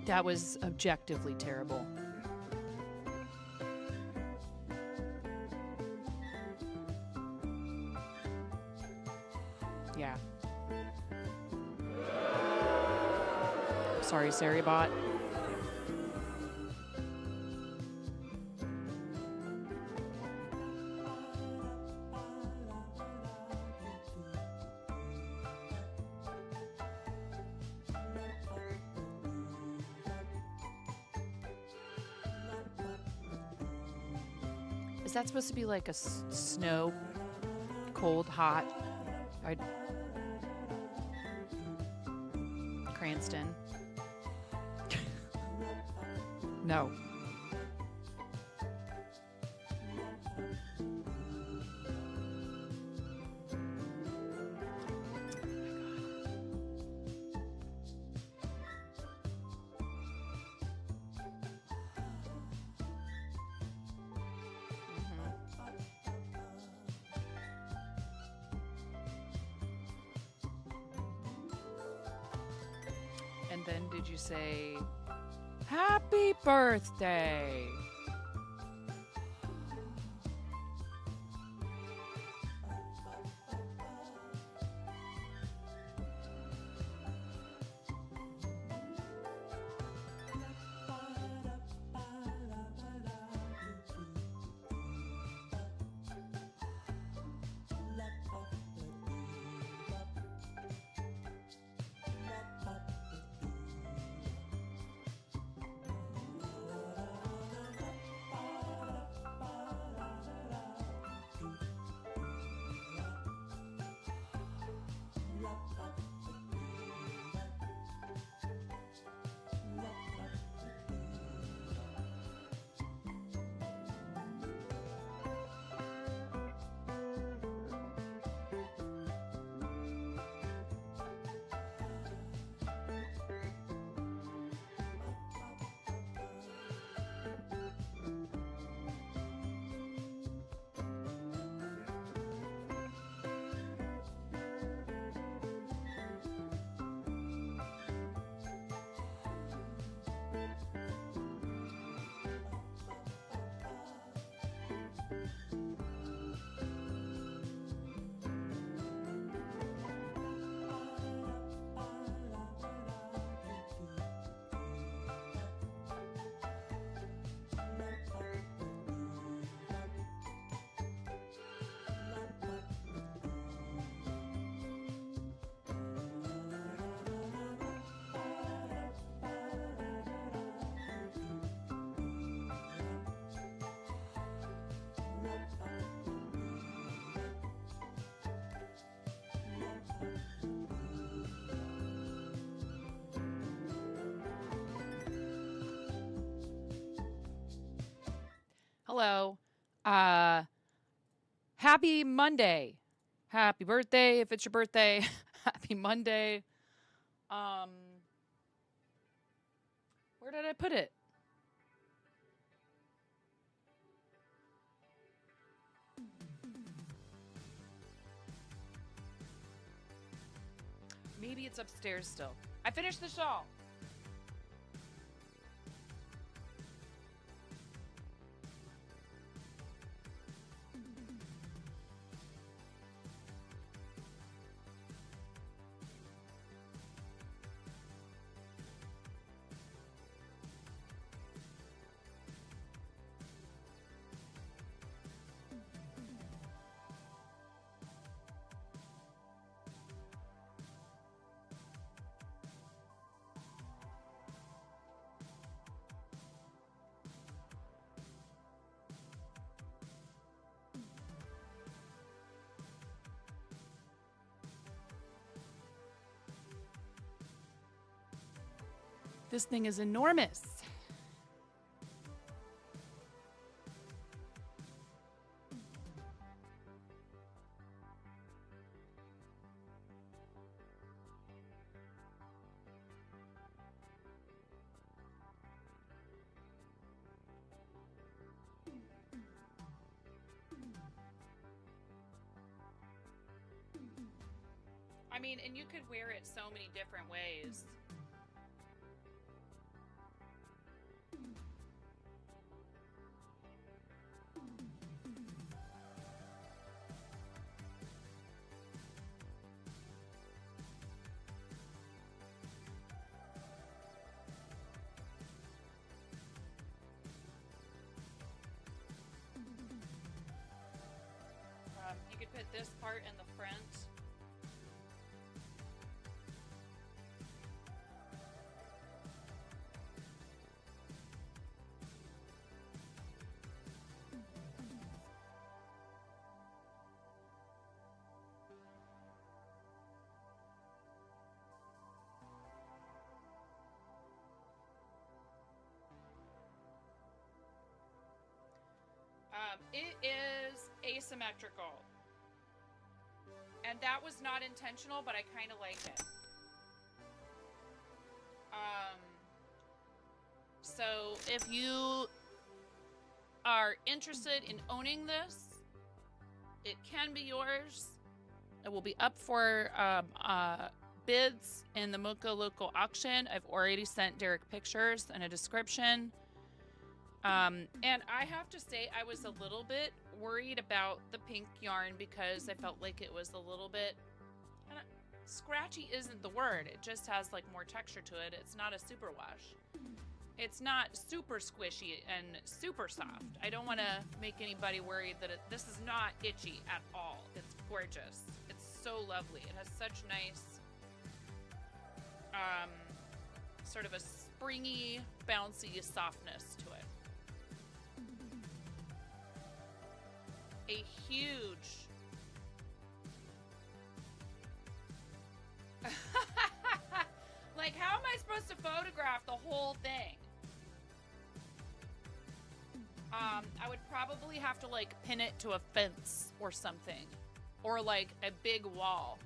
That was objectively terrible. Yeah. Sorry, Saribot. Is that supposed to be like a snow, cold, hot? I Cranston. No. And then did you say, happy birthday? Hello. Uh Happy Monday. Happy birthday if it's your birthday. Happy Monday. Um where did I put it? Maybe it's upstairs still. I finished the shawl. This thing is enormous. I mean, and you could wear it so many different ways. put this part in the front. It is asymmetrical. And that was not intentional, but I kind of like it. So if you are interested in owning this, it can be yours. It will be up for bids in the Moco Loco auction. I've already sent Derek pictures and a description. And I have to say, I was a little bit worried about the pink yarn because I felt like it was a little bit scratchy isn't the word. It just has like more texture to it. It's not a superwash. It's not super squishy and super soft. I don't want to make anybody worried that this is not itchy at all. It's gorgeous. It's so lovely. It has such nice, sort of a springy, bouncy softness to it. A huge like, how am I supposed to photograph the whole thing? I would probably have to like pin it to a fence or something, or like a big wall.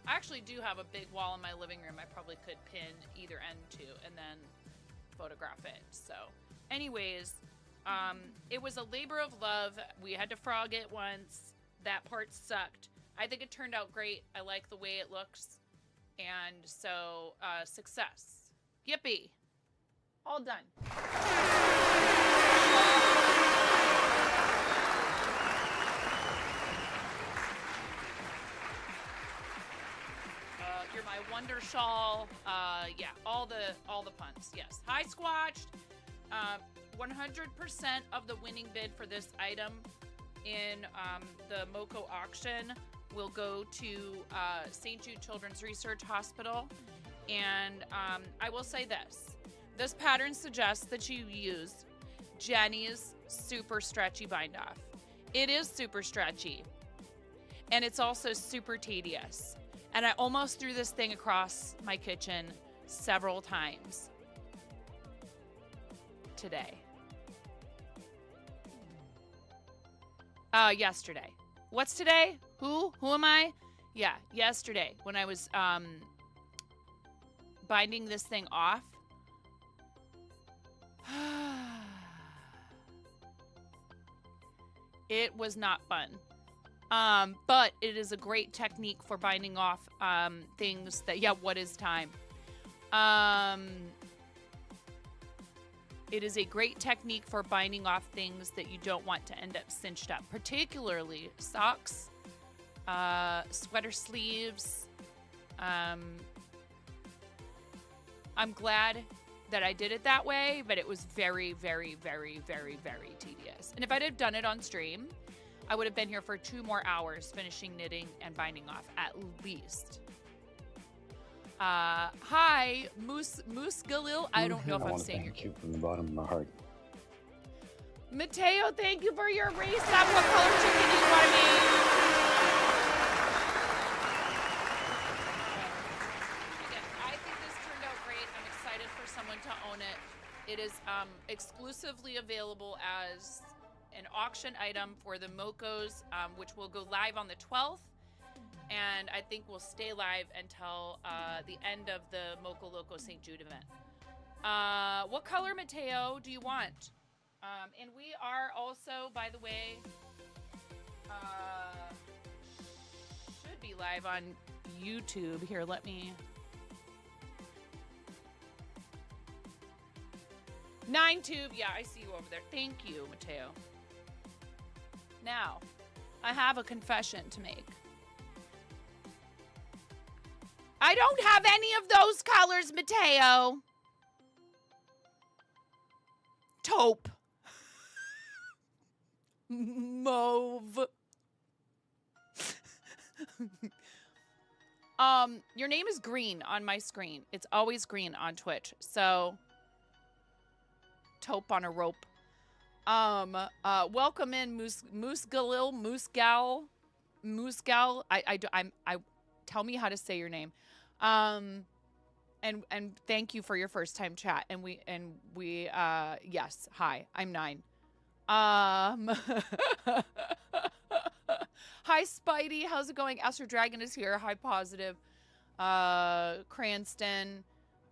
I actually do have a big wall in my living room. I probably could pin either end to and then photograph it. So anyways, it was a labor of love. We had to frog it once. That part sucked. I think it turned out great. I like the way it looks. And so, success. Yippee. All done. You're my wonder shawl. Yeah, all the puns. Yes. Hi, Squatched. 100% of the winning bid for this item in the Moco auction will go to St. Jude Children's Research Hospital. And I will say this pattern suggests that you use Jenny's super stretchy bind off. It is super stretchy, and it's also super tedious. And I almost threw this thing across my kitchen several times today. Yesterday. What's today? Who am I? Yeah, yesterday when I was binding this thing off. It was not fun. But it is a great technique for binding off things that, yeah, what is time? It is a great technique for binding off things that you don't want to end up cinched up, particularly socks, sweater sleeves. I'm glad that I did it that way, but it was very, very, very, very, very tedious. And if I'd have done it on stream, I would have been here for 2 more hours finishing knitting and binding off at least. Hi, Moose Galil. I don't know if I'm saying your name. Thank you from the bottom of my heart. Mateo, thank you for your resub. What color chicken do you want to be? Again, I think this turned out great. I'm excited for someone to own it. It is exclusively available as an auction item for the Mocos, which will go live on the 12th. And I think we'll stay live until the end of the Moco Loco St. Jude event. What color, Mateo, do you want? And we are also, by the way, should be live on YouTube. Here, let me... 9tube, yeah, I see you over there. Thank you, Mateo. Now, I have a confession to make. I don't have any of those colors, Mateo. Taupe. Mauve. Your name is green on my screen. It's always green on Twitch. So, taupe on a rope. Welcome in, Moose Gal. Tell me how to say your name. And thank you for your first time chat. And we, yes, hi, I'm 9. Hi, Spidey. How's it going? Astro Dragon is here. Hi, Positive. Cranston,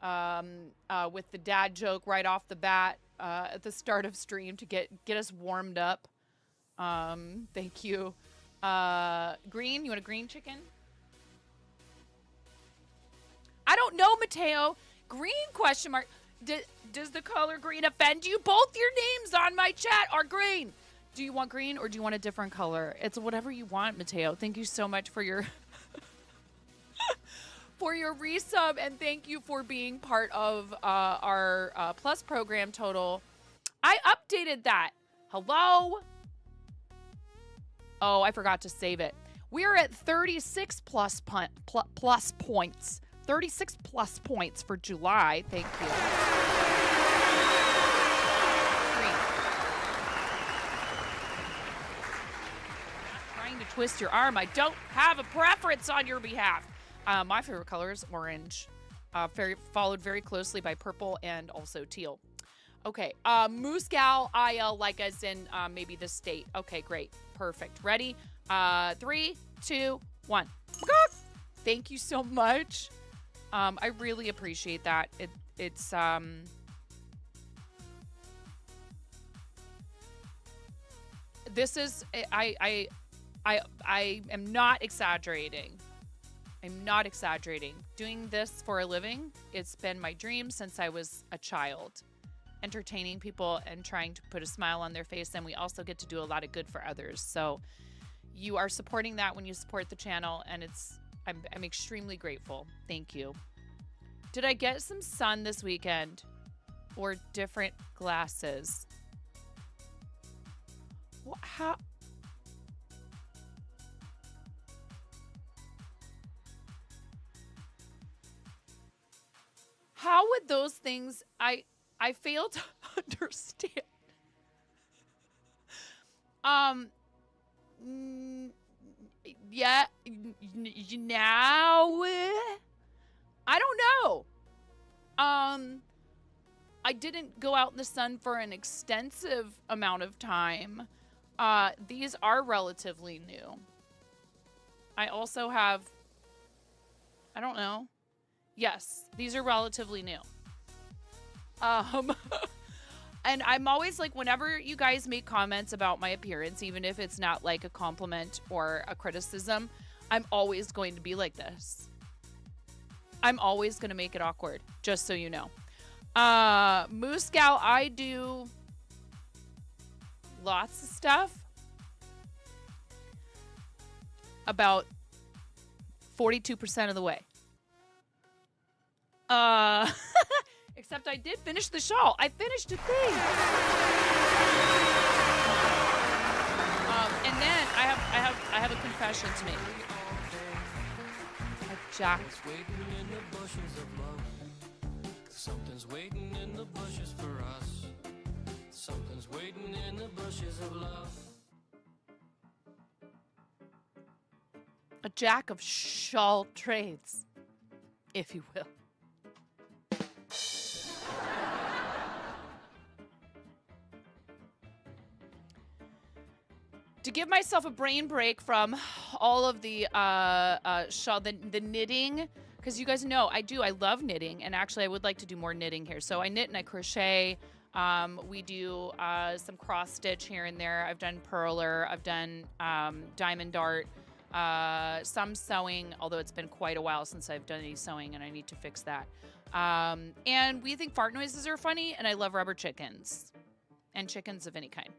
with the dad joke right off the bat, at the start of stream to get us warmed up. Thank you. Green, you want a green chicken? I don't know, Mateo. Green question mark. Does the color green offend you? Both your names on my chat are green. Do you want green or do you want a different color? It's whatever you want, Mateo. Thank you so much for your for your resub, and thank you for being part of our Plus program total. I updated that. Hello? Oh, I forgot to save it. We're at 36 plus points. 36 plus points for July. Thank you. Trying to twist your arm. I don't have a preference on your behalf. My favorite color is orange, followed very closely by purple and also teal. Okay, Moose Gal IL, like as in maybe the state. Okay, great, perfect. Ready? 3, 2, 1. Thank you so much. I really appreciate that. It's this is I am not exaggerating. I'm not exaggerating. Doing this for a living, it's been my dream since I was a child. Entertaining people and trying to put a smile on their face, and we also get to do a lot of good for others. So you are supporting that when you support the channel, and I'm extremely grateful. Thank you. Did I get some sun this weekend or different glasses? How? How would those things, I fail to understand. Yeah, now, I don't know. I didn't go out in the sun for an extensive amount of time. These are relatively new. I also have, I don't know. Yes, these are relatively new. And I'm always like, whenever you guys make comments about my appearance, even if it's not like a compliment or a criticism, I'm always going to be like this. I'm always going to make it awkward, just so you know. Moose Gal, I do lots of stuff. About 42% of the way. Except I did finish the shawl. I finished a thing. And then I have a confession to make. Jack. Something's waiting in the bushes for us. Something's waiting in the bushes of love. A jack of shawl trades, if you will. To give myself a brain break from all of the shawl, the knitting, because you guys know I love knitting, and actually I would like to do more knitting here. So I knit and I crochet. We do some cross stitch here and there. I've done purler. I've done diamond dart. Some sewing, although it's been quite a while since I've done any sewing, and I need to fix that. And we think fart noises are funny, and I love rubber chickens and chickens of any kind.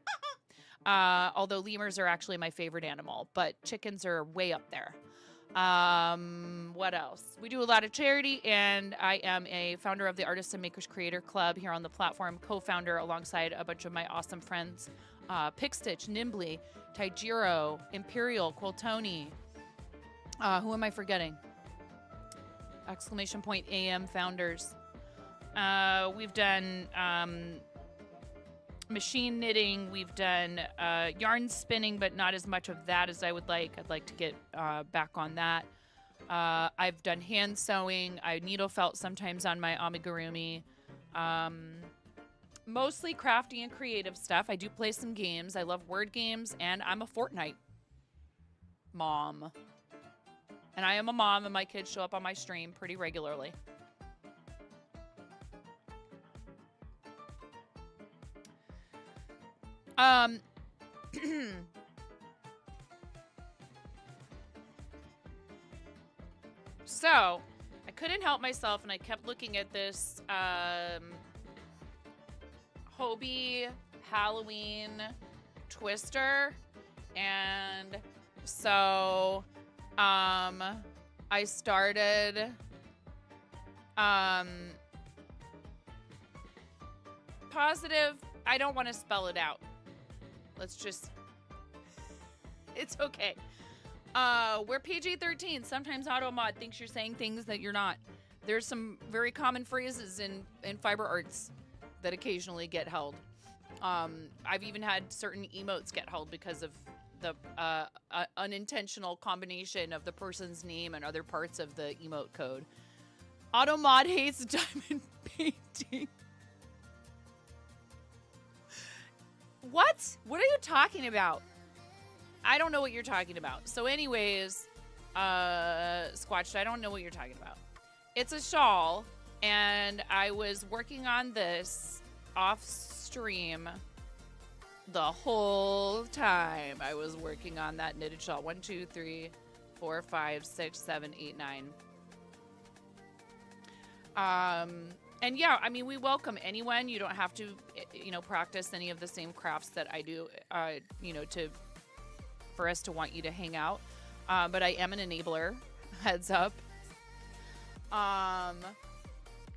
Although lemurs are actually my favorite animal, but chickens are way up there. What else? We do a lot of charity, and I am a founder of the Artists and Makers Creator Club here on the platform, co-founder alongside a bunch of my awesome friends, Pickstitch, Nimbly, Taijiro, Imperial, Quiltoni, Who am I forgetting? Exclamation point AM founders. We've done machine knitting. We've done yarn spinning, but not as much of that as I would like. I'd like to get back on that. I've done hand sewing. I needle felt sometimes on my amigurumi. Mostly crafty and creative stuff. I do play some games. I love word games, and I'm a Fortnite mom. And I am a mom, and my kids show up on my stream pretty regularly. So, I couldn't help myself, and I kept looking at this Hobie Halloween twister, and so I started positive. I don't want to spell it out. Let's just, it's okay. We're PG-13. Sometimes AutoMod thinks you're saying things that you're not. There's some very common phrases in fiber arts that occasionally get held. I've even had certain emotes get held because of the unintentional combination of the person's name and other parts of the emote code. AutoMod hates diamond painting. What? What are you talking about? I don't know what you're talking about. So anyways, Squatched, I don't know what you're talking about. It's a shawl, and I was working on this off stream the whole time I was working on that knitted shawl. 1, 2, 3, 4, 5, 6, 7, 8, 9. And yeah, I mean, we welcome anyone. You don't have to, practice any of the same crafts that I do, for us to want you to hang out. But I am an enabler, heads up.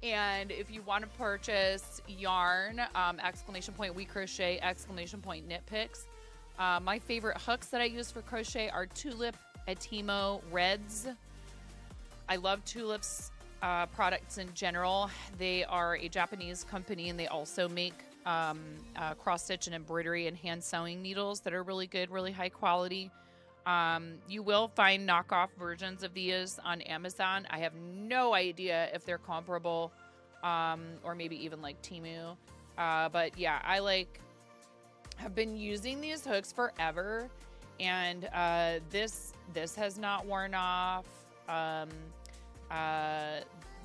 And if you want to purchase yarn, exclamation point we crochet, exclamation point knit picks. My favorite hooks that I use for crochet are Tulip Atimo Reds. I love Tulip's products in general. They are a Japanese company, and they also make cross stitch and embroidery and hand sewing needles that are really good, really high quality. You will find knockoff versions of these on Amazon. I have no idea if they're comparable, or maybe even like Temu. But yeah, I have been using these hooks forever, and this has not worn off.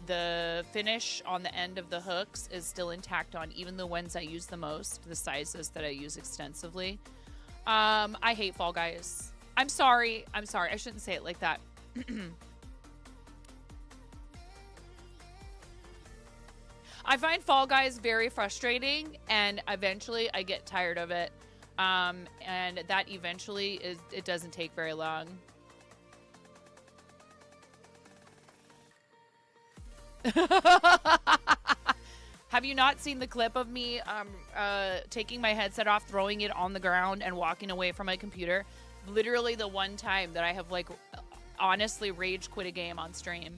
The finish on the end of the hooks is still intact on even the ones I use the most, the sizes that I use extensively. I hate Fall Guys. I'm sorry. I shouldn't say it like that. I find Fall Guys very frustrating, and eventually I get tired of it. And that eventually it doesn't take very long. Have you not seen the clip of me taking my headset off, throwing it on the ground, and walking away from my computer? Literally the one time that I have honestly rage quit a game on stream.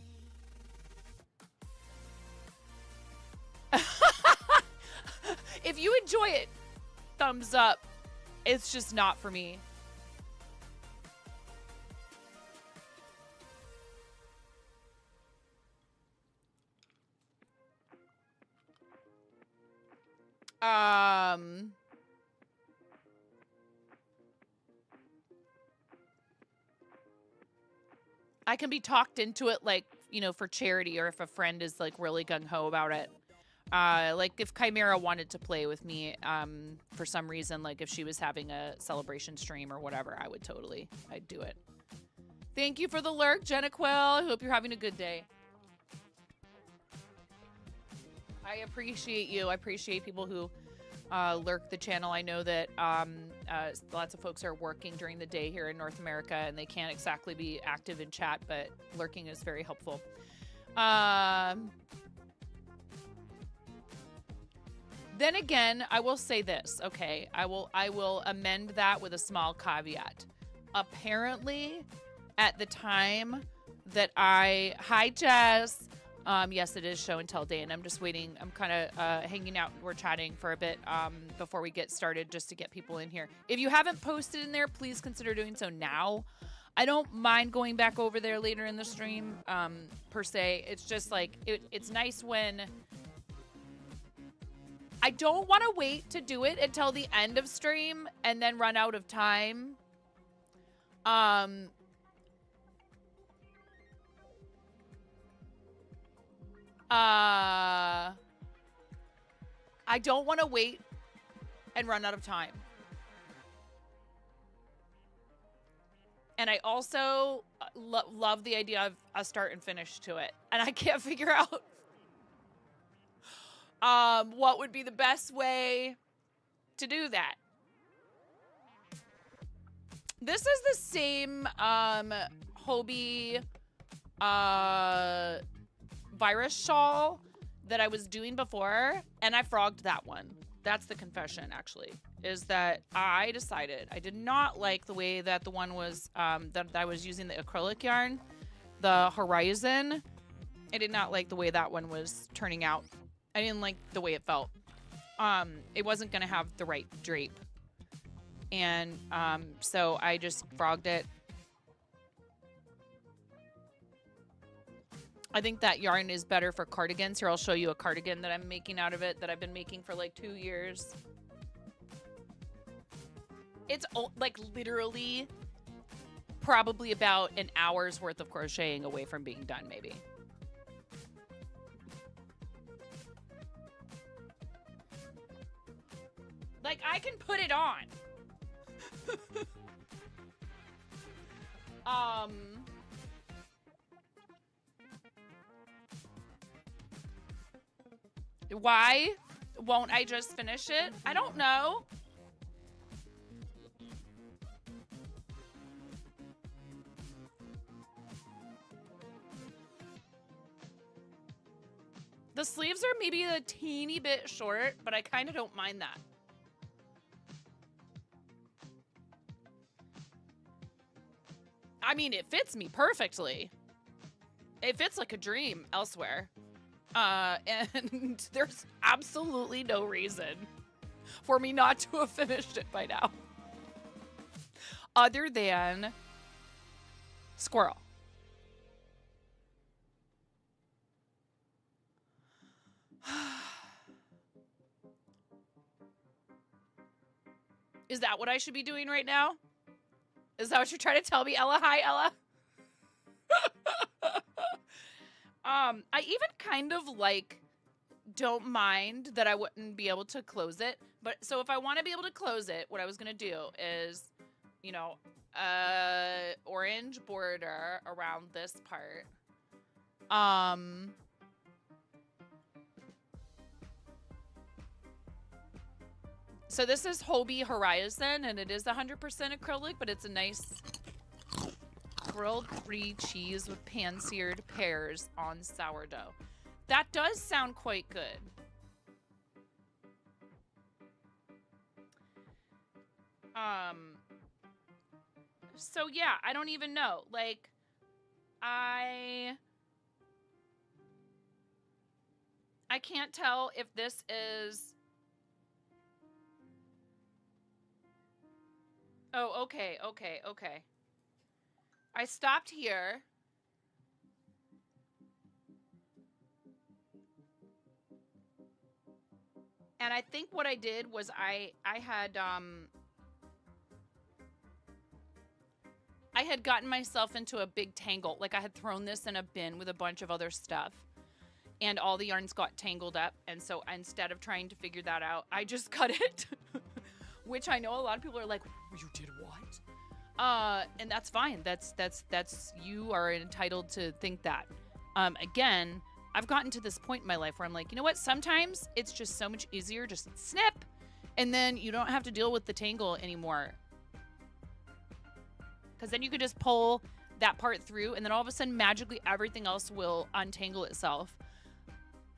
If you enjoy it, thumbs up. It's just not for me. I can be talked into it, for charity, or if a friend is really gung-ho about it. If Chimera wanted to play with me, for some reason, if she was having a celebration stream or whatever, I'd do it. Thank you for the lurk, Jenna Quill. I hope you're having a good day. I appreciate you. I appreciate people who lurk the channel. I know that lots of folks are working during the day here in North America, and they can't exactly be active in chat, but lurking is very helpful. Then again, I will say this, okay? I will amend that with a small caveat. Apparently, at the time that hi Jess. Yes, it is show and tell day, and I'm just waiting. I'm kind of hanging out. We're chatting for a bit before we get started, just to get people in here. If you haven't posted in there, please consider doing so now. I don't mind going back over there later in the stream, per se. It's just like, it's nice when... I don't want to wait to do it until the end of stream and then run out of time. I don't want to wait and run out of time. And I also love the idea of a start and finish to it. And I can't figure out what would be the best way to do that. This is the same Hobie virus shawl that I was doing before, and I frogged that one. That's the confession, actually, is that I decided I did not like the way that the one was, that I was using the acrylic yarn, the Horizon. I did not like the way that one was turning out. I didn't like the way it felt. It wasn't going to have the right drape. And so I just frogged it. I think that yarn is better for cardigans. Here, I'll show you a cardigan that I'm making out of it that I've been making for like 2 years. It's like literally probably about an hour's worth of crocheting away from being done, maybe. Like, I can put it on. Why won't I just finish it? I don't know. The sleeves are maybe a teeny bit short, but I kind of don't mind that. I mean, it fits me perfectly. It fits like a dream elsewhere. And there's absolutely no reason for me not to have finished it by now. Other than squirrel. Is that what I should be doing right now? Is that what you're trying to tell me, Ella? Hi, Ella. I even kind of like don't mind that I wouldn't be able to close it. But so if I want to be able to close it, what I was going to do is, you know, orange border around this part. So this is Hobie Horizon, and it is 100% acrylic, but it's a nice grilled brie cheese with pan-seared pears on sourdough. That does sound quite good. So yeah, I don't even know. Like, I can't tell if this is... Oh, okay. I stopped here. And I think what I did was I had gotten myself into a big tangle. Like, I had thrown this in a bin with a bunch of other stuff. And all the yarns got tangled up. And so instead of trying to figure that out, I just cut it. Which I know a lot of people are like, you did what? And that's fine. That's you are entitled to think that. Again, I've gotten to this point in my life where I'm like, you know what? Sometimes it's just so much easier. Just snip. And then you don't have to deal with the tangle anymore. Because then you could just pull that part through, and then all of a sudden, magically, everything else will untangle itself.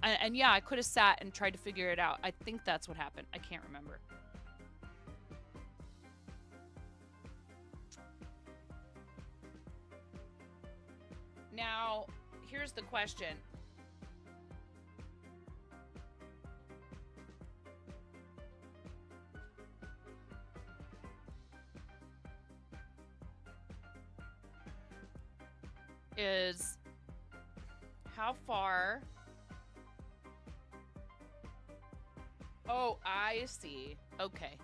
And yeah, I could have sat and tried to figure it out. I think that's what happened. I can't remember. Now, here's the question. Is how far? Oh, I see. Okay.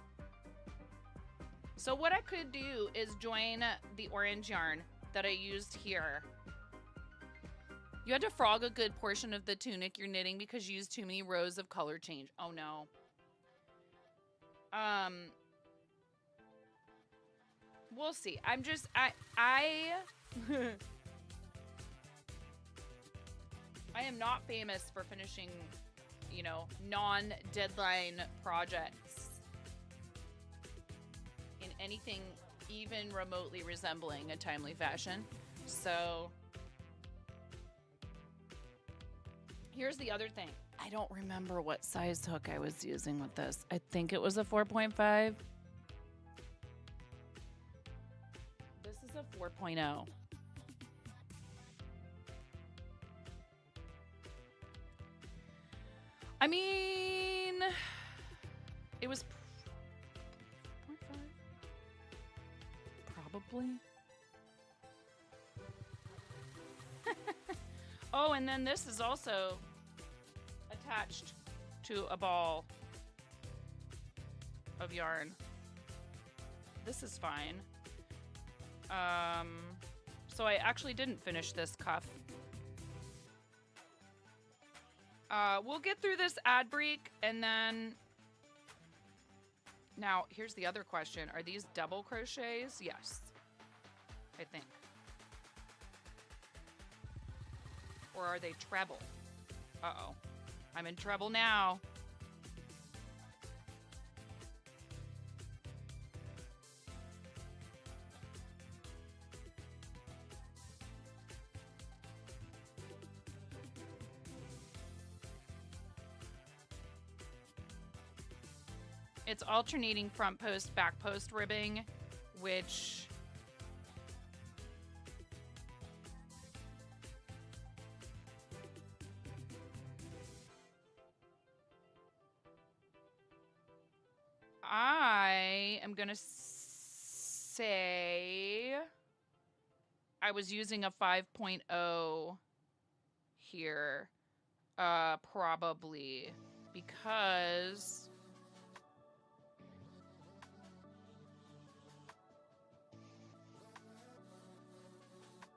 So what I could do is join the orange yarn that I used here. You had to frog a good portion of the tunic you're knitting because you used too many rows of color change. Oh no. We'll see. I'm just I am not famous for finishing, you know, non-deadline projects in anything even remotely resembling a timely fashion. So here's the other thing. I don't remember what size hook I was using with this. I think it was a 4.5. This is a 4.0. I mean, it was 0.5. Probably. Oh, and then this is also attached to a ball of yarn. This is fine. So I actually didn't finish this cuff. We'll get through this ad break and then... Now, here's the other question. Are these double crochets? Yes, I think. Or are they treble? Uh-oh. I'm in trouble now. It's alternating front post, back post ribbing, which... I am going to say I was using a 5.0 here, probably, because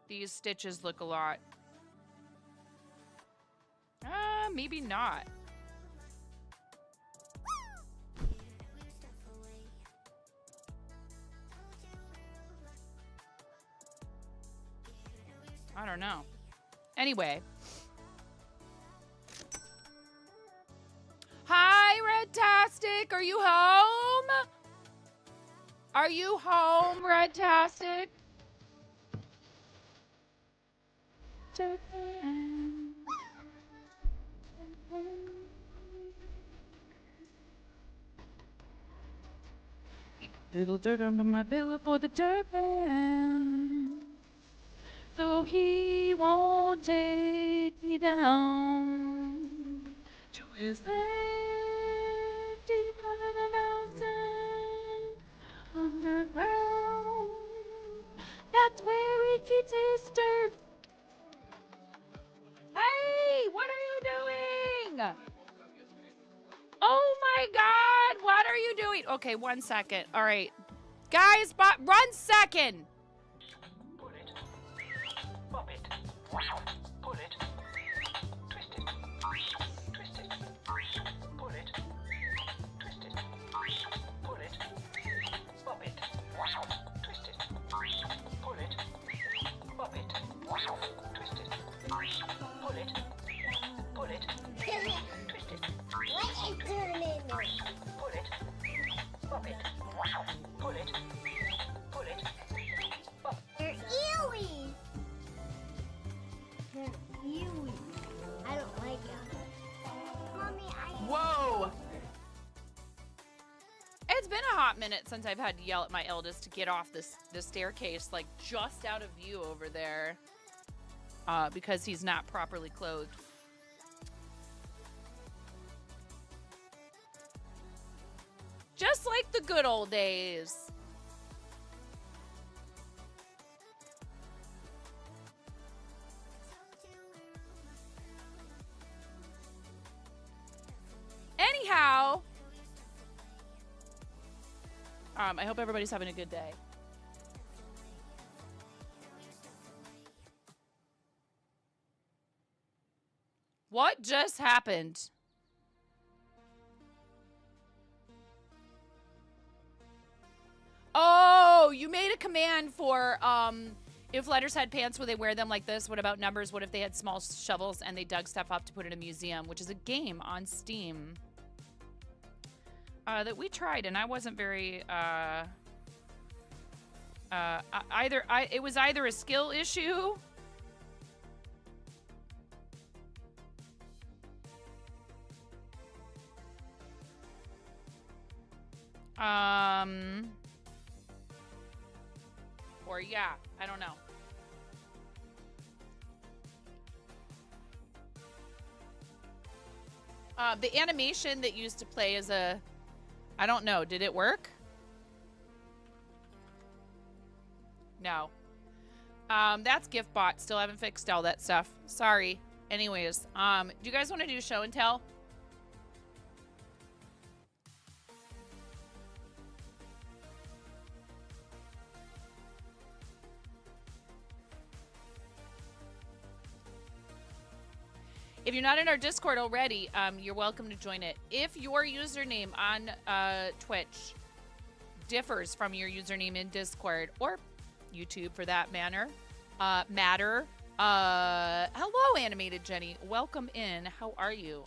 these stitches look a lot. Maybe not. I don't know. Anyway. Hi, Redtastic. Are you home? Are you home, Redtastic? Little dirt under my pillow for the dirt man. So he won't take me down to his land deep under the mountain, underground. That's where he keeps his dirt. Hey, what are you doing? Oh my God, what are you doing? Okay, 1 second. All right. Guys, 1 second. Pull it. Pop it. Pull it. Twist it. Twist it. Pull it. Twist it. Pull it. Pop it. Twist it. Pull it. Pop it. Twist it. Pull it. Pull it. Twist it. What is turning? Pull it. Pop it. Pull it. Pull it. Pop. They're eewies. They're eewies. I don't like them. Mommy, Whoa. It's been a hot minute since I've had to yell at my eldest to get off the staircase, like just out of view over there. because he's not properly clothed. Just like the good old days. Anyhow, I hope everybody's having a good day. What just happened? Oh, you made a command for if letters had pants, would they wear them like this? What about numbers? What if they had small shovels and they dug stuff up to put in a museum, which is a game on Steam that we tried, and I wasn't very it was either a skill issue or yeah, I don't know. The animation that used to play as a, I don't know, did it work? No. That's GiftBot. Still haven't fixed all that stuff. Sorry. Anyways, do you guys want to do show and tell? If you're not in our Discord already, you're welcome to join it. If your username on Twitch differs from your username in Discord or YouTube for that matter, hello, Animated Jenny. Welcome in. How are you?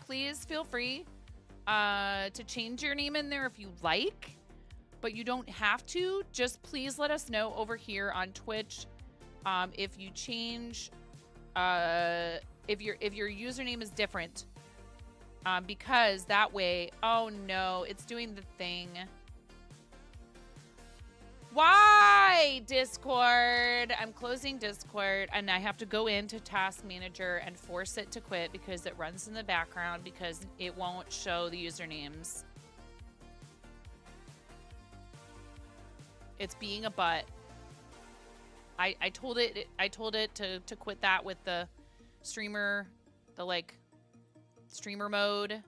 Please feel free to change your name in there if you like, but you don't have to. Just please let us know over here on Twitch if you change if your username is different, because that way, oh no, it's doing the thing. Why, Discord? I'm closing Discord, and I have to go into Task Manager and force it to quit because it runs in the background because it won't show the usernames. It's being a butt. I told it to quit that with the streamer, streamer mode.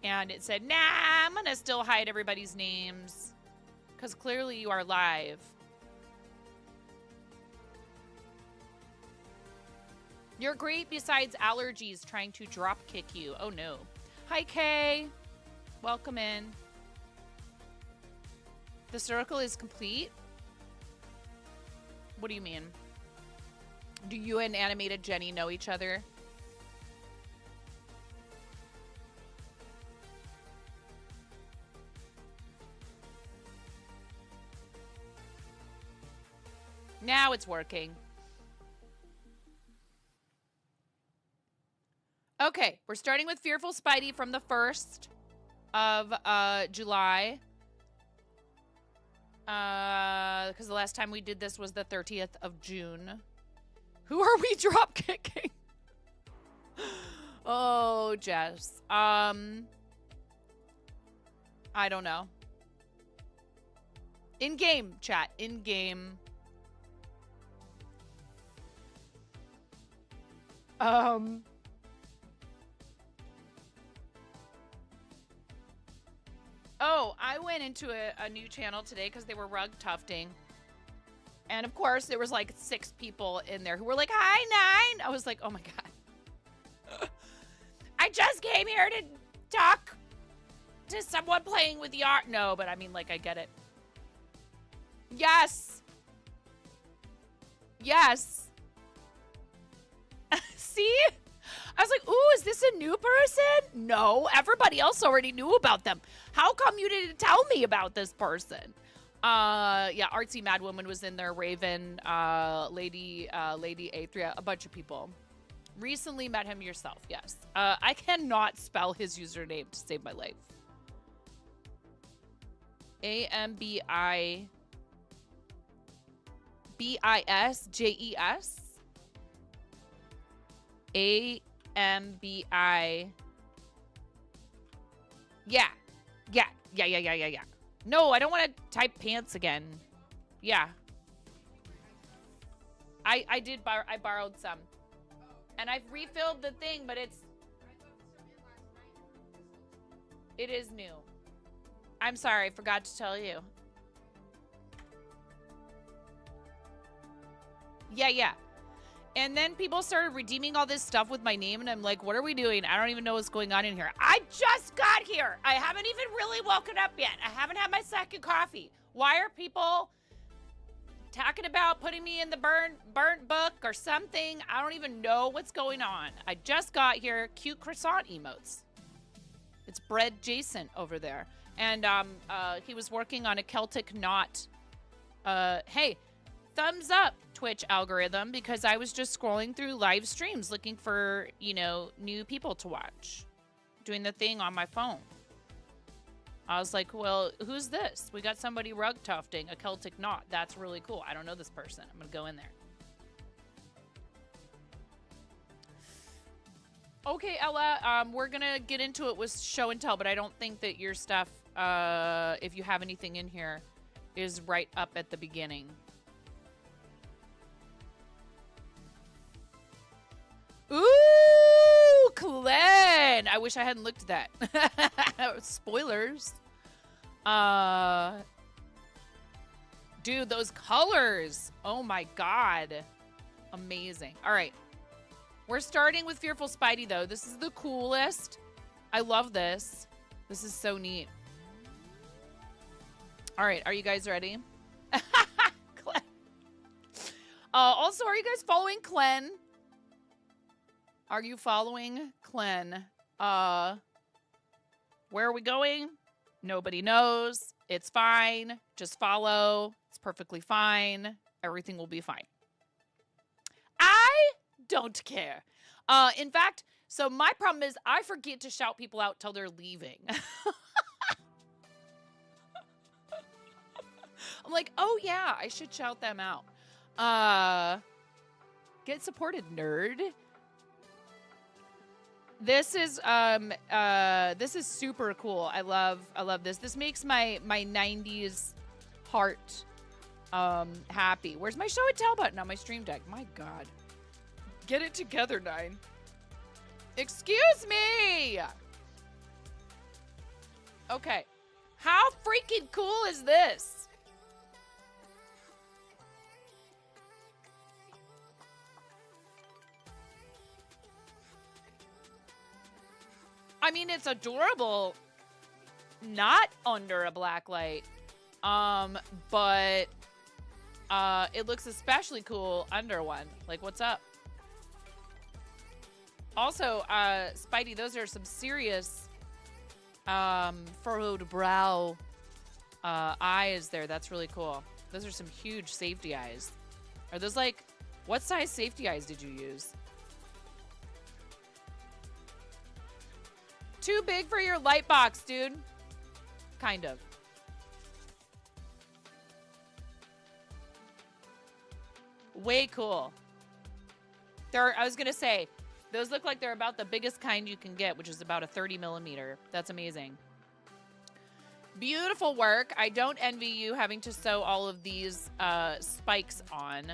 And it said, nah, I'm gonna still hide everybody's names because clearly you are live. You're great besides allergies trying to drop kick you. Oh no. Hi, Kay. Welcome in. The circle is complete? What do you mean? Do you and Animated Jenny know each other? Now it's working. Okay, we're starting with Fearful Spidey from the 1st of July. Because the last time we did this was the 30th of June. Who are we drop kicking? Oh, Jess. I don't know. In-game, chat. In-game. Oh, I went into a new channel today because they were rug tufting. And of course, there was like 6 people in there who were like, hi, Nine. I was like, oh my God. I just came here to talk to someone playing with the art. No, but I mean, like, I get it. Yes. Yes. See? I was like, ooh, is this a new person? No, everybody else already knew about them. How come you didn't tell me about this person? Yeah, Artsy Mad Woman was in there, Raven, Lady Athria, a bunch of people. Recently met him yourself, yes. I cannot spell his username to save my life. AMBIBISJES. AMBI. Yeah. No, I don't want to type pants again. Yeah. I did I borrowed some. And I've refilled the thing, but it is new. I'm sorry, I forgot to tell you. Yeah. And then people started redeeming all this stuff with my name, and I'm like, what are we doing? I don't even know what's going on in here. I just got here. I haven't even really woken up yet. I haven't had my second coffee. Why are people talking about putting me in the burnt book or something? I don't even know what's going on. I just got here. Cute croissant emotes. It's Bread Jason over there. And he was working on a Celtic knot. Hey, thumbs up, Twitch algorithm, because I was just scrolling through live streams looking for, new people to watch. Doing the thing on my phone. I was like, well, who's this? We got somebody rug tufting a Celtic knot. That's really cool. I don't know this person. I'm going to go in there. Okay, Ella, we're going to get into it with show and tell, but I don't think that your stuff, if you have anything in here, is right up at the beginning. Ooh, Glenn! I wish I hadn't looked at that. Spoilers. Dude, those colors. Oh my god. Amazing. All right. We're starting with Fearful Spidey, though. This is the coolest. I love this. This is so neat. All right. Are you guys ready? Glenn. Also, are you guys following Glenn? Are you following Glenn? Where are we going? Nobody knows. It's fine. Just follow. It's perfectly fine. Everything will be fine. I don't care. In fact, so my problem is I forget to shout people out till they're leaving. I'm like, oh yeah, I should shout them out. Get supported, nerd. This is super cool. I love this. This makes my 90s heart happy. Where's my show and tell button on my stream deck? My god. Get it together, Nine. Excuse me. Okay. How freaking cool is this? I mean, it's adorable, not under a black light, but it looks especially cool under one. Like, what's up? Also, Spidey, those are some serious furrowed brow eyes there. That's really cool. Those are some huge safety eyes. Are those like, what size safety eyes did you use? Too big for your light box, dude. Kind of. Way cool. I was going to say, those look like they're about the biggest kind you can get, which is about a 30 millimeter. That's amazing. Beautiful work. I don't envy you having to sew all of these spikes on.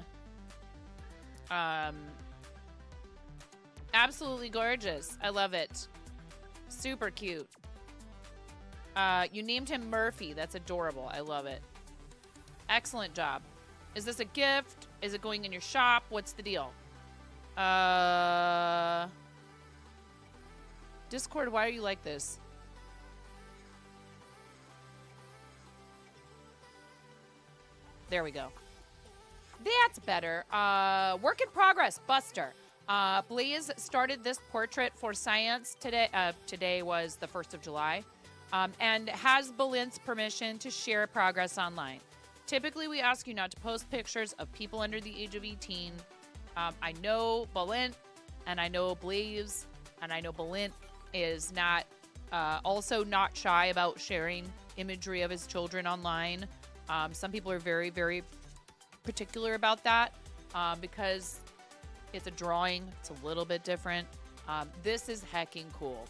Absolutely gorgeous. I love it. Super cute. You named him Murphy. That's adorable. I love it. Excellent job. Is this a gift? Is it going in your shop? What's the deal? Discord, why are you like this? There we go. That's better. Work in progress, Buster. Blaze started this portrait for science today. Today was the 1st of July. And has Balint's permission to share progress online. Typically, we ask you not to post pictures of people under the age of 18. I know Balint And I know Blaze and I know Belint is not also not shy about sharing imagery of his children online. Some people are very, very particular about that because it's a drawing. It's a little bit different. This is hecking cool.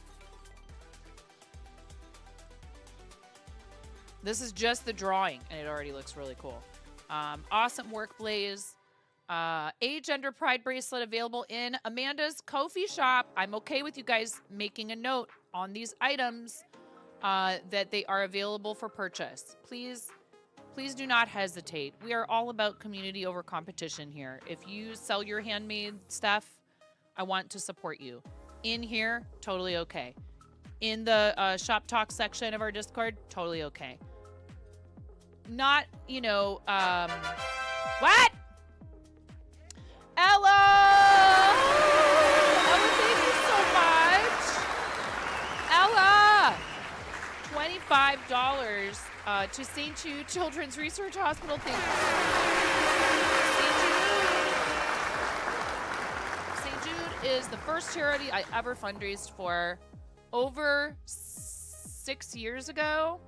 This is just the drawing, and it already looks really cool. Awesome work, Blaze. Age Gender Pride bracelet available in Amanda's Ko-fi shop. I'm okay with you guys making a note on these items that they are available for purchase. Please do not hesitate. We are all about community over competition here. If you sell your handmade stuff, I want to support you. In here, totally okay. In the shop talk section of our Discord, totally okay. Not, you know, what? Ella! Ella, thank you so much. Ella! $25 to St. Jude Children's Research Hospital. Thank you. St. Jude is the first charity I ever fundraised for over 6 years ago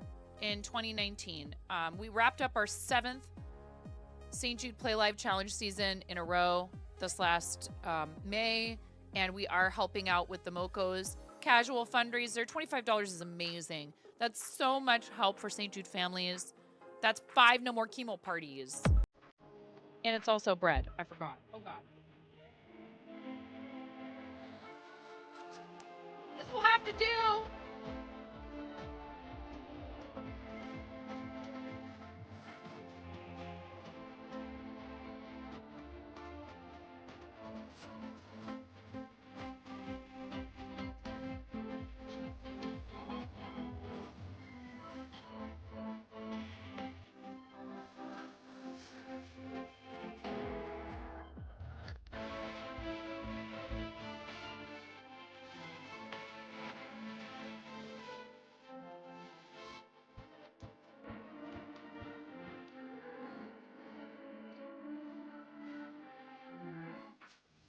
in 2019. We wrapped up our 7th St. Jude Play Live Challenge season in a row this last May, and we are helping out with the Mocos casual fundraiser. $25 is amazing. That's so much help for St. Jude families. That's 5 No More Chemo parties. And it's also bread. I forgot. Oh, God. This will have to do.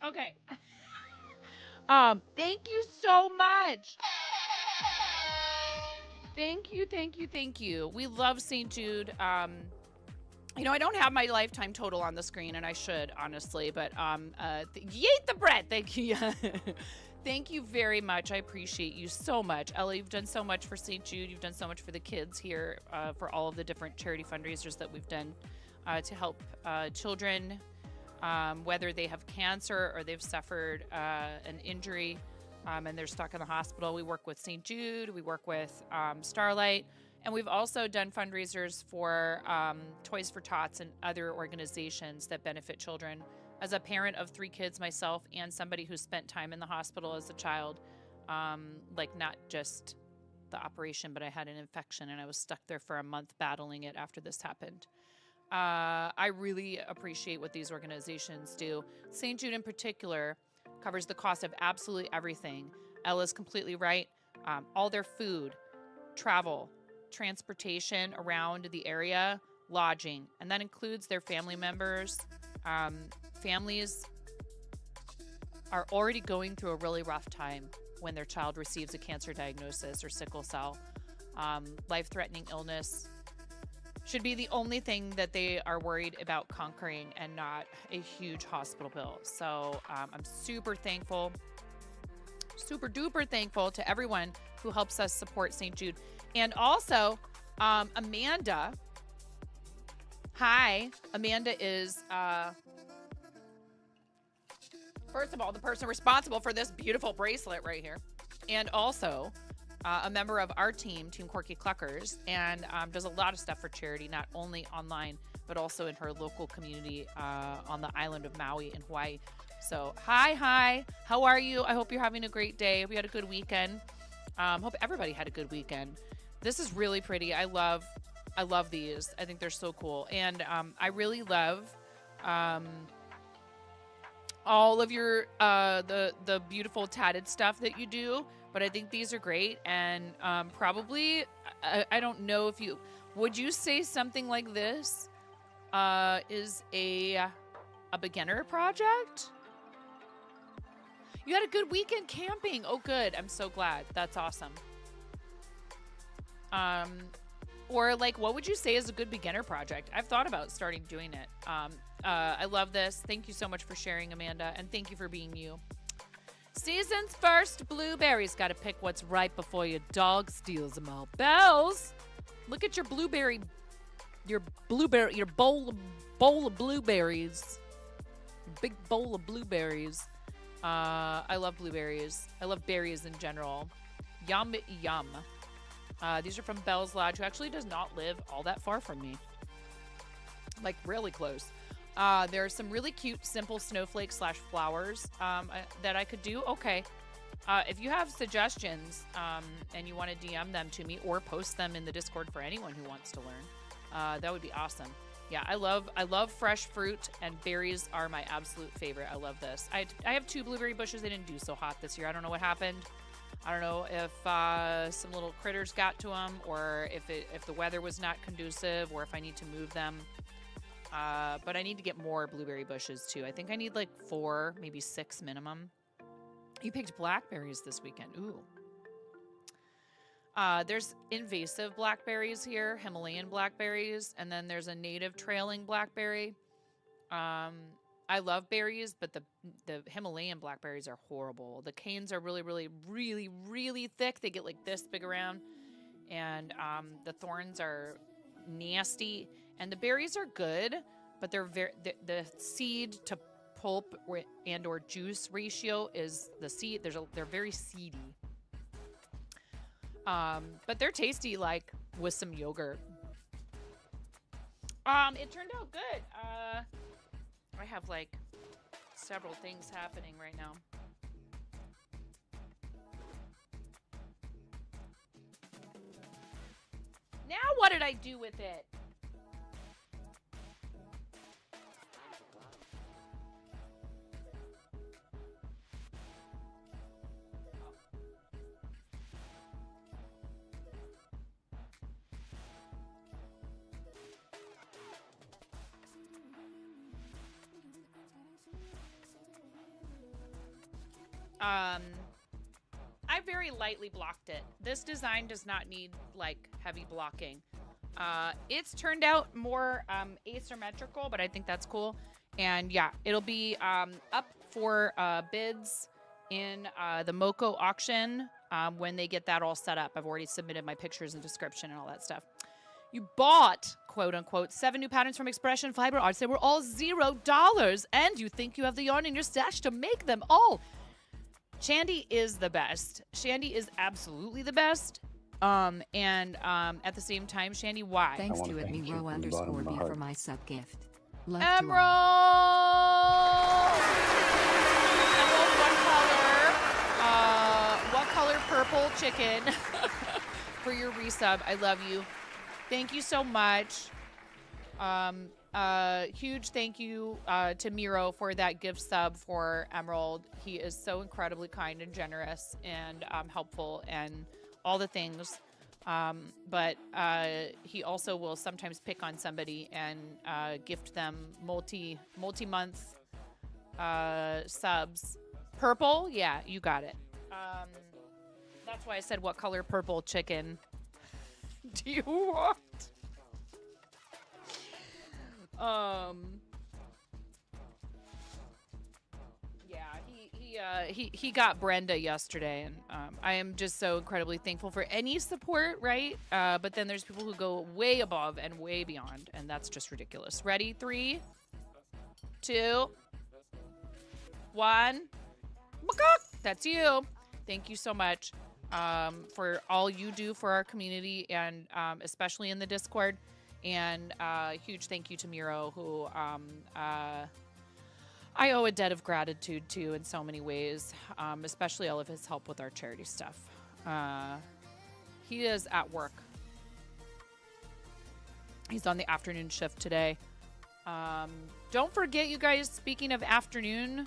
Okay. Thank you so much. Thank you. We love St. Jude. You know, I don't have my lifetime total on the screen, and I should, honestly, but yeet the bread. Thank you. Thank you very much. I appreciate you so much. Ella, you've done so much for St. Jude. You've done so much for the kids here, for all of the different charity fundraisers that we've done to help children, whether they have cancer or they've suffered an injury and they're stuck in the hospital. We work with St. Jude. We work with Starlight. And we've also done fundraisers for Toys for Tots and other organizations that benefit children. As a parent of 3 kids myself and somebody who spent time in the hospital as a child, like not just the operation, but I had an infection and I was stuck there for a month battling it after this happened. I really appreciate what these organizations do. St. Jude in particular covers the cost of absolutely everything. Ella's completely right. All their food, travel, transportation around the area, lodging, and that includes their family members. Families are already going through a really rough time when their child receives a cancer diagnosis or sickle cell. Life-threatening illness should be the only thing that they are worried about conquering and not a huge hospital bill. So I'm super thankful, super duper thankful to everyone who helps us support St. Jude. And also, Amanda. Hi. Amanda is, first of all, the person responsible for this beautiful bracelet right here. And also a member of our team, Team Quirky Cluckers, and does a lot of stuff for charity, not only online, but also in her local community on the island of Maui in Hawaii. So, hi. How are you? I hope you're having a great day. We had a good weekend. Hope everybody had a good weekend. This is really pretty. I love these. I think they're so cool. And I really love all of your the beautiful tatted stuff that you do. But I think these are great. And probably, I don't know if you, would you say something like this is a beginner project? You had a good weekend camping. Oh, good. I'm so glad. That's awesome. Or like, what would you say is a good beginner project? I've thought about starting doing it. I love this. Thank you so much for sharing, Amanda, and thank you for being you. Season's first blueberries. Got to pick what's right before your dog steals them all. Bells, look at your blueberry, your bowl of blueberries. Big bowl of blueberries. I love blueberries. I love berries in general. Yum, yum. These are from Bell's Lodge, who actually does not live all that far from me. Like, really close. There are some really cute, simple snowflakes / flowers that I could do. Okay. If you have suggestions and you want to DM them to me or post them in the Discord for anyone who wants to learn, that would be awesome. Yeah, I love fresh fruit, and berries are my absolute favorite. I love this. I have 2 blueberry bushes. They didn't do so hot this year. I don't know what happened. I don't know if some little critters got to them, or if the weather was not conducive, or if I need to move them. But I need to get more blueberry bushes too. I think I need like 4, maybe 6 minimum. You picked blackberries this weekend. Ooh. There's invasive blackberries here, Himalayan blackberries, and then there's a native trailing blackberry. I love berries, but the Himalayan blackberries are horrible. The canes are really, really, really, really thick. They get like this big around, and the thorns are nasty. And the berries are good, but they're the seed to pulp or juice ratio is the seed. They're very seedy. But they're tasty, like with some yogurt. It turned out good. I have like several things happening right now. Now what did I do with it? I very lightly blocked it. This design does not need like heavy blocking. It's turned out more asymmetrical, but I think that's cool. And yeah, it'll be up for bids in the Moko auction when they get that all set up. I've already submitted my pictures and description and all that stuff. You bought, quote unquote, 7 new patterns from Expression Fiber Arts. They were all $0, and you think you have the yarn in your stash to make them all. Shandy is the best. Shandy is absolutely the best. And at the same time, Shandy, why? Thanks to @Miro_B for my sub gift. Love Emerald! Emerald, what color purple chicken for your resub. I love you. Thank you so much. Huge thank you to Miro for that gift sub for Emerald. He is so incredibly kind and generous and helpful and all the things. But he also will sometimes pick on somebody and gift them multi-month subs. Purple? Yeah, you got it. That's why I said, what color purple chicken do you want? Yeah, he got Brenda yesterday, and I am just so incredibly thankful for any support, right? But then there's people who go way above and way beyond, and that's just ridiculous. Ready? 3, 2, 1. That's you. Thank you so much for all you do for our community, and especially in the Discord. And huge thank you to Miro, who I owe a debt of gratitude to in so many ways, especially all of his help with our charity stuff. He is at work. He's on the afternoon shift today. Don't forget, you guys, speaking of afternoon,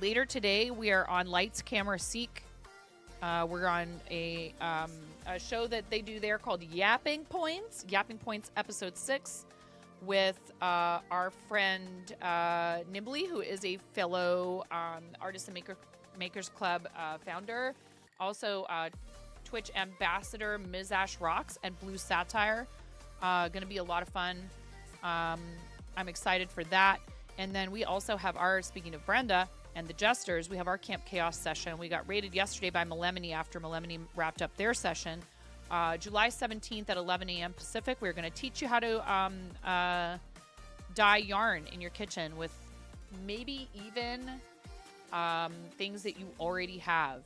later today we are on Lights, Camera, Seek. We're on a show that they do there called Yapping Points episode 6 with our friend Nimbly, who is a fellow artist and maker Makers Club founder. Also, Twitch ambassador Mizash Rocks and Blue Satire. Going to be a lot of fun. I'm excited for that. And then we also have speaking of Brenda and the Jesters, we have our Camp Chaos session. We got raided yesterday by Melemony after Melemony wrapped up their session. July 17th at 11 a.m. Pacific, we're going to teach you how to dye yarn in your kitchen with maybe even things that you already have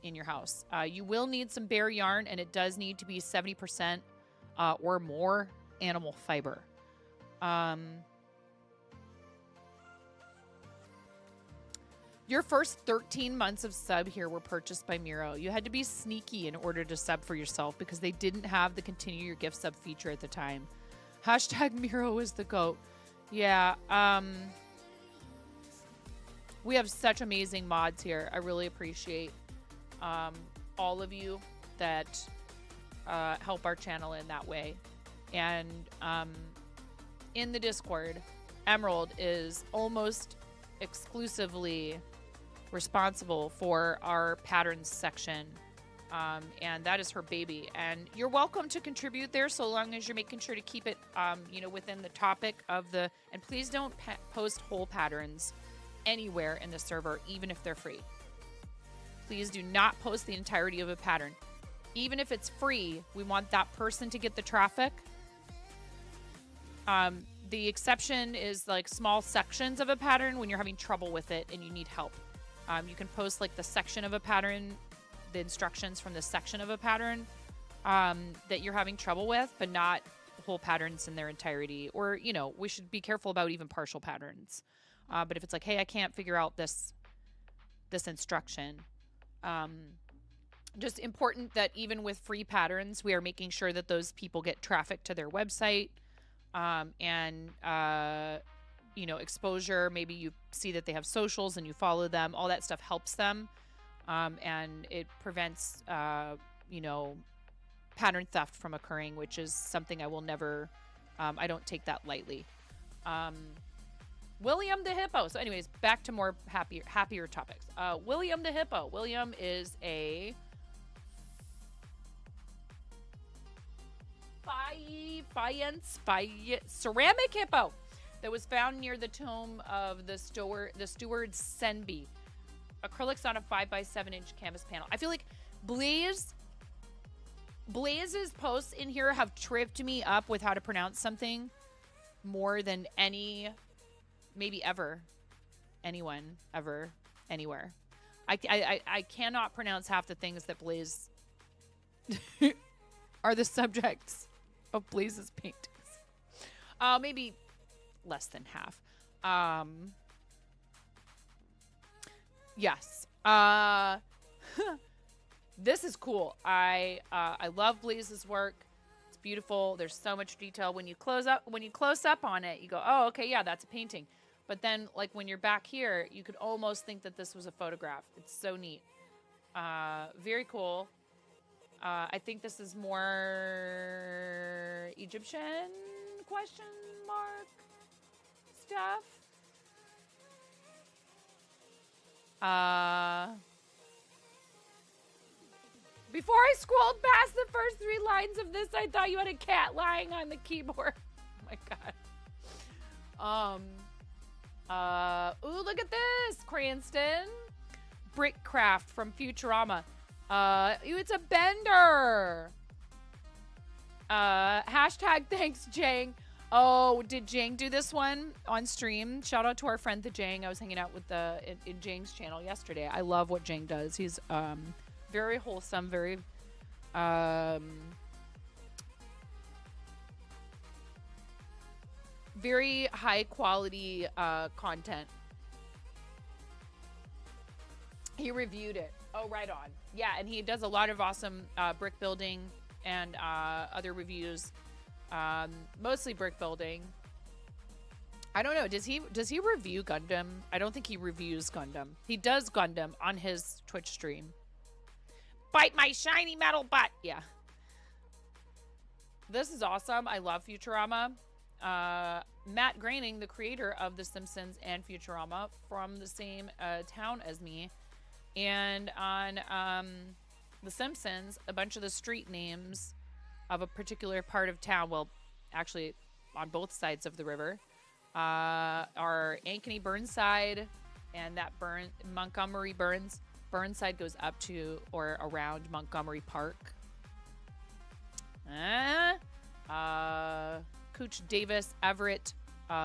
in your house. You will need some bare yarn, and it does need to be 70% or more animal fiber. Your first 13 months of sub here were purchased by Miro. You had to be sneaky in order to sub for yourself because they didn't have the continue your gift sub feature at the time. Hashtag Miro is the GOAT. Yeah, we have such amazing mods here. I really appreciate all of you that help our channel in that way. And in the Discord, Emerald is almost exclusively responsible for our patterns section, and that is her baby. And you're welcome to contribute there so long as you're making sure to keep it within the topic of the, and please don't post whole patterns anywhere in the server, even if they're free. Please do not post the entirety of a pattern. Even if it's free, we want that person to get the traffic. The exception is like small sections of a pattern when you're having trouble with it and you need help. You can post like the section of a pattern, the instructions from the section of a pattern that you're having trouble with, but not whole patterns in their entirety. Or, we should be careful about even partial patterns. But if it's like, hey, I can't figure out this instruction, just important that even with free patterns, we are making sure that those people get traffic to their website. And exposure. Maybe you see that they have socials and you follow them. All that stuff helps them. And it prevents, pattern theft from occurring, which is something I will never, I don't take that lightly. William the Hippo. So anyways, back to more happier topics. William the Hippo. William is a ceramic hippo that was found near the tomb of the steward Senbi. Acrylics on a 5x7 inch canvas panel. I feel like Blaze's posts in here have tripped me up with how to pronounce something more than anyone ever anywhere. I cannot pronounce half the things that Blaze are the subjects of Blaze's paintings. Maybe less than half. Yes. This is cool. I love Blaze's work. It's beautiful. There's so much detail. When you close up on it, you go, oh, okay, yeah, that's a painting. But then, like, when you're back here, you could almost think that this was a photograph. It's so neat. Very cool. I think this is more Egyptian question mark stuff. Before I scrolled past the first 3 lines of this, I thought you had a cat lying on the keyboard. Oh my god. Ooh, look at this, Cranston. Brickcraft from Futurama. It's a bender. Hashtag thanks, Jang. Oh, did Jang do this one on stream? Shout out to our friend the Jang. I was hanging out with in Jang's channel yesterday. I love what Jang does. He's very wholesome, very very high quality content. He reviewed it. Oh, right on. Yeah, and he does a lot of awesome brick building and other reviews. Mostly brick building. I don't know. Does he review Gundam? I don't think he reviews Gundam. He does Gundam on his Twitch stream. Bite my shiny metal butt. Yeah. This is awesome. I love Futurama. Matt Groening, the creator of The Simpsons and Futurama, from the same town as me, And on The Simpsons, a bunch of the street names of a particular part of town, well, actually on both sides of the river, are Ankeny Burnside, and that Montgomery Burnside goes up to or around Montgomery Park. Cooch, Davis, Everett,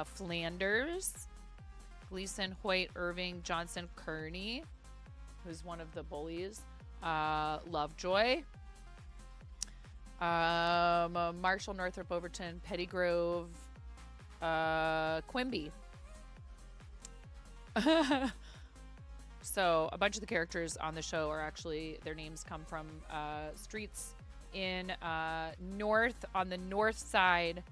Flanders, Gleason, Hoyt, Irving, Johnson, Kearney, who's one of the bullies, Lovejoy, Marshall, Northrop, Overton, Pettygrove, Quimby. So a bunch of the characters on the show are actually, their names come from streets in on the north side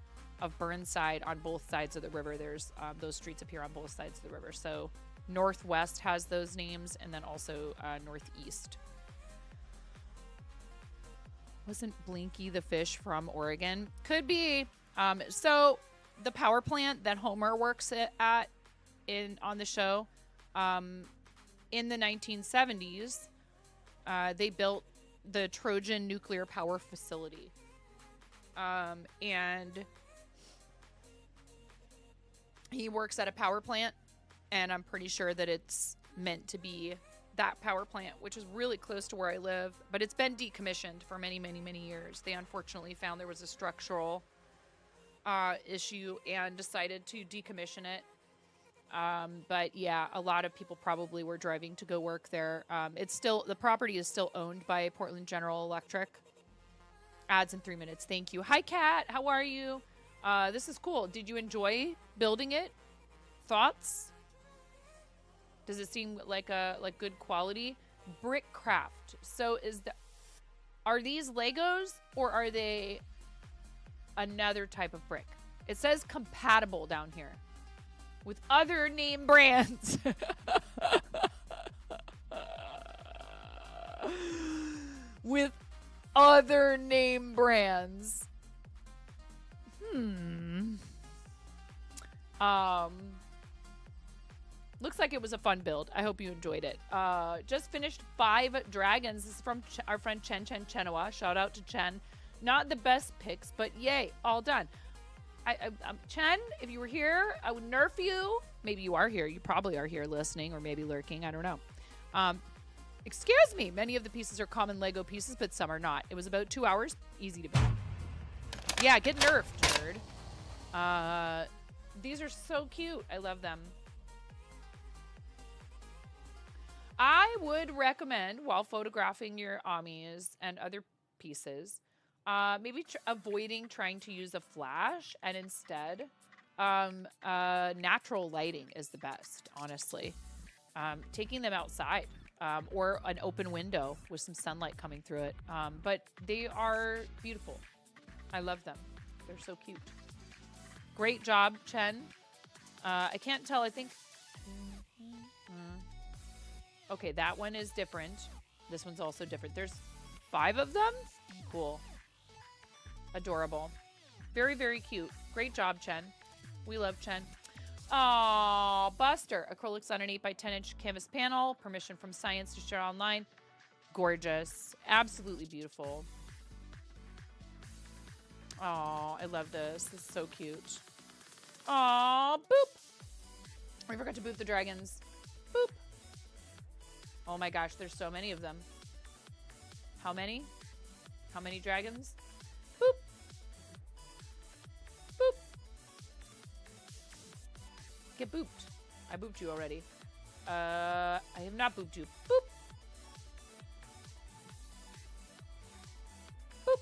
of Burnside on both sides of the river. There's those streets appear on both sides of the river. So northwest has those names, and then also northeast. Wasn't Blinky the fish from Oregon? Could be. So the power plant that Homer works at on the show, in the 1970s, they built the Trojan nuclear power facility. And he works at a power plant, and I'm pretty sure that it's meant to be that power plant, which is really close to where I live, but it's been decommissioned for many, many, many years. They unfortunately found there was a structural issue and decided to decommission it. But yeah, a lot of people probably were driving to go work there. The property is still owned by Portland General Electric. Ads in 3 minutes. Thank you. Hi, Kat. How are you? This is cool. Did you enjoy building it? Thoughts? Does it seem like good quality? Brickcraft. So are these Legos or are they another type of brick? It says compatible down here with other name brands. With other name brands. Looks like it was a fun build. I hope you enjoyed it. Just finished 5 dragons. This is from our friend Chen Chenoa. Shout out to Chen. Not the best picks, but yay, all done. Chen, if you were here, I would nerf you. Maybe you are here. You probably are here listening or maybe lurking. I don't know. Excuse me. Many of the pieces are common Lego pieces, but some are not. It was about 2 hours. Easy to build. Yeah, get nerfed, nerd. These are so cute. I love them. I would recommend, while photographing your Amis and other pieces, maybe avoiding trying to use a flash, and instead, natural lighting is the best, honestly. Taking them outside, or an open window with some sunlight coming through it. But they are beautiful. I love them. They're so cute. Great job, Chen. I can't tell. I think... Okay, that one is different. This one's also different. There's 5 of them? Cool. Adorable. Very, very cute. Great job, Chen. We love Chen. Aww, Buster. Acrylics on an 8x10-inch canvas panel. Permission from Science to share online. Gorgeous. Absolutely beautiful. Aww, I love this. This is so cute. Aww, boop. I forgot to boop the dragons. Boop. Oh my gosh, there's so many of them. How many? How many dragons? Boop. Boop. Get booped. I booped you already. I have not booped you. Boop. Boop.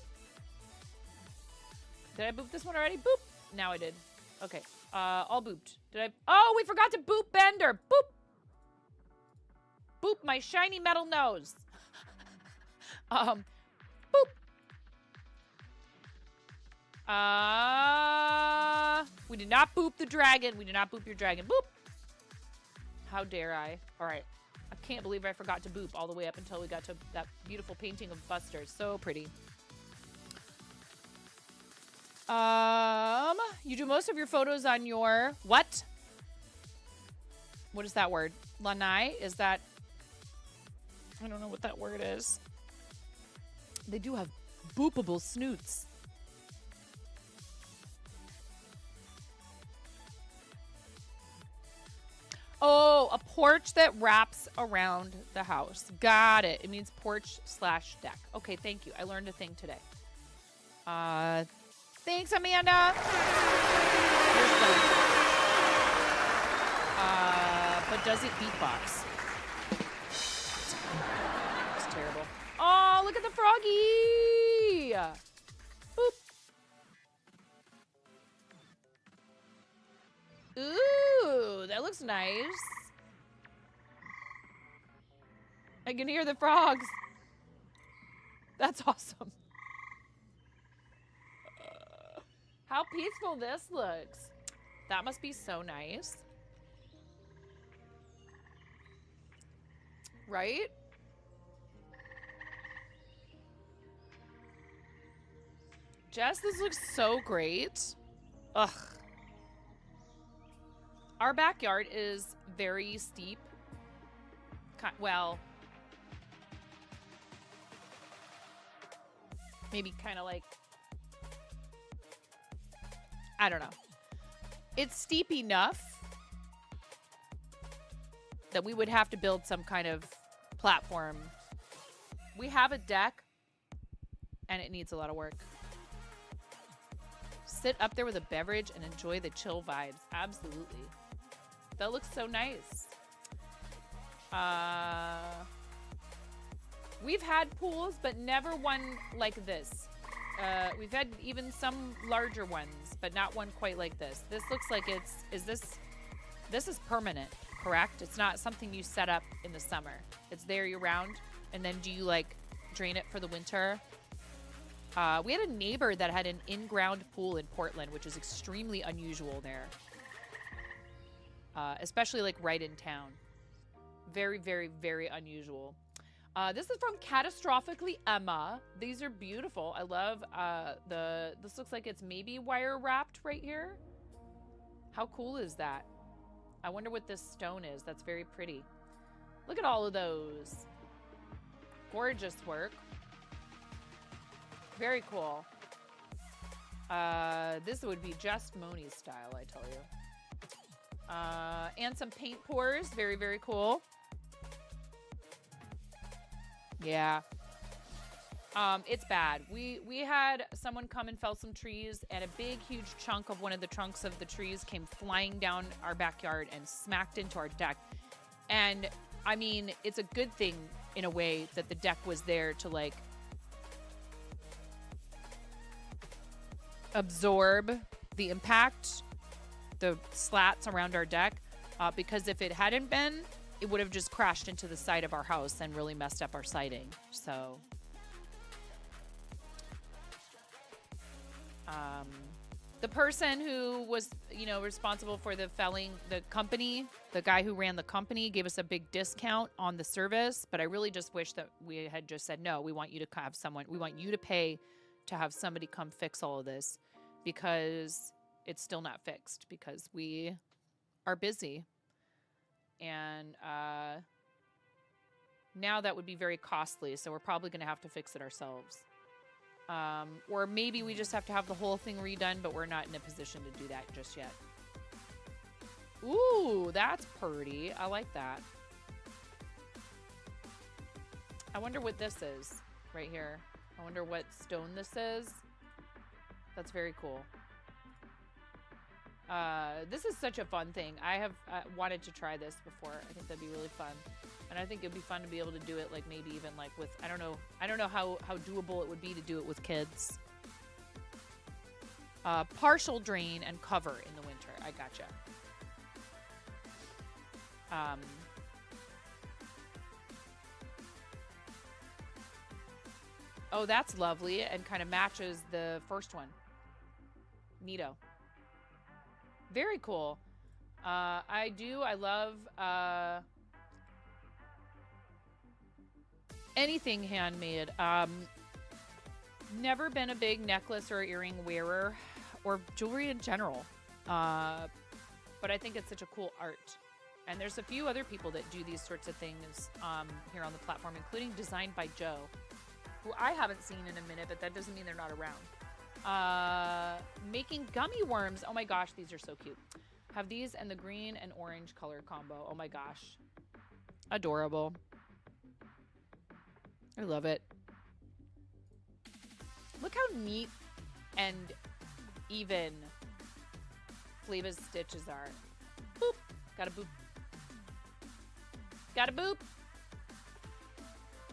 Did I boop this one already? Boop. Now I did. Okay. All booped. Did I? Oh, we forgot to boop Bender. Boop. Boop my shiny metal nose. Boop. We did not boop the dragon. We did not boop your dragon. Boop. How dare I? All right. I can't believe I forgot to boop all the way up until we got to that beautiful painting of Buster. So pretty. You do most of your photos on your what? What is that word? Lanai? Is that I don't know what that word is. They do have boopable snoots. Oh, a porch that wraps around the house. Got it. It means porch/deck. Okay, thank you. I learned a thing today. Thanks, Amanda. Here's but does it beatbox? It's terrible. Oh, look at the froggy. Boop. Ooh, that looks nice. I can hear the frogs. That's awesome. How peaceful this looks. That must be so nice. Right? Jess, this looks so great. Ugh. Our backyard is very steep. Well, maybe kind of like, I don't know. It's steep enough that we would have to build some kind of platform. We have a deck, and it needs a lot of work. Sit up there with a beverage and enjoy the chill vibes. Absolutely. That looks so nice. We've had pools, but never one like this. We've had even some larger ones, but not one quite like this. This looks like this is permanent, correct? It's not something you set up in the summer. It's there year round, and then do you like drain it for the winter? We had a neighbor that had an in-ground pool in Portland, which is extremely unusual there. Especially like right in town. Very, very, very unusual. This is from Catastrophically Emma. These are beautiful. I love this looks like it's maybe wire wrapped right here. How cool is that? I wonder what this stone is. That's very pretty. Look at all of those. Gorgeous work. Very cool. This would be just Moni's style, I tell you. And some paint pours. Very, very cool. Yeah. It's bad. We had someone come and fell some trees, and a big, huge chunk of one of the trunks of the trees came flying down our backyard and smacked into our deck. And, I mean, it's a good thing, in a way, that the deck was there to, like, absorb the impact, the slats around our deck, because if it hadn't been, it would have just crashed into the side of our house and really messed up our siding. So, the person who was, you know, responsible for the felling, the company, the guy who ran the company, gave us a big discount on the service. But I really just wish that we had just said, no, we want you to have someone, we want you to pay to have somebody come fix all of this, because it's still not fixed because we are busy. And now that would be very costly, so we're probably going to have to fix it ourselves. Or maybe we just have to have the whole thing redone, but we're not in a position to do that just yet. Ooh, that's pretty. I like that. I wonder what this is right here. I wonder what stone this is. That's very cool. This is such a fun thing. I have wanted to try this before. I think that'd be really fun. And I think it'd be fun to be able to do it, like, maybe even like with, I don't know how doable it would be to do it with kids. Partial drain and cover in the winter. I gotcha. Oh, that's lovely and kind of matches the first one. Neato. Very cool. I love anything handmade. Never been a big necklace or earring wearer or jewelry in general. But I think it's such a cool art. And there's a few other people that do these sorts of things here on the platform, including Designed by Joe, who I haven't seen in a minute, but that doesn't mean they're not around. Making gummy worms. Oh my gosh, these are so cute. Have these and the green and orange color combo. Oh my gosh. Adorable. I love it. Look how neat and even Fleva's stitches are. Boop. Got a boop. Got a boop.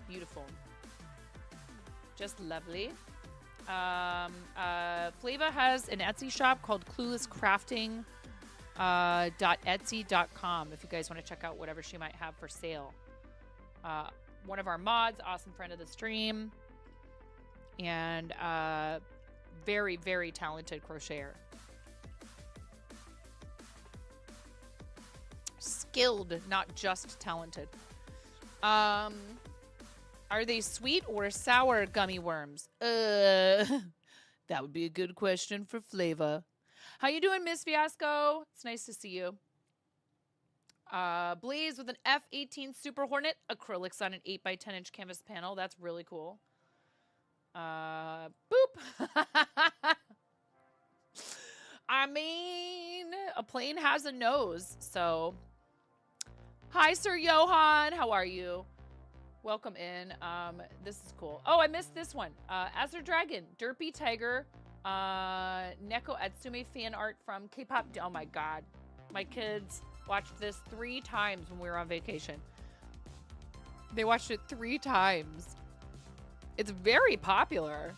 Beautiful. Just lovely. Flava has an Etsy shop called cluelesscrafting.etsy.com if you guys want to check out whatever she might have for sale. One of our mods, awesome friend of the stream, and very, very talented crocheter. Skilled, not just talented. Are they sweet or sour gummy worms? That would be a good question for Flava. How you doing, Miss Fiasco? It's nice to see you. Blaze with an F-18 Super Hornet. Acrylics on an 8x10 inch canvas panel. That's really cool. Boop. I mean, a plane has a nose, so... Hi, Sir Johan. How are you? Welcome in. This is cool. Oh, I missed this one. Azure Dragon, Derpy Tiger, Neko Atsume fan art from K-pop. Oh my god. My kids watched this 3 times when we were on vacation. They watched it 3 times. It's very popular.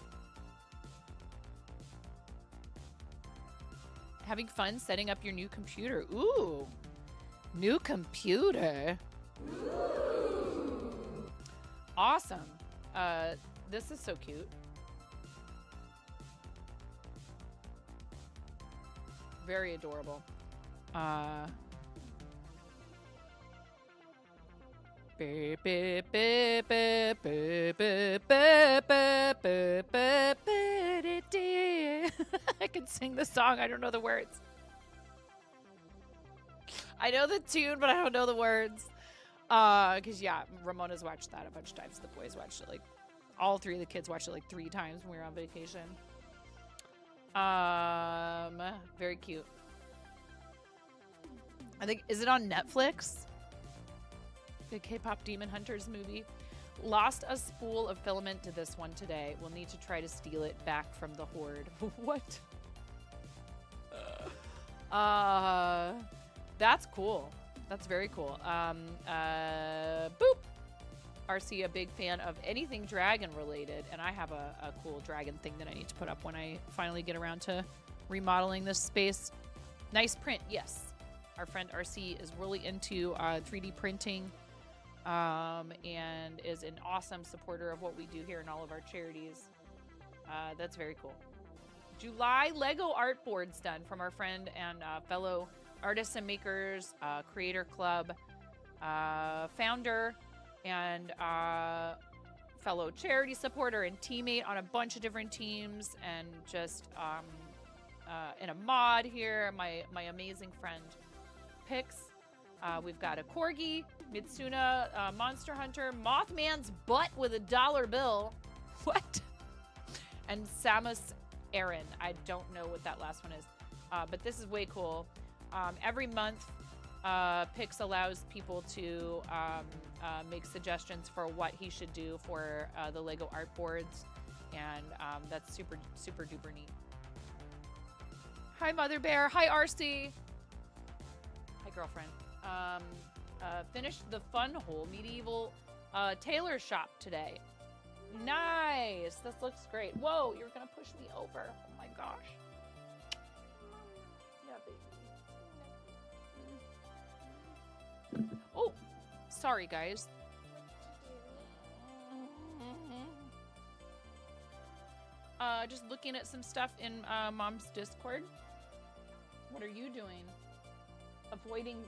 Having fun setting up your new computer. Ooh. New computer. Awesome. This is so cute. Very adorable. I can sing the song. I don't know the words. I know the tune, but I don't know the words. Because, yeah, Ramona's watched that a bunch of times. The boys watched it, like, all 3 of the kids watched it, like, 3 times when we were on vacation. Very cute. I think, is it on Netflix? The K-pop Demon Hunters movie. Lost a spool of filament to this one today. We'll need to try to steal it back from the horde. What? That's cool. That's very cool. Boop. RC, a big fan of anything dragon related, and I have a cool dragon thing that I need to put up when I finally get around to remodeling this space. Nice print, yes. Our friend RC is really into 3D printing and is an awesome supporter of what we do here in all of our charities. That's very cool. July Lego art boards done from our friend and fellow Artists and Makers Creator Club founder and fellow charity supporter and teammate on a bunch of different teams, and just in a mod here, my amazing friend Pix. We've got a Corgi, Mitsuna, Monster Hunter, Mothman's butt with a $1 bill. What? And Samus Aran. I don't know what that last one is, but this is way cool. Every month, Pix allows people to make suggestions for what he should do for the Lego art boards, and that's super, super duper neat. Hi, Mother Bear. Hi, RC. Hi, girlfriend. Finished the Fun Hole Medieval tailor shop today. Nice. This looks great. Whoa, you're going to push me over. Oh, my gosh. Oh, sorry, guys. Just looking at some stuff in Mom's Discord. What are you doing? Avoiding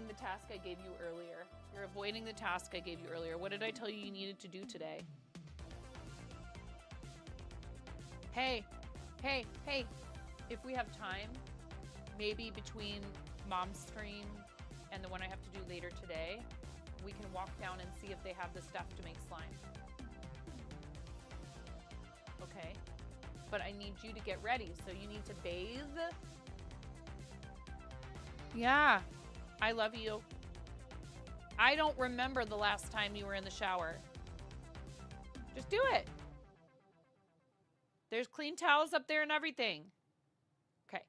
the task I gave you earlier. You're avoiding the task I gave you earlier. What did I tell you needed to do today? Hey. If we have time, maybe between Mom's stream and the one I have to do later today, we can walk down and see if they have the stuff to make slime. Okay. But I need you to get ready, so you need to bathe. Yeah, I love you. I don't remember the last time you were in the shower. Just do it. There's clean towels up there and everything. Okay.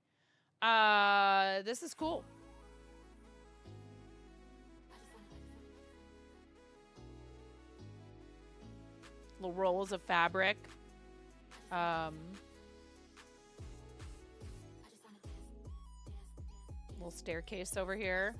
This is cool. Little rolls of fabric. Little staircase over here.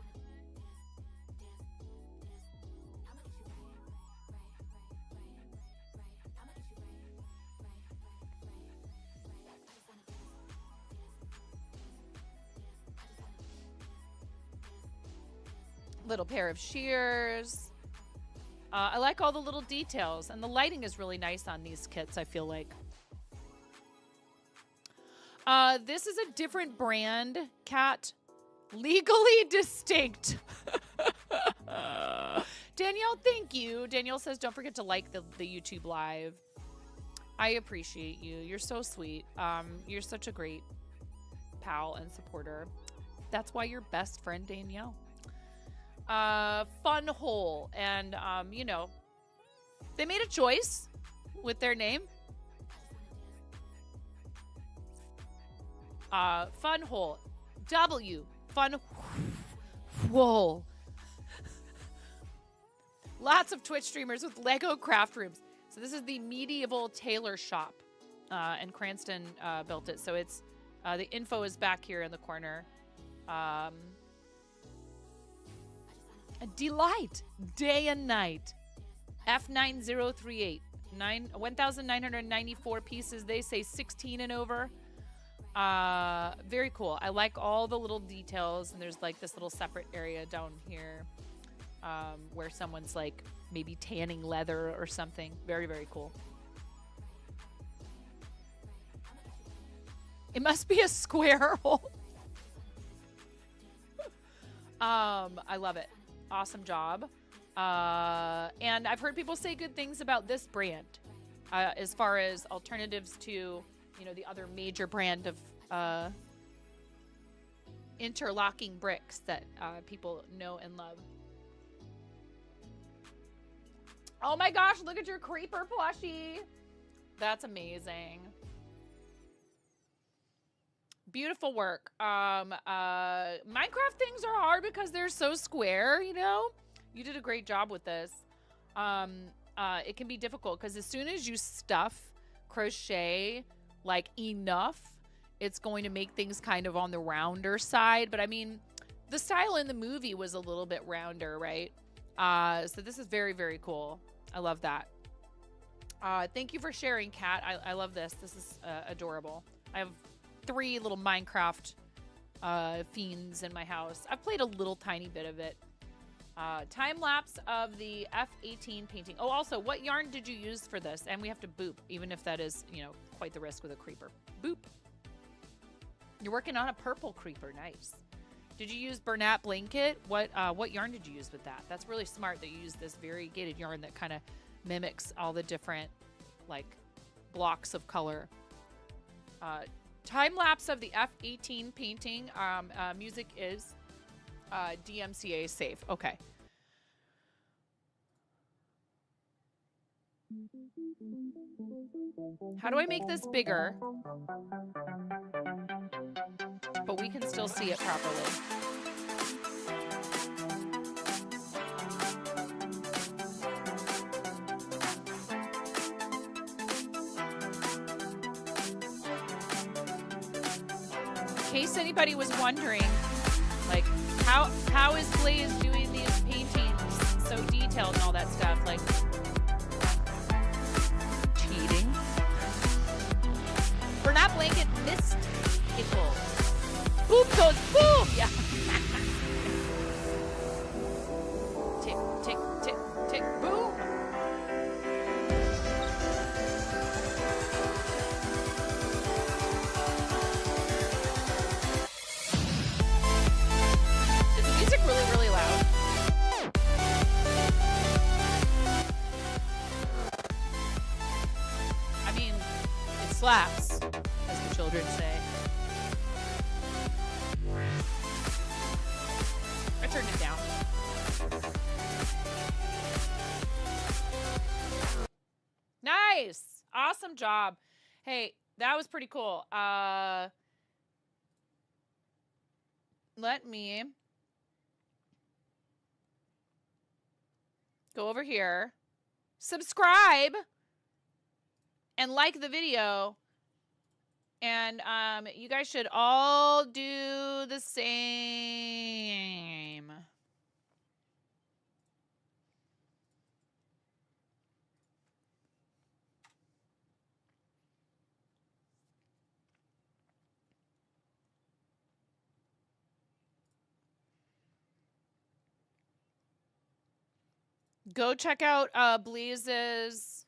Little pair of shears. I like all the little details, and the lighting is really nice on these kits, I feel like. This is a different brand, Cat. Legally distinct. Danielle, thank you. Danielle says, don't forget to like the YouTube live. I appreciate you. You're so sweet. You're such a great pal and supporter. That's why you're best friend, Danielle. Fun Hole. And, you know, they made a choice with their name. Fun Hole. W. Fun Hole. Lots of Twitch streamers with Lego craft rooms. So this is the medieval tailor shop. And Cranston built it. So it's the info is back here in the corner. A delight. Day and night. F9038. 1,994 pieces. They say 16 and over. Very cool. I like all the little details, and there's like this little separate area down here where someone's like maybe tanning leather or something. Very, very cool. It must be a square hole. I love it. Awesome job. And I've heard people say good things about this brand as far as alternatives to, you know, the other major brand of interlocking bricks that people know and love. Oh my gosh, look at your creeper plushie. That's amazing. Beautiful work. Minecraft things are hard because they're so square, you know? You did a great job with this. It can be difficult because as soon as you stuff crochet like enough, it's going to make things kind of on the rounder side. But I mean, the style in the movie was a little bit rounder, right? So this is very, very cool. I love that. Thank you for sharing, Kat. I love this. This is adorable. I have 3 little Minecraft fiends in my house. I've played a little tiny bit of it. Time lapse of the F18 painting. Oh, also, what yarn did you use for this? And we have to boop, even if that is, you know, quite the risk with a creeper. Boop. You're working on a purple creeper. Nice. Did you use Bernat blanket? What yarn did you use with that? That's really smart that you use this variegated yarn that kind of mimics all the different, like, blocks of color. Time lapse of the F18 painting. Music is DMCA safe. Okay. How do I make this bigger? But we can still see it properly. In case anybody was wondering, like, how is Blaze doing these paintings so detailed and all that stuff? Like, cheating? Bernat blanket mystical. Boom goes boom! Yeah. Tick, tick, tick, tick, boom! Is the music really, really loud? Awesome job. Hey, that was pretty cool. Let me go over here, subscribe, and like the video. And you guys should all do the same. Go check out Bleeze's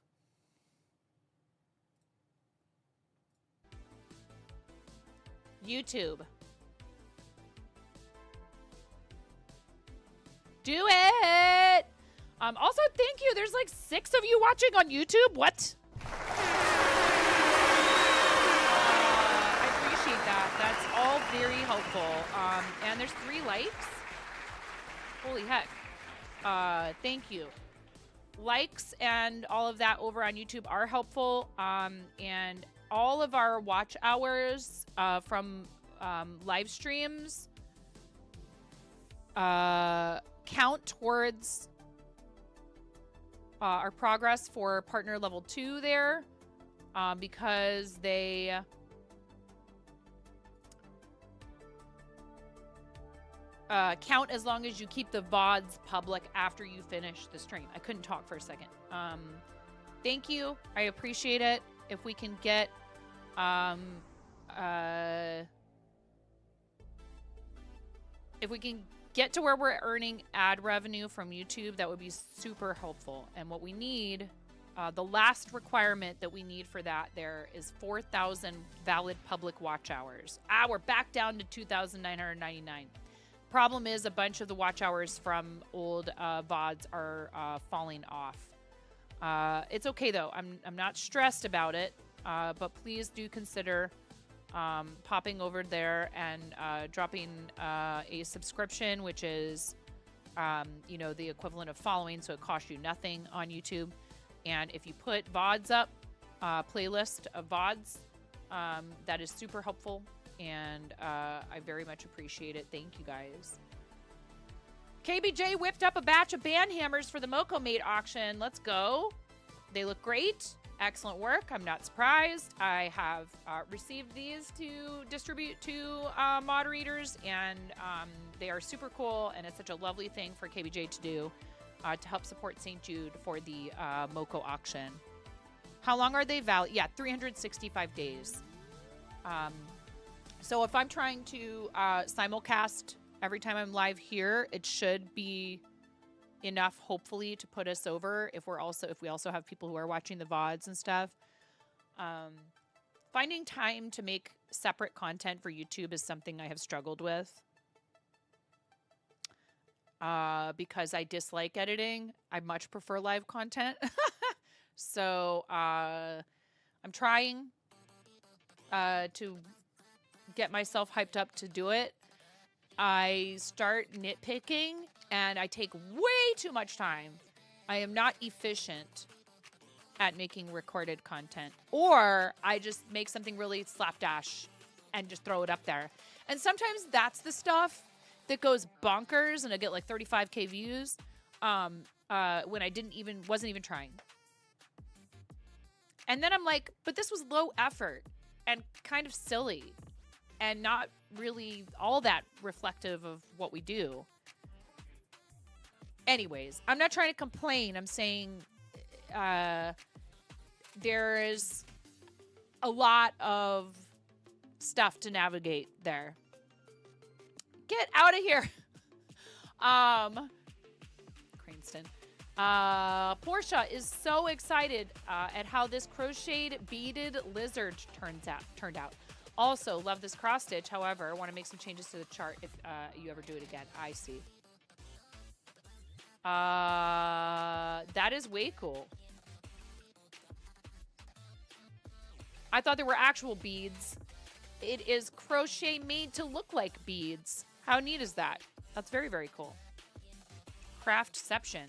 YouTube. Do it. Also, thank you. There's like 6 of you watching on YouTube. What? I appreciate that. That's all very helpful. And there's 3 likes. Holy heck. Thank you. Likes and all of that over on YouTube are helpful. And all of our watch hours from live streams count towards our progress for partner level 2 there, because they count as long as you keep the VODs public after you finish the stream. I couldn't talk for a second. Thank you. I appreciate it. If we can get to where we're earning ad revenue from YouTube, that would be super helpful. And what we need, the last requirement that we need for that there is 4,000 valid public watch hours. We're back down to 2,999. Problem is, a bunch of the watch hours from old VODs are falling off. It's okay though. I'm not stressed about it. But please do consider popping over there and dropping a subscription, which is, you know, the equivalent of following, so it costs you nothing on YouTube. And if you put VODs up, playlist of VODs, that is super helpful, and I very much appreciate it. Thank you, guys. KBJ whipped up a batch of band hammers for the Moco Mate auction. Let's go. They look great. Excellent work. I'm not surprised. I have received these to distribute to mod readers, and they are super cool, and it's such a lovely thing for KBJ to do to help support St. Jude for the Moco auction. How long are they valid? Yeah, 365 days. So if I'm trying to simulcast every time I'm live here, it should be enough, hopefully, to put us over if we also have people who are watching the VODs and stuff. Finding time to make separate content for YouTube is something I have struggled with, because I dislike editing. I much prefer live content. So I'm trying to get myself hyped up to do it. I start nitpicking and I take way too much time. I am not efficient at making recorded content, or I just make something really slapdash and just throw it up there. And sometimes that's the stuff that goes bonkers and I get like 35K views when I wasn't even trying. And then I'm like, but this was low effort and kind of silly and not really all that reflective of what we do. Anyways, I'm not trying to complain. I'm saying there is a lot of stuff to navigate there. Get out of here. Cranston. Portia is so excited at how this crocheted beaded lizard turned out. Also, love this cross stitch. However, I want to make some changes to the chart if you ever do it again. I see. That is way cool. I thought there were actual beads. It is crochet made to look like beads. How neat is that? That's very, very cool. Craftception.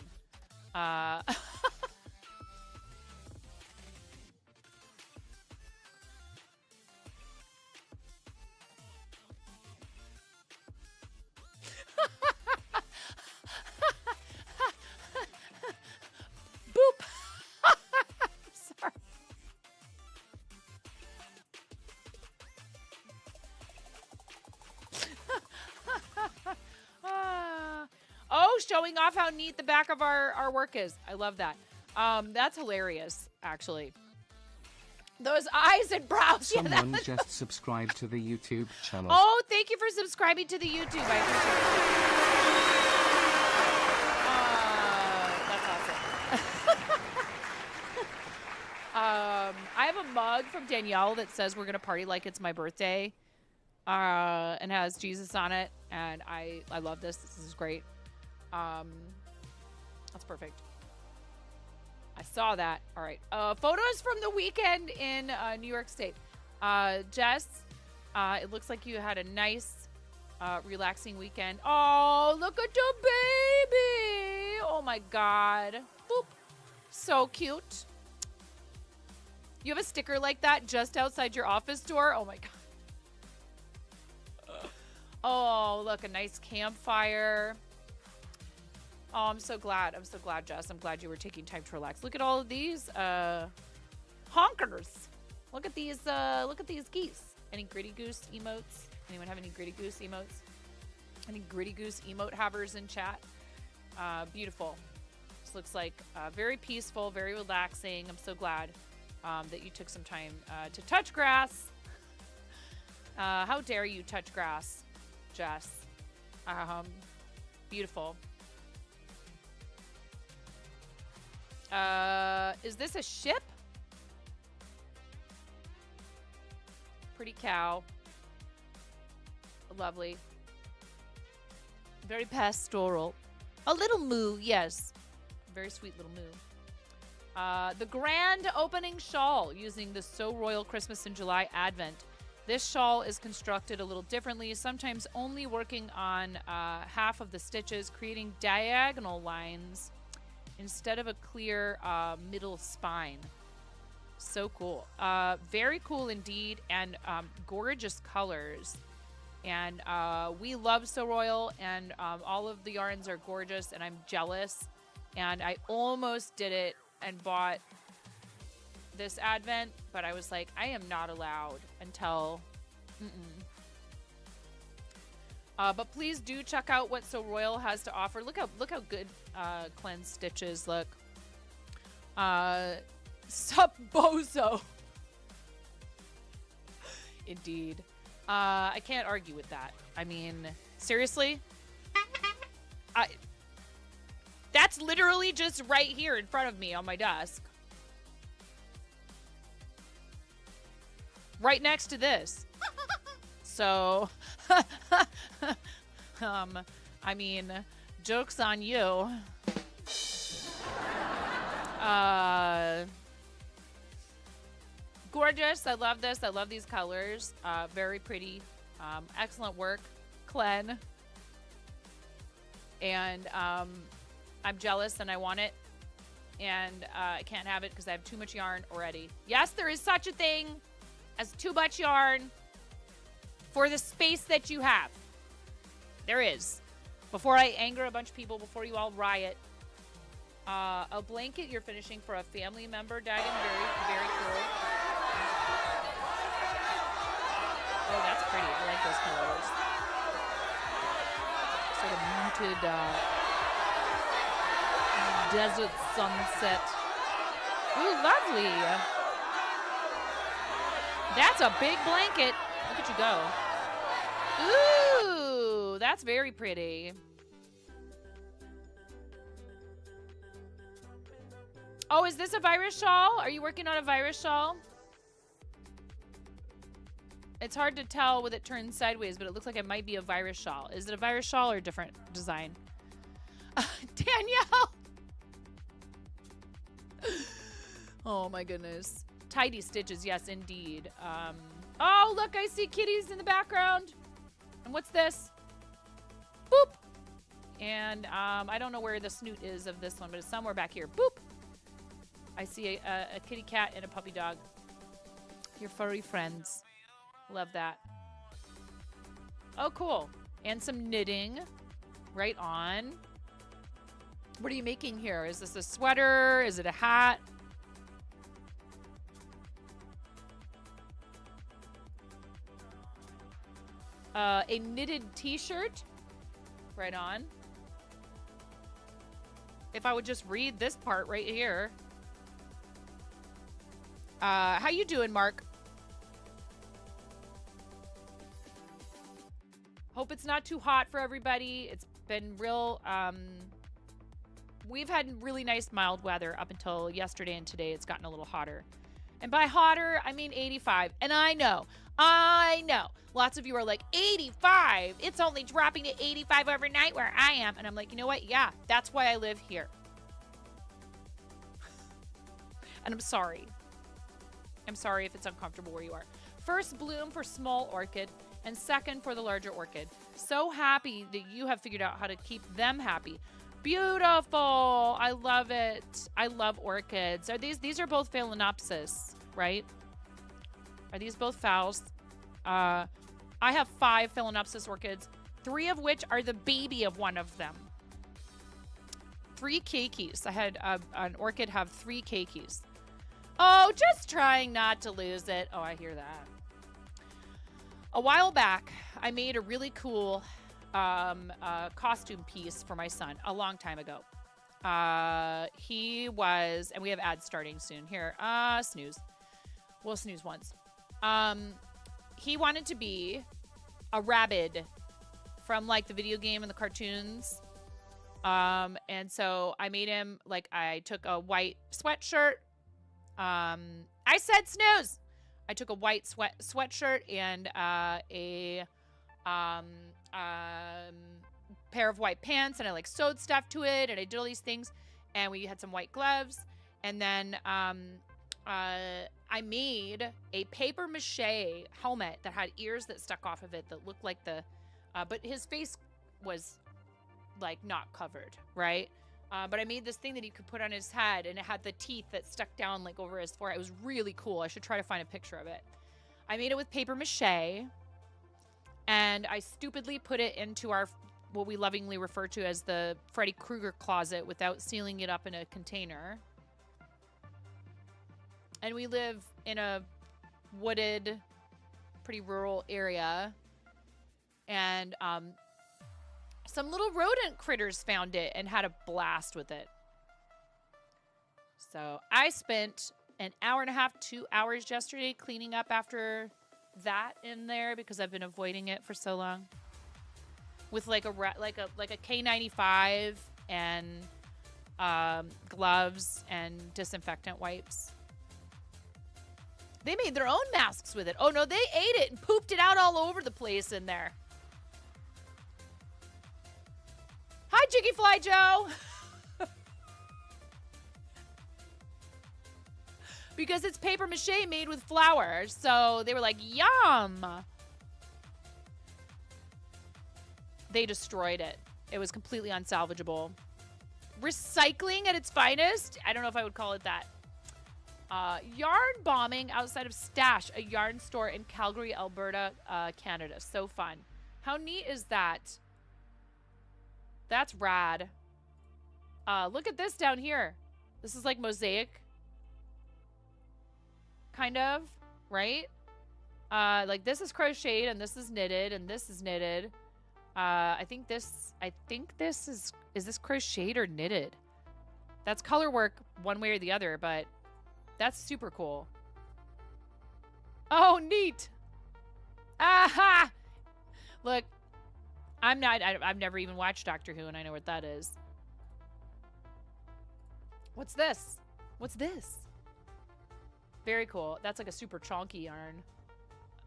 showing off how neat the back of our work is. I love that. That's hilarious, actually. Those eyes and brows. Yeah, Someone just subscribed to the YouTube channel. oh, thank you for subscribing to the YouTube. I appreciate it. That's awesome. I have a mug from Danielle that says we're going to party like it's my birthday and has Jesus on it. And I love this. This is great. That's perfect. I saw that. All right. Photos from the weekend in New York State. Jess, it looks like you had a nice, relaxing weekend. Oh, look at your baby. Oh, my God. Boop. So cute. You have a sticker like that just outside your office door? Oh, my God. Oh, look, a nice campfire. Oh, I'm so glad. I'm so glad, Jess. I'm glad you were taking time to relax. Look at all of these honkers. Look at these geese. Any Gritty Goose emotes? Anyone have any Gritty Goose emotes? Any Gritty Goose emote havers in chat? Beautiful. This looks like very peaceful, very relaxing. I'm so glad that you took some time to touch grass. How dare you touch grass, Jess? Beautiful. Is this a ship? Pretty cow. Lovely. Very pastoral. A little moo, yes. Very sweet little moo. The grand opening shawl using the So Royal Christmas in July Advent. This shawl is constructed a little differently, sometimes only working on half of the stitches, creating diagonal lines instead of a clear middle spine. So cool. Very cool indeed, and gorgeous colors. And we love So Royal, and all of the yarns are gorgeous, and I'm jealous. And I almost did it and bought this Advent, but I was like, I am not allowed until... but please do check out what So Royal has to offer. Look how good cleansed stitches look. Sup bozo. Indeed. I can't argue with that. I mean, seriously? That's literally just right here in front of me on my desk. Right next to this. So, I mean, joke's on you. Gorgeous. I love this. I love these colors. Very pretty. Excellent work, Clen. And I'm jealous and I want it. And I can't have it because I have too much yarn already. Yes, there is such a thing as too much yarn for the space that you have. There is. Before I anger a bunch of people, before you all riot, a blanket you're finishing for a family member, Dagon. Very, very cool. Oh, that's pretty. I like those colors. Sort of muted desert sunset. Ooh, lovely. That's a big blanket. Look at you go. Ooh, that's very pretty. Oh, is this a virus shawl? Are you working on a virus shawl? It's hard to tell with it turned sideways, but it looks like it might be a virus shawl. Is it a virus shawl or a different design? Danielle! Oh my goodness. Tidy stitches, yes, indeed. Oh, look, I see kitties in the background. And what's this? Boop. And I don't know where the snoot is of this one, but it's somewhere back here. Boop. I see a kitty cat and a puppy dog. Your furry friends. Love that. Oh, cool. And some knitting. Right on. What are you making here? Is this a sweater? Is it a hat? A knitted t-shirt. Right on. if I would just read this part right here. How you doing, Mark? Hope it's not too hot for everybody. It's been real, we've had really nice mild weather up until yesterday, and today it's gotten a little hotter. And by hotter, I mean 85. And I know, lots of you are like, 85? It's only dropping to 85 overnight where I am. And I'm like, you know what? Yeah, that's why I live here. And I'm sorry. I'm sorry if it's uncomfortable where you are. First bloom for small orchid, and second for the larger orchid. So happy that you have figured out how to keep them happy. Beautiful. I love it. I love orchids. Are these are both Phalaenopsis, right? Are these both phals? I have 5 Phalaenopsis orchids, 3 of which are the baby of one of them. 3 keikis. I had an orchid have 3 keikis. Oh, just trying not to lose it. Oh, I hear that. A while back, I made a really cool costume piece for my son a long time ago. He was, and we have ads starting soon. Here, snooze. We'll snooze once. He wanted to be a rabbit from like the video game and the cartoons. And so I made him, like, I took a white sweatshirt. I said snooze. I took a white sweatshirt and a pair of white pants, and I like sewed stuff to it, and I did all these things, and we had some white gloves, and then I made a paper mache helmet that had ears that stuck off of it that looked like the but his face was like not covered, right? But I made this thing that he could put on his head, and it had the teeth that stuck down like over his forehead. It was really cool. I should try to find a picture of it. I made it with paper mache, and I stupidly put it into our, what we lovingly refer to as the Freddy Krueger closet without sealing it up in a container. And we live in a wooded, pretty rural area, and some little rodent critters found it and had a blast with it. So I spent an hour and a half, 2 hours yesterday cleaning up after that in there because I've been avoiding it for so long. With like a K95 and gloves and disinfectant wipes. They made their own masks with it. Oh no, they ate it and pooped it out all over the place in there. Hi, Jiggy Fly Joe. Because it's paper mache made with flour. So they were like, yum. They destroyed it. It was completely unsalvageable. Recycling at its finest? I don't know if I would call it that. Yarn bombing outside of Stash, a yarn store in Calgary, Alberta, Canada. So fun. How neat is that? That's rad. Look at this down here. This is like mosaic. Kind of, right? Like this is crocheted and this is knitted and this is knitted. I think this is this crocheted or knitted? That's color work one way or the other, but that's super cool. Oh, neat. Aha! Look, I've never even watched Doctor Who, and I know what that is. What's this? What's this? Very cool. That's like a super chonky yarn.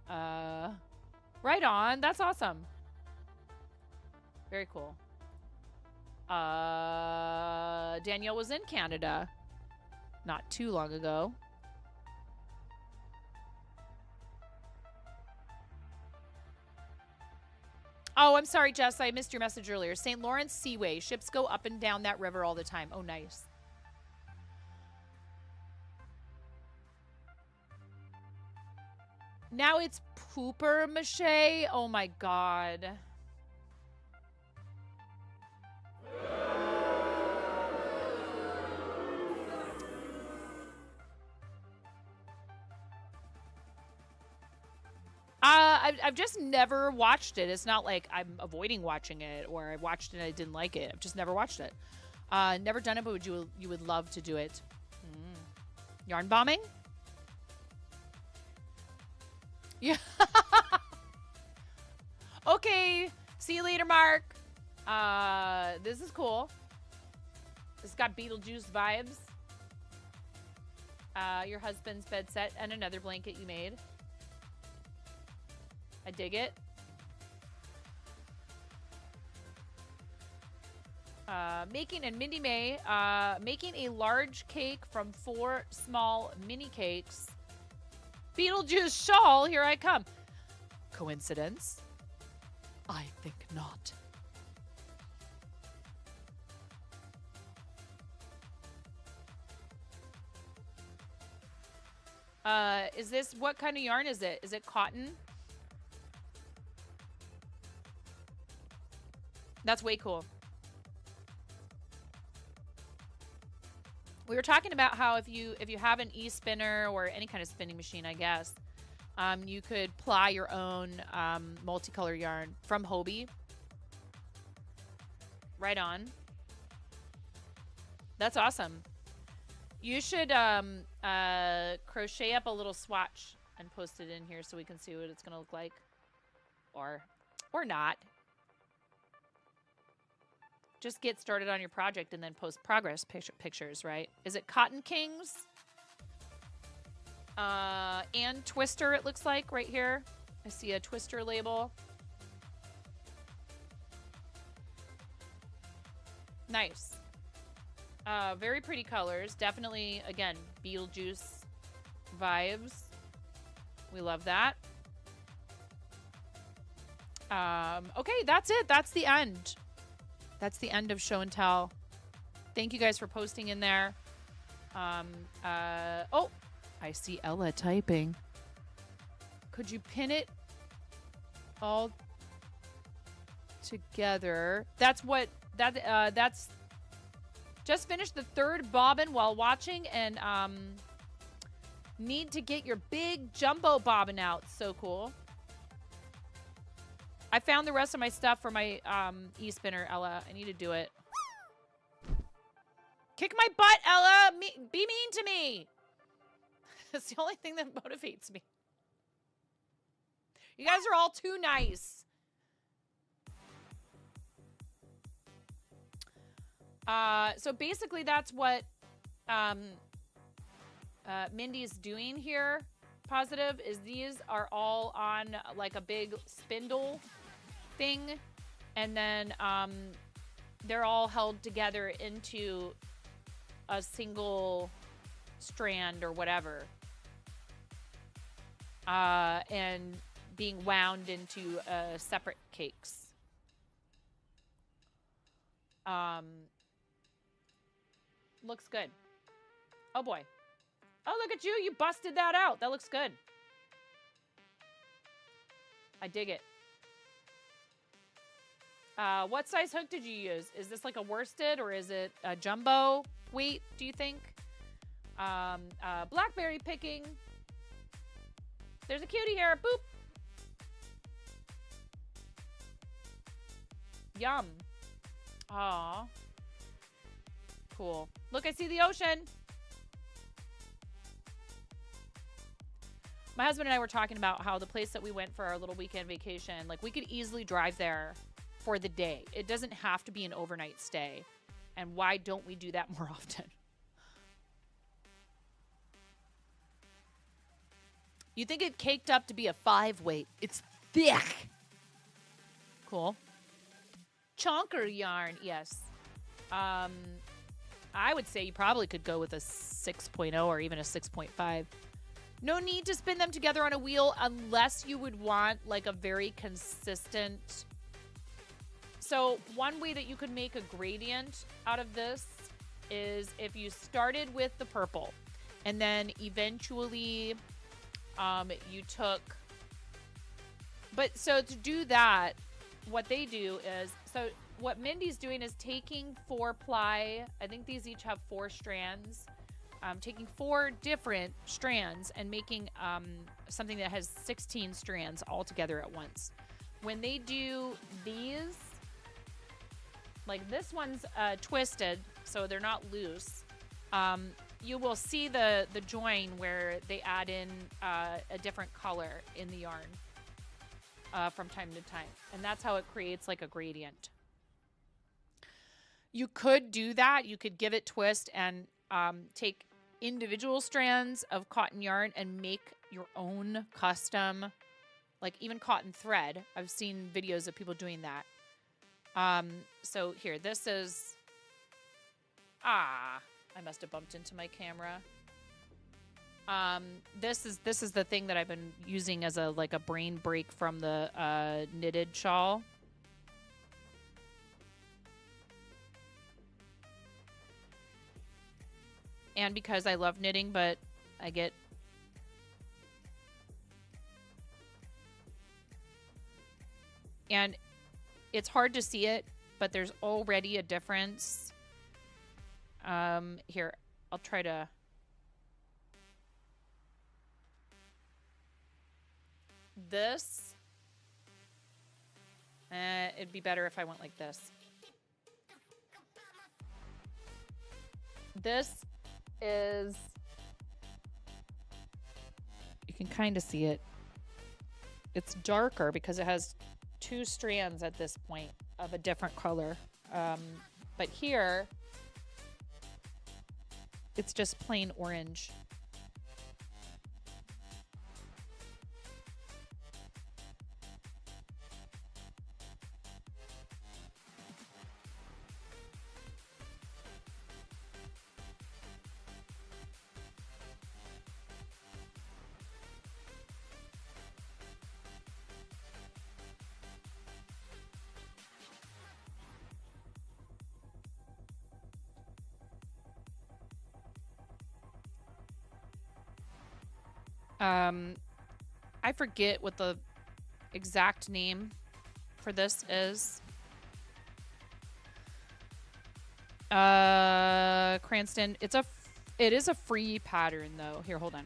Right on. That's awesome. Very cool. Danielle was in Canada not too long ago. Oh, I'm sorry, Jess. I missed your message earlier. St. Lawrence Seaway. Ships go up and down that river all the time. Oh, nice. Now it's pooper mache. Oh, my God. I've just never watched it. It's not like I'm avoiding watching it or I watched it and I didn't like it. I've just never watched it. Never done it, but you would love to do it. Yarn bombing? Yeah. Okay. See you later, Mark. This is cool. This got Beetlejuice vibes. Your husband's bed set and another blanket you made. I dig it. Making and Mindy May, making a large cake from 4 small mini cakes. Beetlejuice shawl, here I come. Coincidence? I think not. Is this, what kind of yarn is it? Is it cotton? That's way cool. We were talking about how if you have an e-spinner or any kind of spinning machine, I guess, you could ply your own multicolor yarn from Hobie. Right on. That's awesome. You should crochet up a little swatch and post it in here so we can see what it's going to look like. Or not. Just get started on your project and then post progress pictures, right? Is it Cotton Kings? And Twister, it looks like, right here. I see a Twister label. Nice. Very pretty colors. Definitely, again, Beetlejuice vibes. We love that. Okay, that's it. That's the end. That's the end of show and tell. Thank you guys for posting in there. Oh, I see Ella typing. Could you pin it all together? That's just finished the 3rd bobbin while watching and need to get your big jumbo bobbin out. So cool. I found the rest of my stuff for my e-spinner, Ella. I need to do it. Kick my butt, Ella! Be mean to me! It's the only thing that motivates me. You guys are all too nice. So basically that's what Mindy's doing here. Positive is these are all on like a big spindle thing, and then they're all held together into a single strand or whatever, and being wound into separate cakes. Looks good. Oh boy. Oh, look at you. You busted that out. That looks good. I dig it. What size hook did you use? Is this like a worsted or is it a jumbo weight, do you think? Blackberry picking. There's a cutie here. Boop. Yum. Aw. Cool. Look, I see the ocean. My husband and I were talking about how the place that we went for our little weekend vacation, like we could easily drive there for the day. It doesn't have to be an overnight stay. And why don't we do that more often? You think it caked up to be a 5 weight. It's thick. Cool. Chonker yarn, yes. I would say you probably could go with a 6.0 or even a 6.5. No need to spin them together on a wheel unless you would want like a very consistent. So one way that you could make a gradient out of this is if you started with the purple and then eventually you took, but so to do that, what they do is, so what Mindy's doing is taking 4 ply, I think these each have 4 strands, taking 4 different strands and making something that has 16 strands all together at once. When they do these, like this one's twisted, so they're not loose. You will see the join where they add in a different color in the yarn from time to time, and that's how it creates like a gradient. You could do that. You could give it twist and take individual strands of cotton yarn and make your own custom, like even cotton thread. I've seen videos of people doing that. So here, this is, I must have bumped into my camera. This is the thing that I've been using as a brain break from the knitted shawl. And because I love knitting, but I get and it's hard to see it, but there's already a difference. Here, I'll try to. This. It'd be better if I went like this. This is. You can kind of see it. It's darker because it has two strands at this point of a different color. But here, it's just plain orange. I forget what the exact name for this is. Cranston. It is a free pattern though. Here, hold on.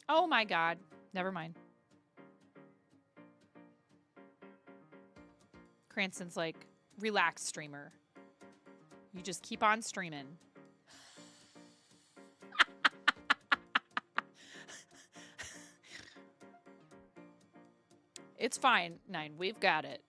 Oh my God. Never mind. Cranston's like, relax, streamer. You just keep on streaming. It's fine, Nine. We've got it.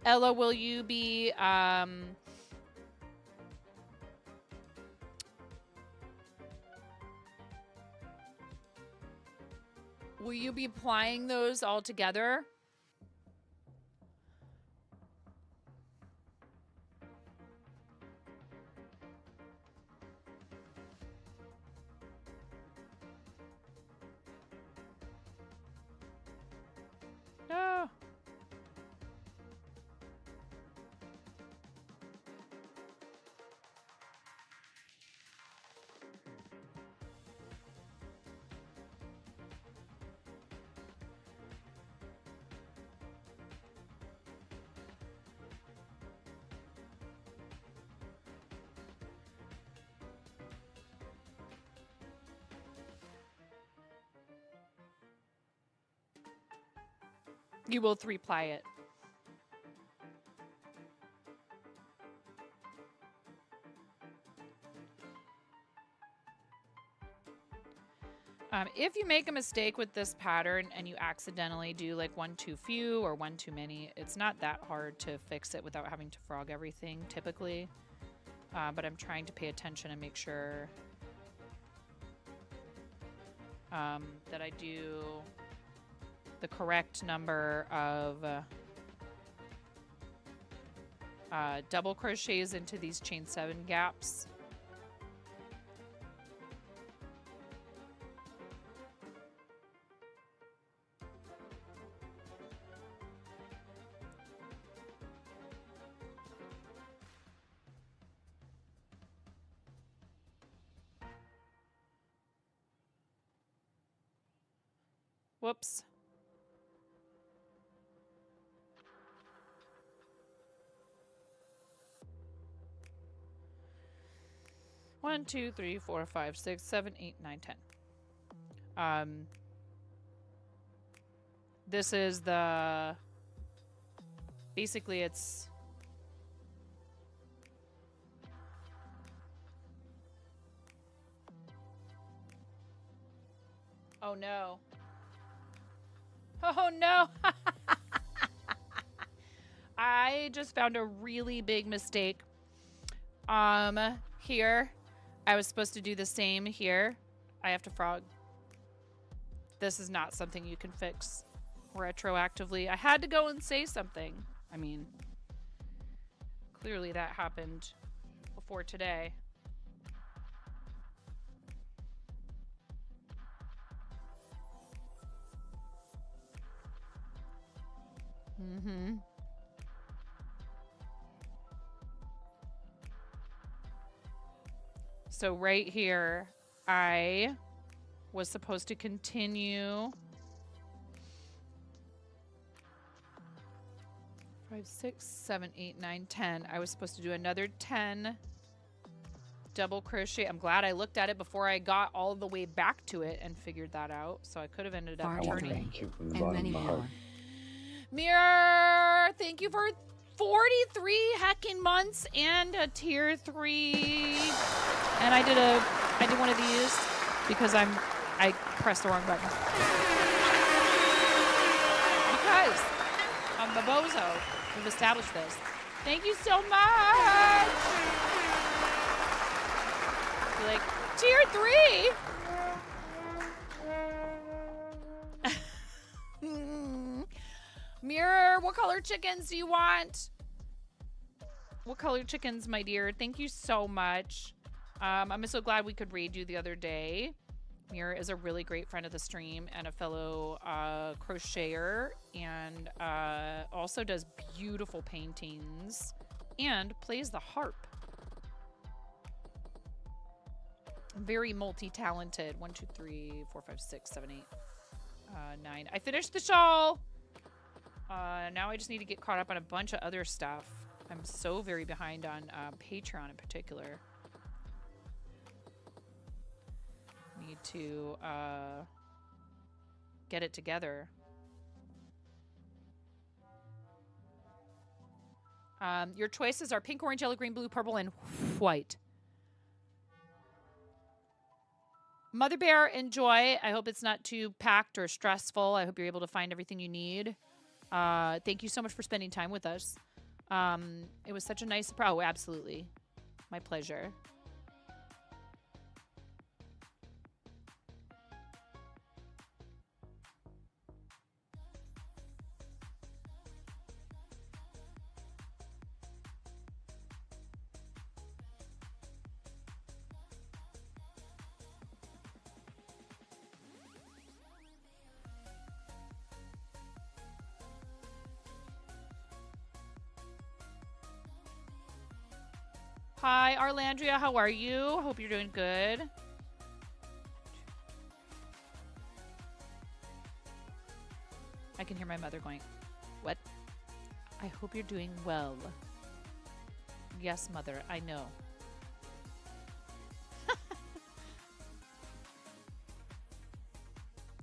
Ella, will you be applying those all together? No. You will three-ply it. If you make a mistake with this pattern and you accidentally do like one too few or one too many, it's not that hard to fix it without having to frog everything typically. But I'm trying to pay attention and make sure that I do the correct number of double crochets into these chain 7 gaps. Whoops. One, two, three, four, five, 6, 7, 8, 9, 10. This is the... Basically, it's... Oh, no. Oh, no. I just found a really big mistake. Here. I was supposed to do the same here. I have to frog. This is not something you can fix retroactively. I had to go and say something. I mean, clearly that happened before today. Mm-hmm. So right here, I was supposed to continue 5, 6, 7, 8, 9, 10. I was supposed to do another 10 double crochet. I'm glad I looked at it before I got all the way back to it and figured that out. So I could have ended up Far turning. three, and many more. Mirror, thank you for 43 heckin' months and a tier 3. And I did one of these because I pressed the wrong button. Because I'm a bozo. We've established this. Thank you so much. You're like, tier 3. Mirror, what color chickens do you want? What color chickens, my dear? Thank you so much. I'm so glad we could raid you the other day. Mirror is a really great friend of the stream and a fellow crocheter, and also does beautiful paintings and plays the harp. Very multi-talented. 1, 2, 3, 4, 5, 6, 7, 8, 9. I finished the shawl. Now I just need to get caught up on a bunch of other stuff. I'm so very behind on Patreon in particular. Need to get it together. Your choices are pink, orange, yellow, green, blue, purple, and white. Mother Bear, enjoy. I hope it's not too packed or stressful. I hope you're able to find everything you need. Thank you so much for spending time with us. It was such a nice surprise. Oh, absolutely. My pleasure. Hi, Arlandria. How are you? Hope you're doing good. I can hear my mother going, what? I hope you're doing well. Yes, mother, I know.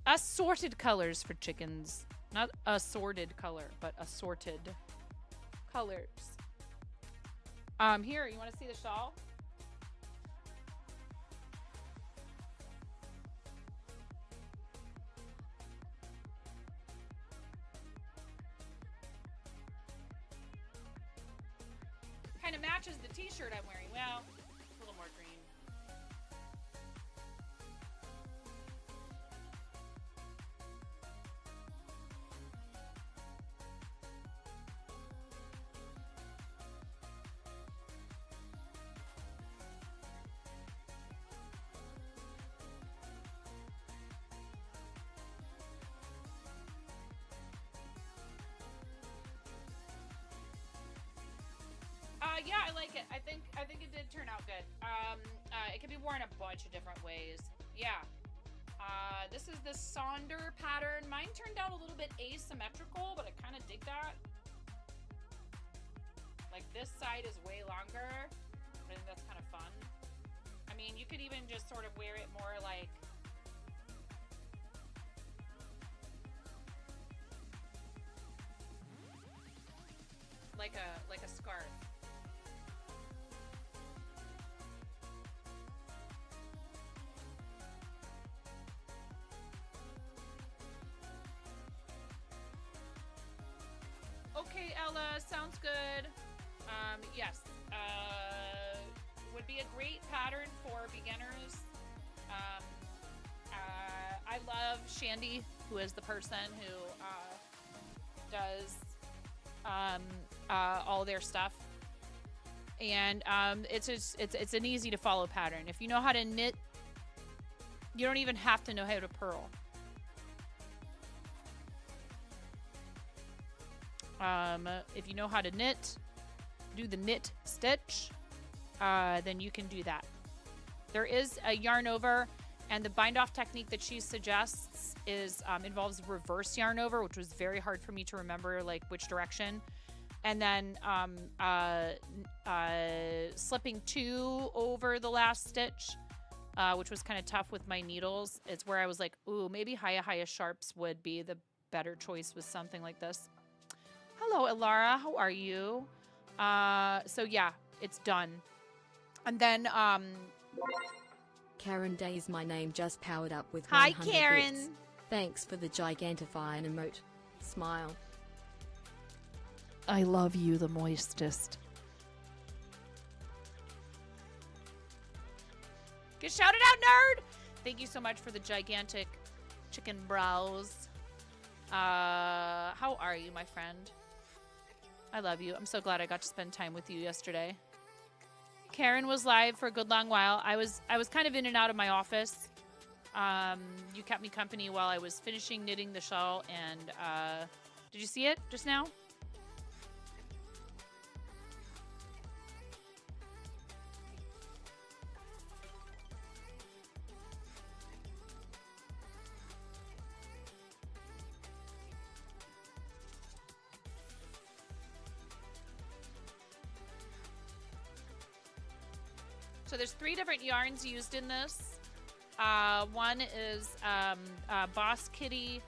Assorted colors for chickens. Not assorted color, but assorted colors. Here, you want to see the shawl? Kind of matches the t-shirt I'm wearing. Well, a little more green. Yeah, I like it. I think it did turn out good. It can be worn a bunch of different ways. Yeah. This is the Sonder pattern. Mine turned out a little bit asymmetrical, but I kind of dig that. Like this side is way longer. I think that's kind of fun. I mean, you could even just sort of wear it more like a scarf. Okay, Ella, sounds good. Yes, would be a great pattern for beginners. I love Shandy, who is the person who does all their stuff, and it's an easy to follow pattern. If you know how to knit, you don't even have to know how to purl. If you know how to knit, do the knit stitch, then you can do that. There is a yarn over, and the bind off technique that she suggests is involves reverse yarn over, which was very hard for me to remember, like which direction. And then slipping 2 over the last stitch, which was kind of tough with my needles. It's where I was like, ooh, maybe Hiya Sharps would be the better choice with something like this. Hello, Ilara. How are you? So yeah, it's done. And then Karen Days, my name just powered up with hi, 100 Karen. bits. Thanks for the gigantifying emote. Smile. I love you the moistest. Get shouted out, nerd! Thank you so much for the gigantic chicken brows. How are you, my friend? I love you. I'm so glad I got to spend time with you yesterday. Karen was live for a good long while. I was kind of in and out of my office. You kept me company while I was finishing knitting the shawl, and did you see it just now? So there's 3 different yarns used in this. One is Boss Kitty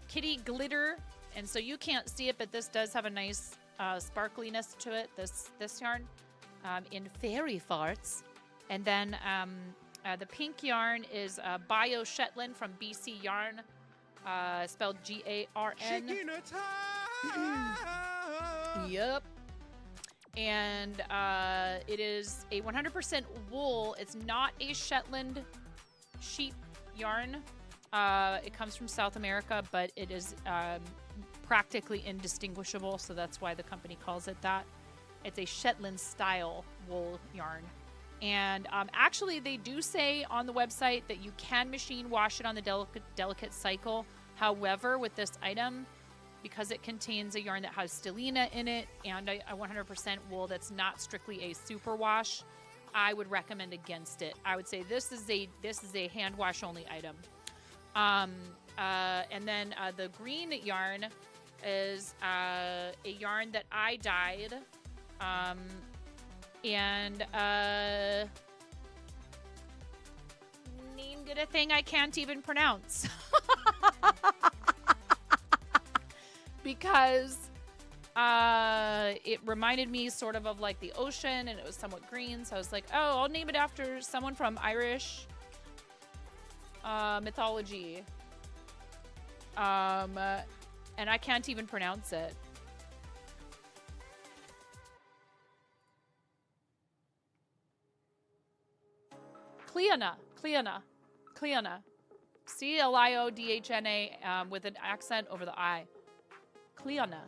Kitty Glitter, and so you can't see it, but this does have a nice sparkliness to it. This yarn in Fairy Farts, and then the pink yarn is Bio Shetland from BC Yarn, spelled Garn. Yep. And it is a 100% wool. It's not a Shetland sheep yarn. It comes from South America, but it is practically indistinguishable, so that's why the company calls it that. It's a Shetland style wool yarn. And actually, they do say on the website that you can machine wash it on the delicate cycle. However, with this item, because it contains a yarn that has stellina in it and a 100% wool that's not strictly a super wash, I would recommend against it. I would say this is a hand wash only item. And then the green yarn is a yarn that I dyed, and named it a thing I can't even pronounce. Because it reminded me sort of like the ocean, and it was somewhat green, so I was like, oh, I'll name it after someone from Irish mythology. And I can't even pronounce it. Cleona. Cliodhna, with an accent over the I. Cleona.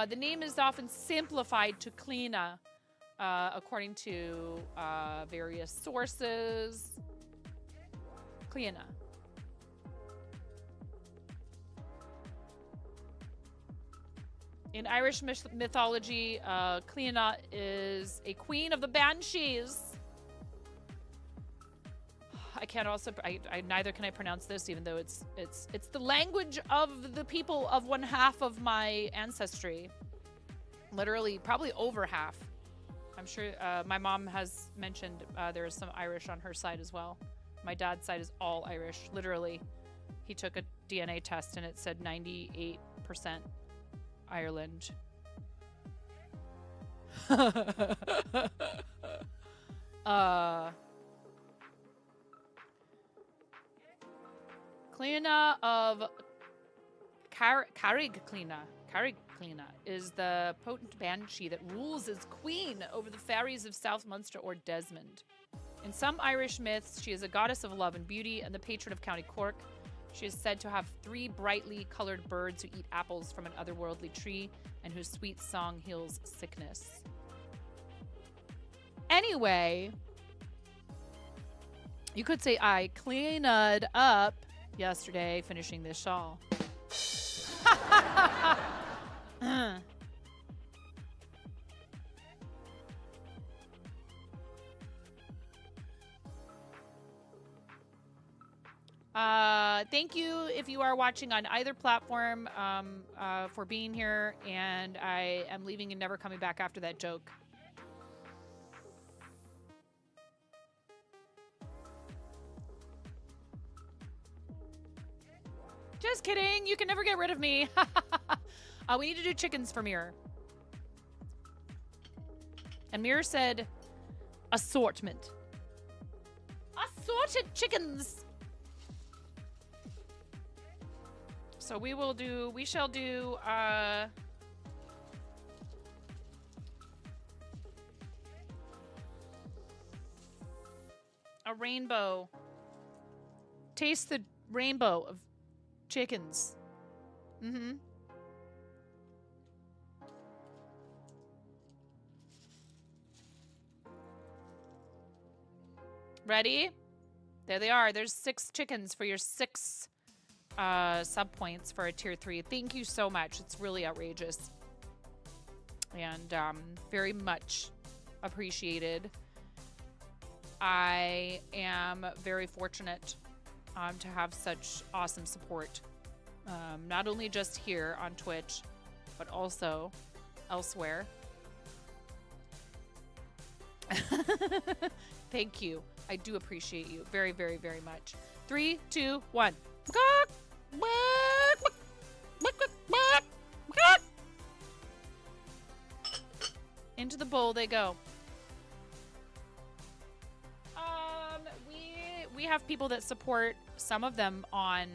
The name is often simplified to Cleena, according to various sources. Cleena. In Irish mythology, Cleena is a queen of the banshees. I can't also. I neither can I pronounce this, even though it's the language of the people of one half of my ancestry. Literally, probably over half. I'm sure my mom has mentioned there is some Irish on her side as well. My dad's side is all Irish. Literally, he took a DNA test and it said 98% Ireland. Cliona of Carriglina is the potent banshee that rules as queen over the fairies of South Munster or Desmond. In some Irish myths, she is a goddess of love and beauty and the patron of County Cork. She is said to have 3 brightly colored birds who eat apples from an otherworldly tree and whose sweet song heals sickness. Anyway, you could say I cleaned up yesterday finishing this shawl. Thank you if you are watching on either platform for being here, and I am leaving and never coming back after that joke. Just kidding. You can never get rid of me. We need to do chickens for Mirror. And Mirror said, assortment. Assorted chickens. So we shall do, a rainbow. Taste the rainbow of chickens. Mm-hmm. Ready? There they are. There's 6 chickens for your 6 sub points for a tier 3. Thank you so much. It's really outrageous. And very much appreciated. I am very fortunate to have such awesome support. Not only just here on Twitch, but also elsewhere. Thank you. I do appreciate you very, very, very much. 3, 2, 1. Into the bowl they go. We have people that support, some of them on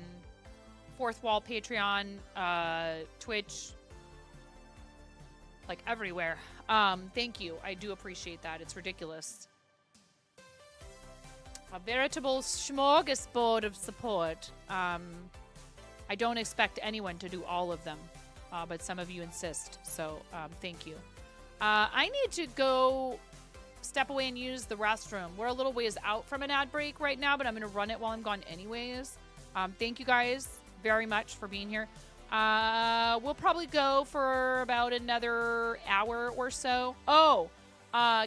Fourth Wall, Patreon, Twitch, like everywhere. Thank you. I do appreciate that. It's ridiculous. A veritable smorgasbord of support. I don't expect anyone to do all of them, but some of you insist, so thank you. I need to go step away and use the restroom. We're a little ways out from an ad break right now, but I'm going to run it while I'm gone anyways. Thank you guys very much for being here. We'll probably go for about another hour or so. Oh,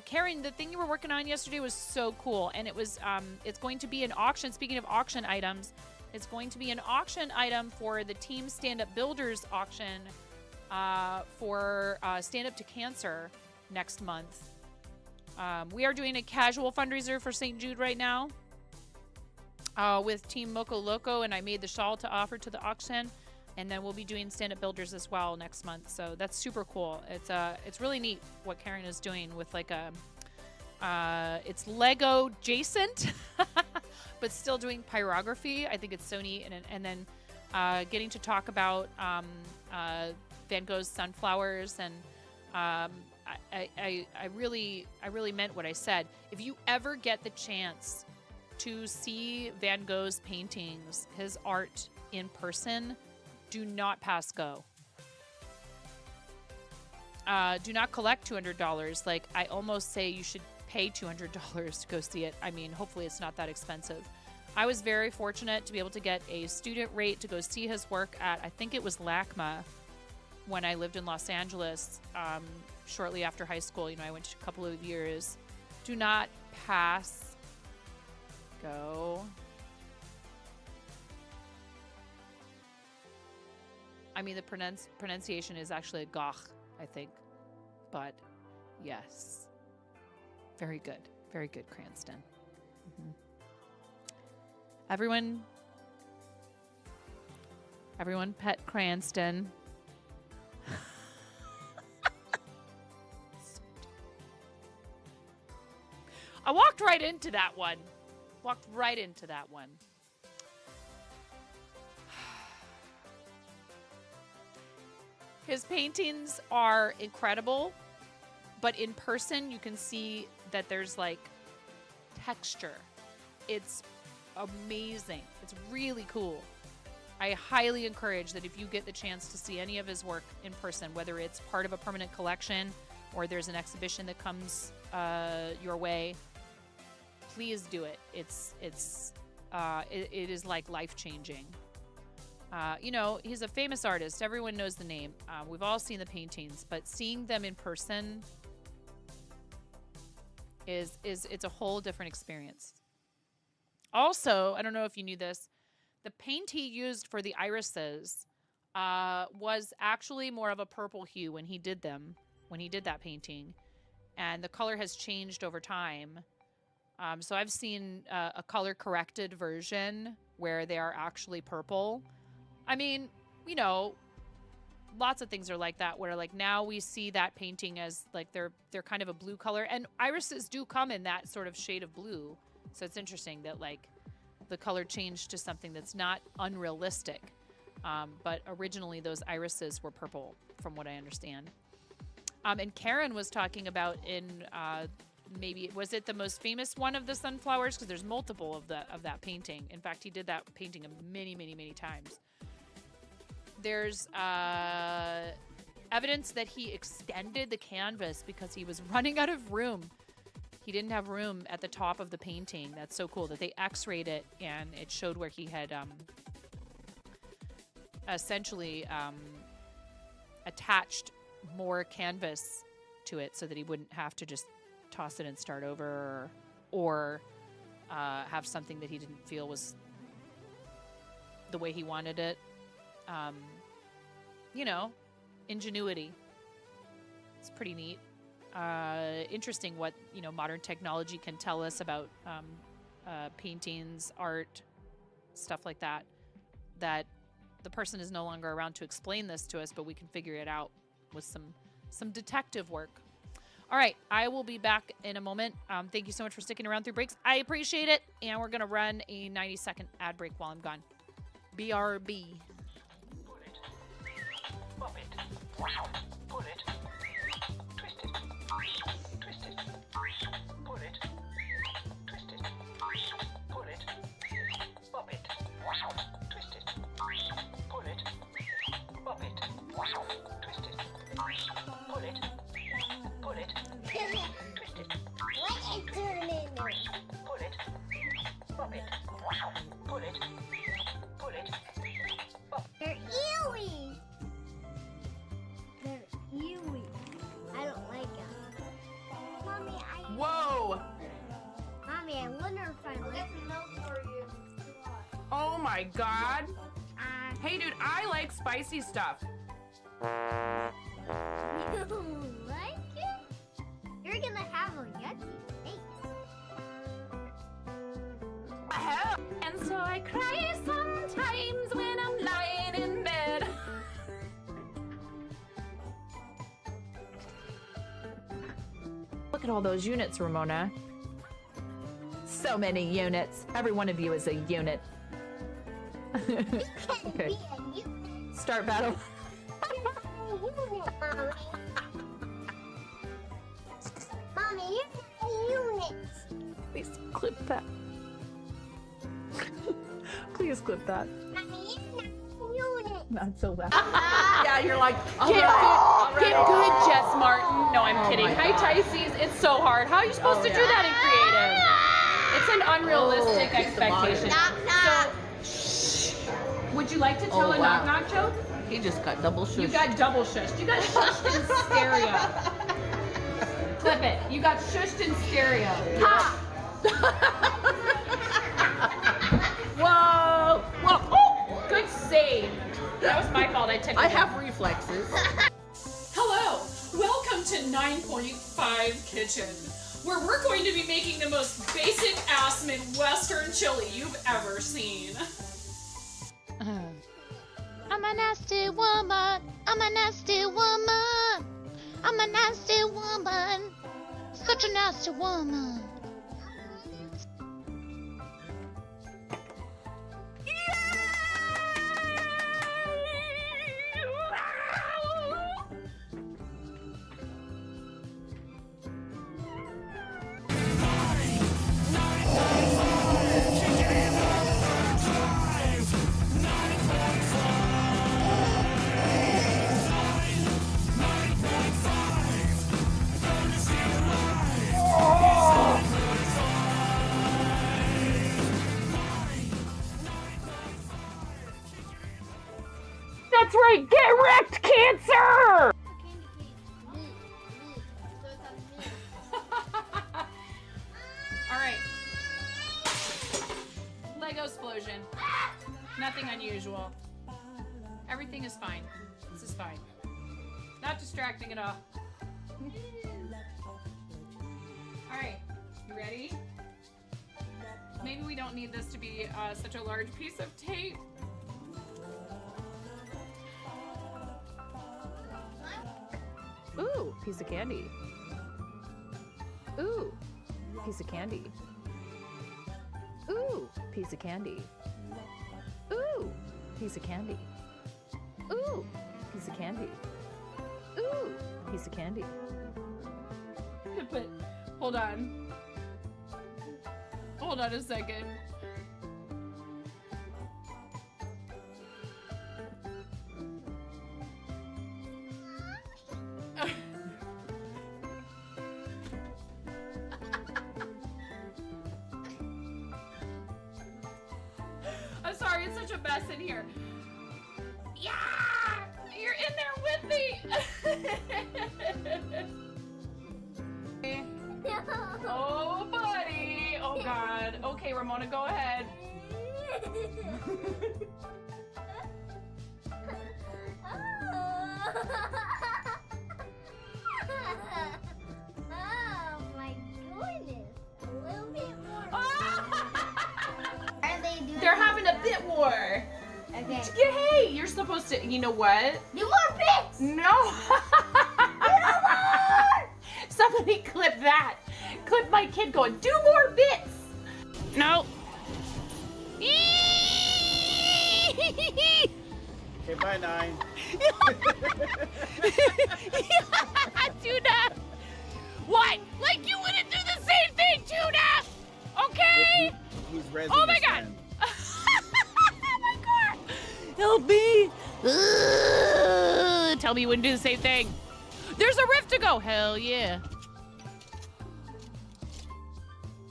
Karen, the thing you were working on yesterday was so cool, and it was it's going to be an auction. Speaking of auction items, it's going to be an auction item for the Team Stand Up Builders auction for Stand Up to Cancer next month. We are doing a casual fundraiser for St. Jude right now with Team Moco Loco, and I made the shawl to offer to the auction. And then we'll be doing Stand Up Builders as well next month. So that's super cool. It's really neat what Karen is doing with like it's Lego adjacent, but still doing pyrography. I think it's so neat. And then getting to talk about Van Gogh's sunflowers. And I really meant what I said. If you ever get the chance to see Van Gogh's paintings, his art in person, do not pass go. Do not collect $200. Like, I almost say you should pay $200 to go see it. I mean, hopefully it's not that expensive. I was very fortunate to be able to get a student rate to go see his work at, I think it was LACMA, when I lived in Los Angeles shortly after high school. You know, I went to a couple of years. Do not pass go. I mean, the pronunciation is actually a gach, I think. But yes. Very good. Very good, Cranston. Everyone pet Cranston. I walked right into that one. Walked right into that one. His paintings are incredible, but in person you can see that there's like texture. It's amazing. It's really cool. I highly encourage that if you get the chance to see any of his work in person, whether it's part of a permanent collection or there's an exhibition that comes your way, please do it. It is like life-changing. You know, he's a famous artist. Everyone knows the name. We've all seen the paintings, but seeing them in person it's a whole different experience. Also, I don't know if you knew this, the paint he used for the irises was actually more of a purple hue when he did them, when he did that painting, and the color has changed over time. So I've seen a color-corrected version where they are actually purple. I mean, you know, lots of things are like that, where like now we see that painting as like they're kind of a blue color, and irises do come in that sort of shade of blue. So it's interesting that like the color changed to something that's not unrealistic. But originally those irises were purple, from what I understand. And Karen was talking about in maybe, was it the most famous one of the sunflowers? Because there's multiple of that painting. In fact, he did that painting many, many, many times. There's evidence that he extended the canvas because he was running out of room. He didn't have room at the top of the painting. That's so cool that they x-rayed it and it showed where he had essentially attached more canvas to it so that he wouldn't have to just toss it and start over, or have something that he didn't feel was the way he wanted it. You know, ingenuity. It's pretty neat. Interesting what, you know, modern technology can tell us about paintings, art, stuff like that, that the person is no longer around to explain this to us, but we can figure it out with some detective work. All right, I will be back in a moment. Thank you so much for sticking around through breaks. I appreciate it, and we're going to run a 90-second ad break while I'm gone. BRB. Pull it. Pop it. Pull it. Twist it. Twist it. Pull it. Twist it. Pull it. Pop it. Twist it. Pull it. Pop it. Twist it. Pull it. Pull it. Twist it. What is turning? Pull it. Pop it. Pull it. Pull it. Pop. They're ewy. They're ewy. I don't like them. Mommy, Whoa! Mommy, I wonder if I like them. Oh my god. Hey dude, I like spicy stuff. You don't like it? You're gonna have a yucky face. Hell. And so I cry sometimes when I'm lying in bed. Look at all those units, Ramona. So many units. Every one of you is a unit. Okay. Be a unit. Start battle. Mommy, you're a unit. Please clip that. Please clip that. Mommy, you're not a unit. Not so loud. Yeah, you're like, Get good, Jess Martin. No, I'm kidding. Hi, Tysees. It's so hard. How are you supposed to do that in creative? It's an unrealistic expectation. Knock. So, would you like to tell a knock-knock joke? He just got double shushed. You got double shushed. You got shushed in stereo. Clip it. You got shushed in stereo. Ha! That was my fault. I took it I down. have reflexes. Hello, welcome to 9.5 Kitchen, where we're going to be making the most basic ass Midwestern chili you've ever seen. I'm a nasty woman. I'm a nasty woman. I'm a nasty woman. Such a nasty woman. That's right. Get wrecked, cancer. Alright. Lego explosion. Nothing unusual. Everything is fine. This is fine. Not distracting at all. Alright. You ready? Maybe we don't need this to be such a large piece of tape. Ooh, piece of candy. Ooh, piece of candy. Ooh, piece of candy. Ooh, piece of candy. Ooh, piece of candy. Ooh, piece of candy. But hold on. Hold on a second. I'm sorry, it's such a mess in here. Yeah! You're in there with me! Oh, buddy! Oh, God. Okay, Ramona, go ahead. Oh my goodness. A little bit more. Are they doing They're having a bit war. Okay. Hey, you're supposed to, you know what? Do more bits! No! Somebody clip that. Clip my kid going, do more bits! No. Okay, bye, 9. Tuna! What? Like you wouldn't do the same thing, Tuna! Okay? Who's resin Oh my this God. time? Oh my God! Help me! Ugh, tell me you wouldn't do the same thing. There's a rift to go. Hell yeah.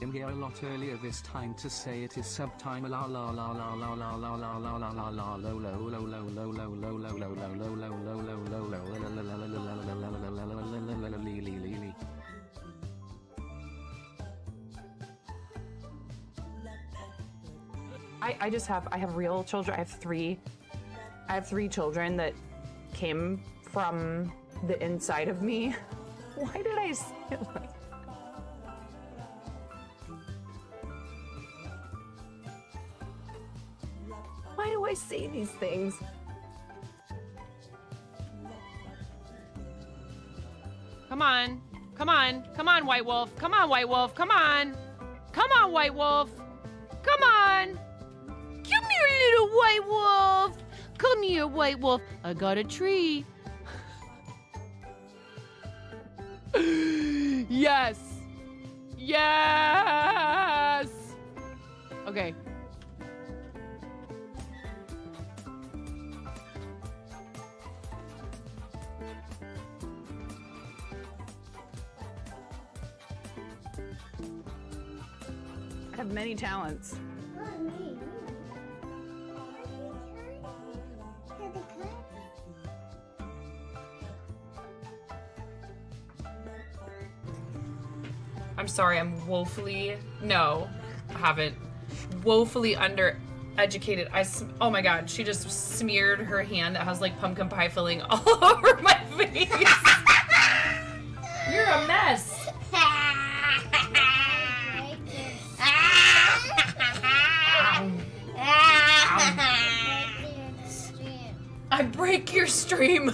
I'm here a lot earlier this time to say it is subtime la la la la la la la la la la la la lo lo lo lo lo lo lo lo lo lo lo lo lo lo lo. I have real children. I have three children that came from the inside of me. Why did I say it like Why do I say these things? Come on. Come on. Come on, White Wolf. Come on, White Wolf. Come on. Come on, White Wolf. Come on. Come here, little White Wolf. Come here, White Wolf. I got a tree. Yes. Yes. Okay. I have many talents. I'm sorry, I'm woefully, no, I haven't, woefully educated. Oh my god, she just smeared her hand that has like pumpkin pie filling all over my face. You're a mess. I break your stream.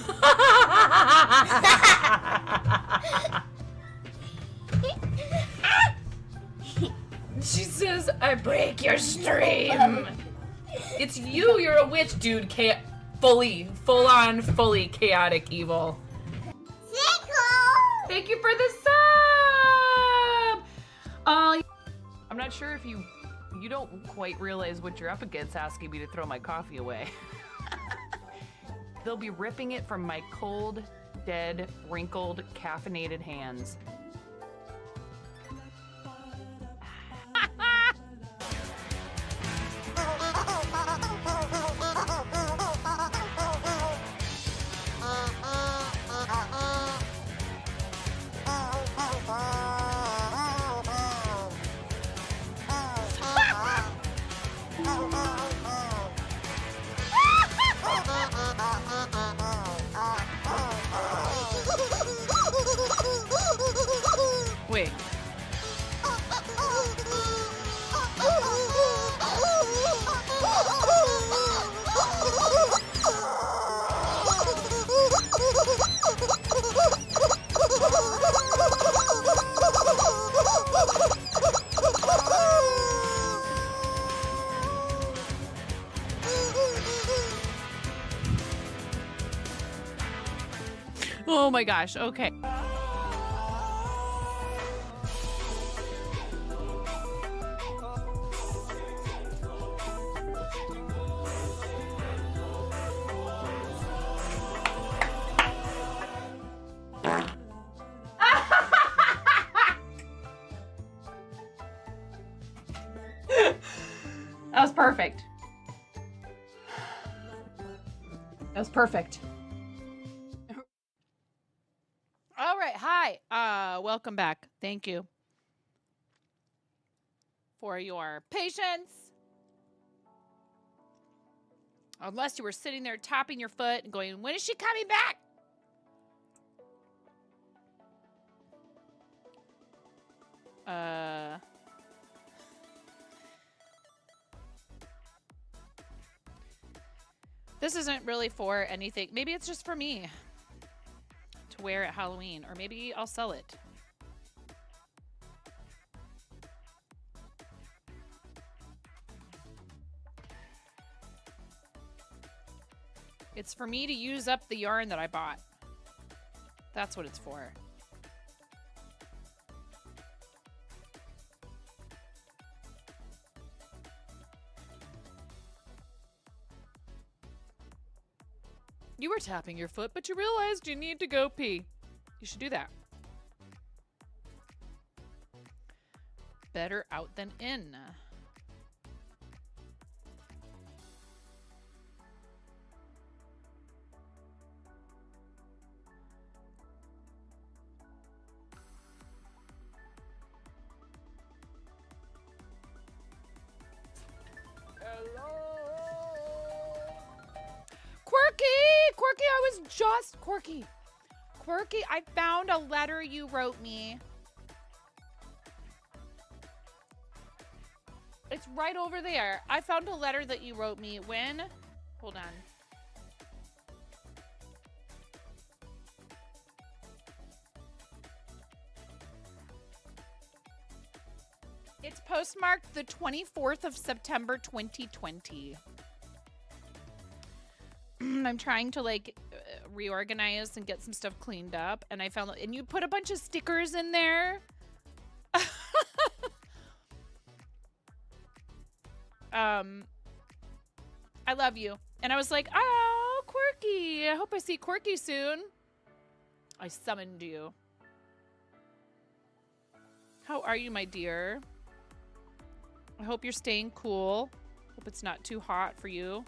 She says, I break your stream. It's you, you're a witch, dude. Fully chaotic evil. Thank you for the sub. I'm not sure if you don't quite realize what you're up against asking me to throw my coffee away. They'll be ripping it from my cold, dead, wrinkled, caffeinated hands. Wait. Oh my gosh, okay. That was perfect. That was perfect. All right, hi. Welcome back. Thank you for your patience. Unless you were sitting there tapping your foot and going, when is she coming back? This isn't really for anything. Maybe it's just for me to wear at Halloween, or maybe I'll sell it. It's for me to use up the yarn that I bought. That's what it's for. You were tapping your foot, but you realized you need to go pee. You should do that. Better out than in. Quirky, I was just Quirky, I found a letter you wrote me. It's right over there. I found a letter that you wrote me when, hold on. It's postmarked the 24th of September, 2020. I'm trying to reorganize and get some stuff cleaned up, and I found, and you put a bunch of stickers in there. I love you. And I was like, oh, Quirky. I hope I see Quirky soon. I summoned you. How are you, my dear? I hope you're staying cool. Hope it's not too hot for you.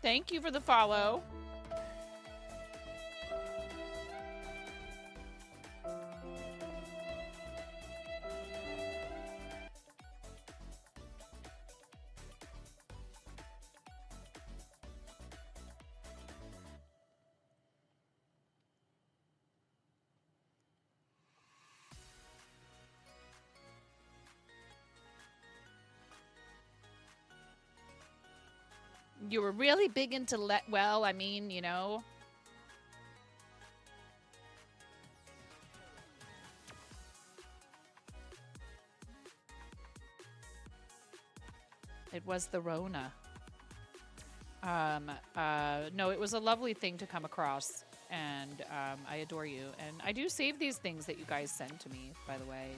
Thank you for the follow. You were really big into well, I mean, you know. It was the Rona. No, it was a lovely thing to come across, and I adore you. And I do save these things that you guys send to me, by the way.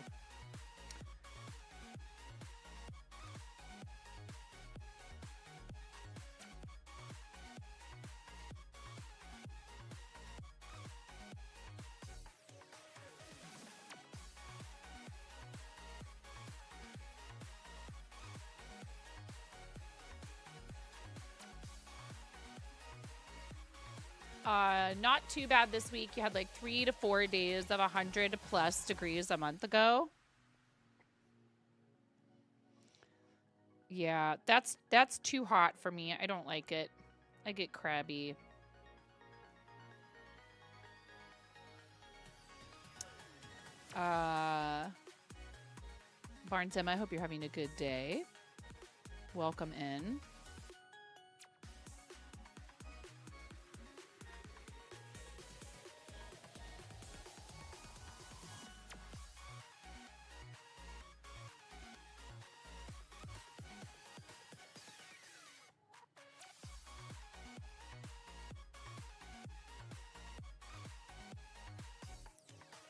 Not too bad this week. You had like 3 to 4 days of 100+ degrees a month ago. Yeah, that's too hot for me. I don't like it. I get crabby. Barnes Emma, I hope you're having a good day. Welcome in.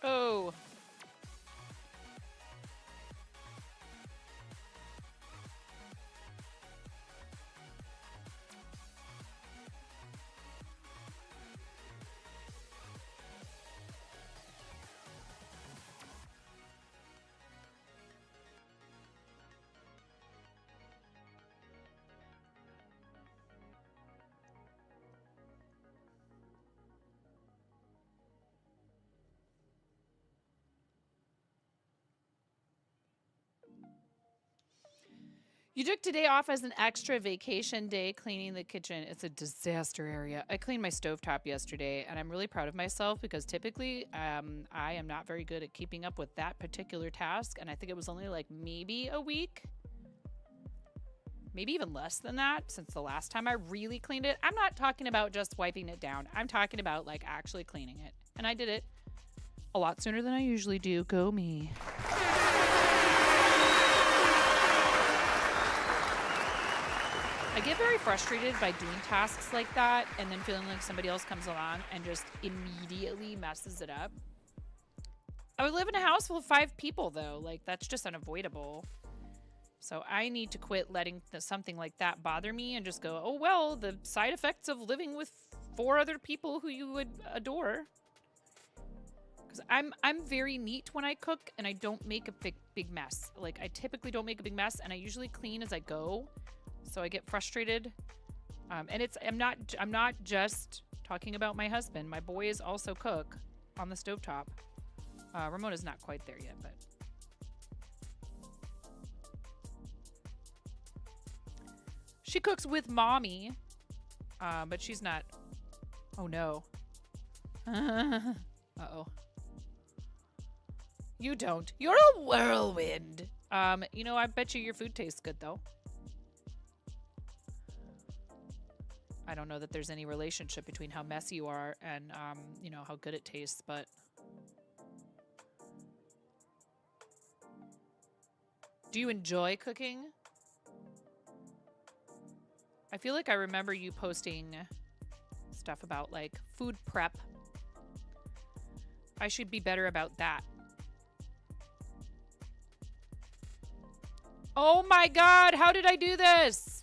Oh. You took today off as an extra vacation day cleaning the kitchen. It's a disaster area. I cleaned my stovetop yesterday, and I'm really proud of myself because typically I am not very good at keeping up with that particular task, and I think it was only like maybe a week. Maybe even less than that since the last time I really cleaned it. I'm not talking about just wiping it down. I'm talking about like actually cleaning it. And I did it a lot sooner than I usually do. Go me. I get very frustrated by doing tasks like that and then feeling like somebody else comes along and just immediately messes it up. I would live in a house full of 5 people though. Like that's just unavoidable. So I need to quit letting something like that bother me and just go, oh, well, the side effects of living with 4 other people who you would adore. Because I'm very neat when I cook and I don't make a big mess. Like I typically don't make a big mess and I usually clean as I go. So I get frustrated. And I'm not just talking about my husband. My boys also cook on the stovetop. Ramona's not quite there yet, but she cooks with mommy, but she's not. Oh no. Uh-oh. You don't. You're a whirlwind. You know, I bet you your food tastes good though. I don't know that there's any relationship between how messy you are and, you know, how good it tastes, but do you enjoy cooking? I feel like I remember you posting stuff about like food prep. I should be better about that. Oh my God, how did I do this?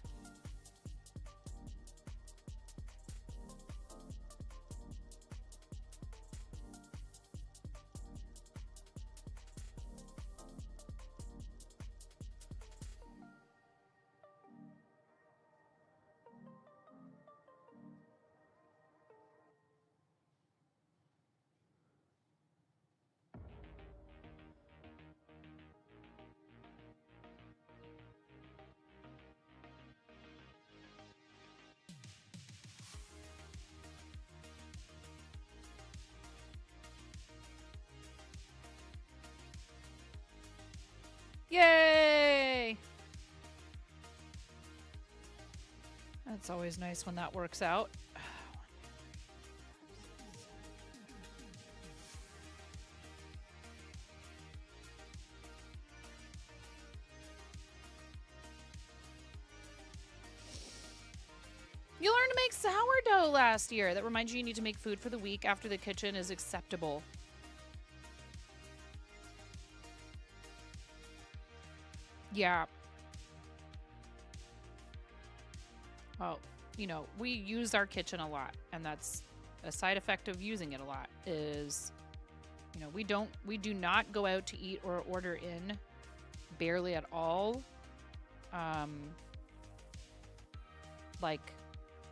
Yay! That's always nice when that works out. You learned to make sourdough last year. That reminds you need to make food for the week after the kitchen is acceptable. Yeah. Well, you know, we use our kitchen a lot, and that's a side effect of using it a lot is, you know, we do not go out to eat or order in barely at all. Like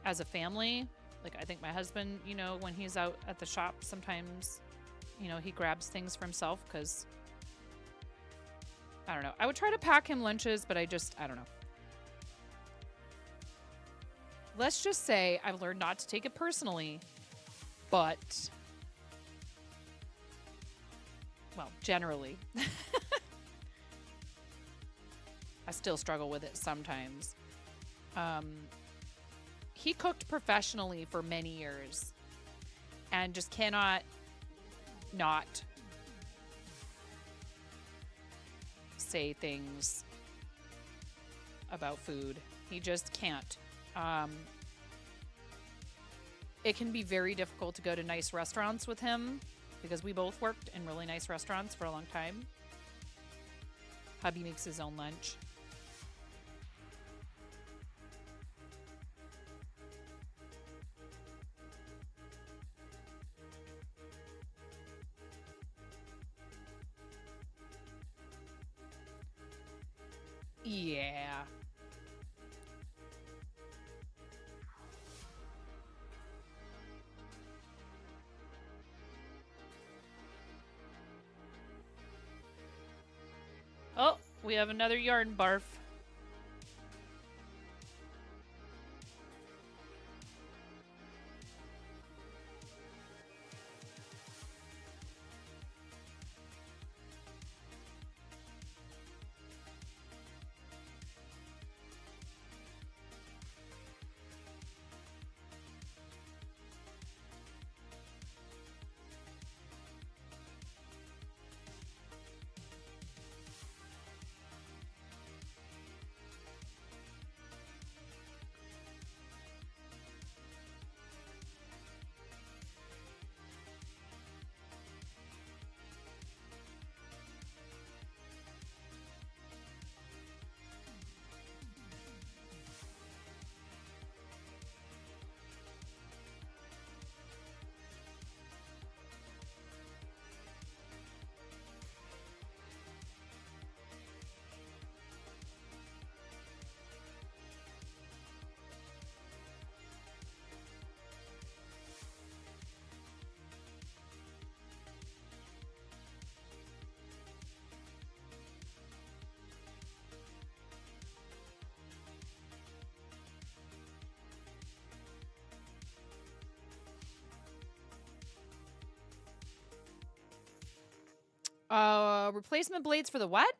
as a family, like I think my husband, you know, when he's out at the shop, sometimes, you know, he grabs things for himself because I don't know. I would try to pack him lunches, but I don't know. Let's just say I've learned not to take it personally, but, well, generally. I still struggle with it sometimes. He cooked professionally for many years and just cannot not say things about food. He just can't. It can be very difficult to go to nice restaurants with him because we both worked in really nice restaurants for a long time. Hubby makes his own lunch. Yeah. Oh, we have another yarn barf. Replacement blades for the what?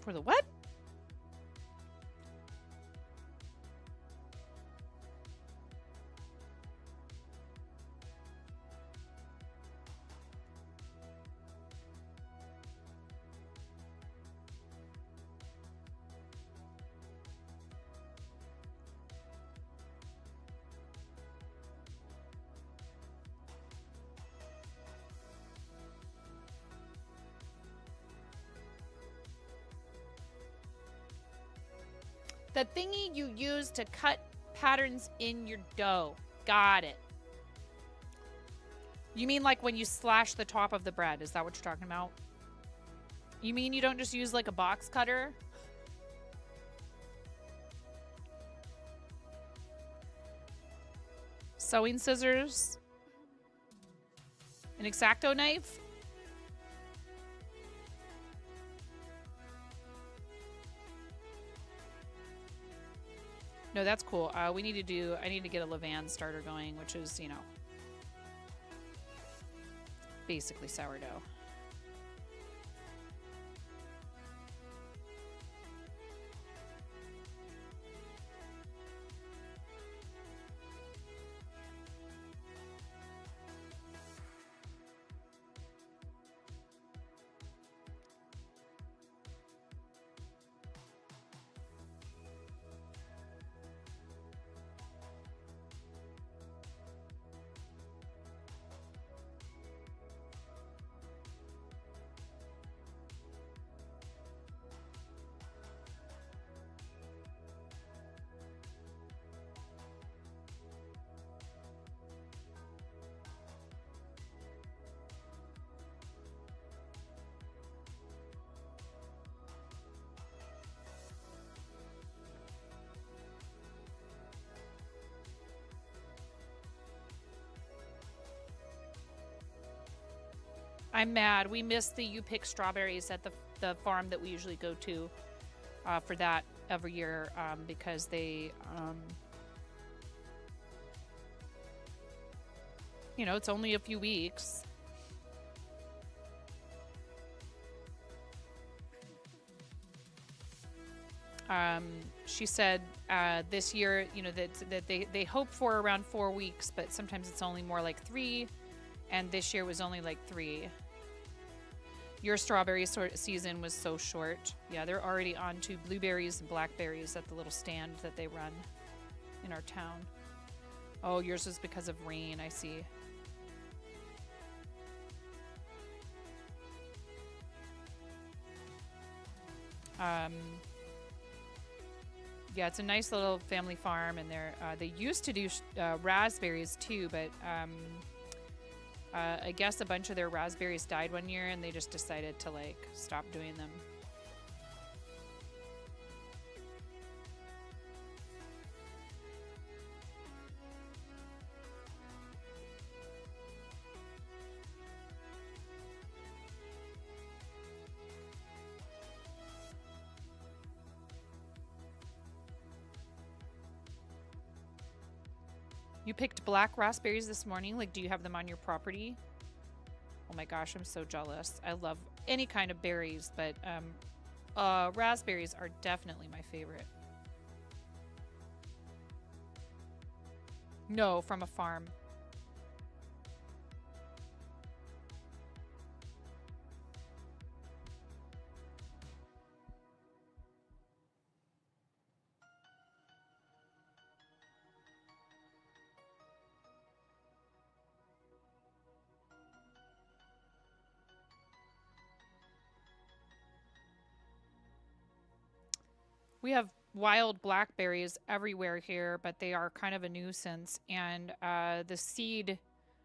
For the what? The thingy you use to cut patterns in your dough. Got it. You mean like when you slash the top of the bread? Is that what you're talking about? You mean you don't just use like a box cutter? Sewing scissors? An X-Acto knife? No, that's cool. I need to get a Levan starter going, which is, you know, basically sourdough. I'm mad. We missed the You Pick strawberries at the farm that we usually go to for that every year because they, you know, it's only a few weeks. She said this year, you know, that they hope for around 4 weeks, but sometimes it's only more like 3, and this year was only like 3. Your strawberry season was so short. Yeah, they're already on to blueberries and blackberries at the little stand that they run in our town. Oh, yours was because of rain, I see. Yeah, it's a nice little family farm, and they used to do raspberries too, but I guess a bunch of their raspberries died one year, and they just decided to like stop doing them. You picked black raspberries this morning. Like, do you have them on your property? Oh my gosh, I'm so jealous. I love any kind of berries, but raspberries are definitely my favorite. No, from a farm. We have wild blackberries everywhere here, but they are kind of a nuisance. And the seed,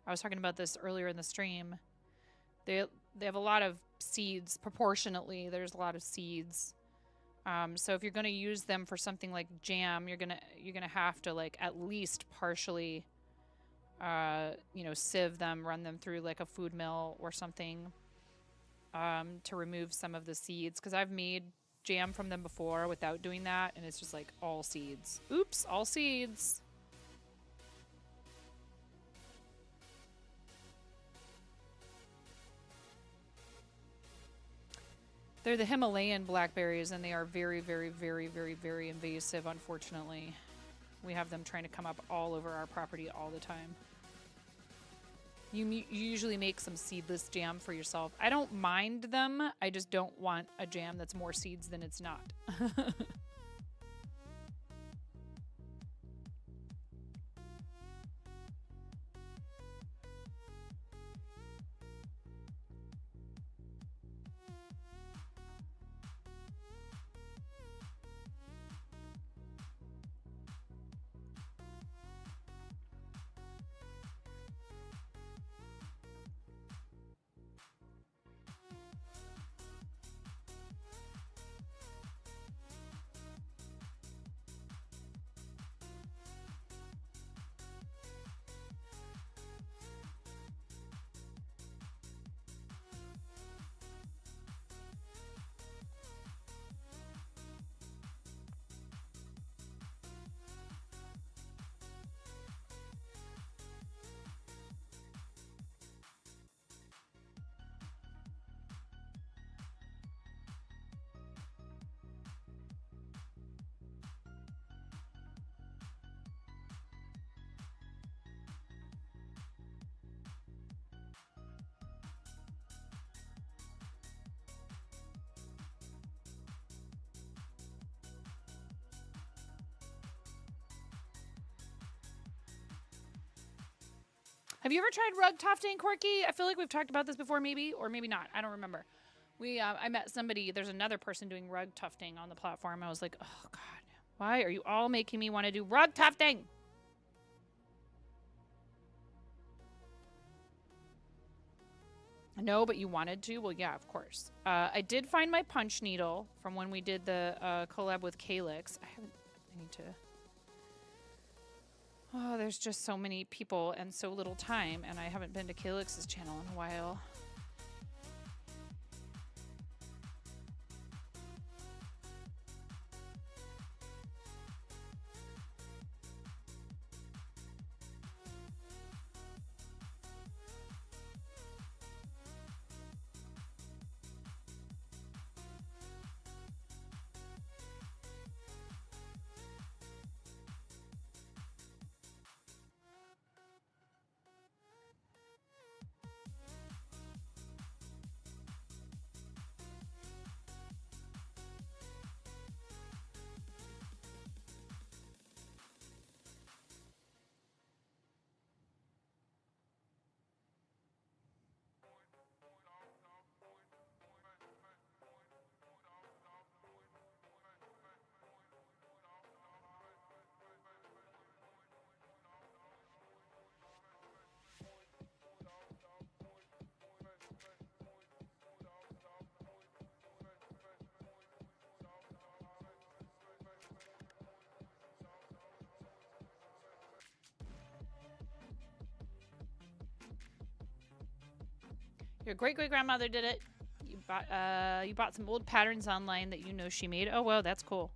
I was talking about this earlier in the stream. They have a lot of seeds proportionately. There's a lot of seeds. So if you're going to use them for something like jam, you're gonna have to like at least partially, you know, sieve them, run them through like a food mill or something, to remove some of the seeds. Because I've made jam from them before without doing that, and it's just like all seeds. Oops, all seeds. They're the Himalayan blackberries, and they are very, very, very, very, very invasive, unfortunately. We have them trying to come up all over our property all the time. You usually make some seedless jam for yourself. I don't mind them. I just don't want a jam that's more seeds than it's not. Have you ever tried rug tufting, Corky? I feel like we've talked about this before, maybe, or maybe not. I don't remember. I met somebody. There's another person doing rug tufting on the platform. I was like, oh God, why are you all making me want to do rug tufting? No, but you wanted to? Well, yeah, of course. I did find my punch needle from when we did the collab with Calyx. I need to... Oh, there's just so many people and so little time, and I haven't been to Calyx's channel in a while. Your great-great-grandmother did it. You bought some old patterns online that you know she made. Oh, wow, that's cool.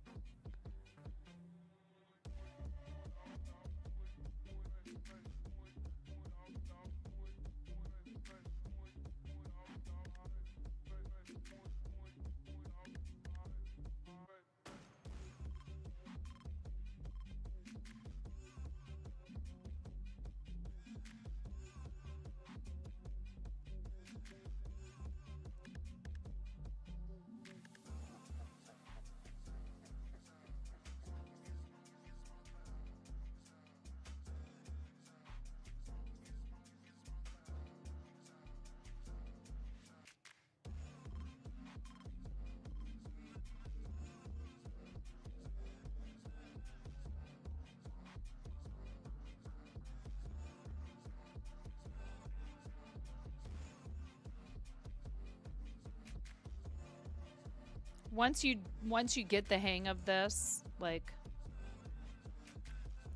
Once you get the hang of this, like,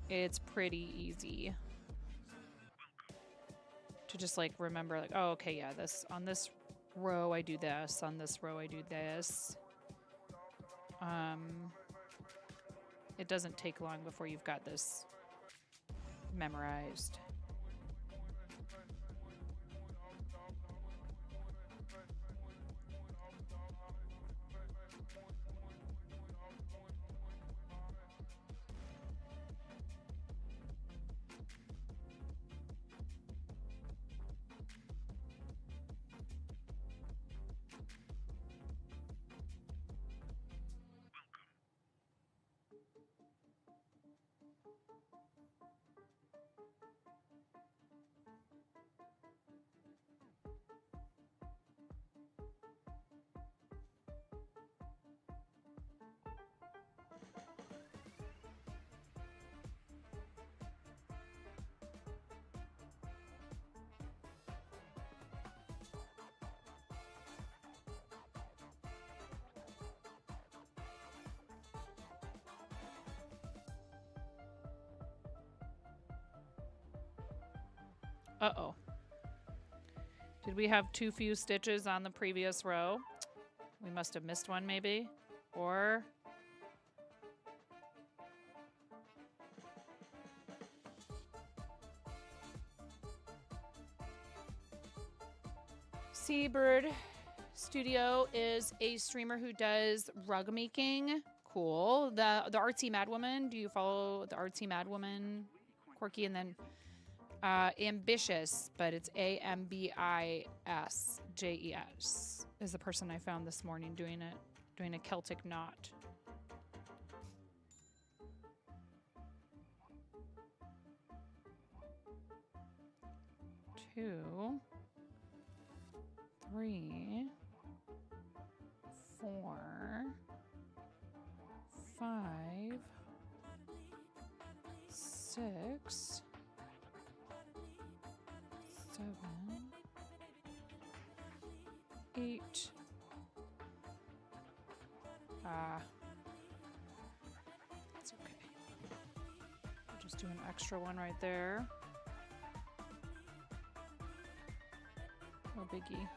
it's pretty easy to just like remember, like, oh, okay, yeah, this on this row I do this, on this row I do this. It doesn't take long before you've got this memorized. Uh-oh. Did we have too few stitches on the previous row? We must have missed one, maybe? Or... Seabird Studio is a streamer who does rug making. Cool. The Artsy Madwoman. Do you follow the Artsy Madwoman, Corky? And then Ambitious, but it's AMBISJES is the person I found this morning doing a Celtic knot. 2, 3, 4, 5, 6, 7, 8. It's okay. I'll just do an extra one right there. No biggie.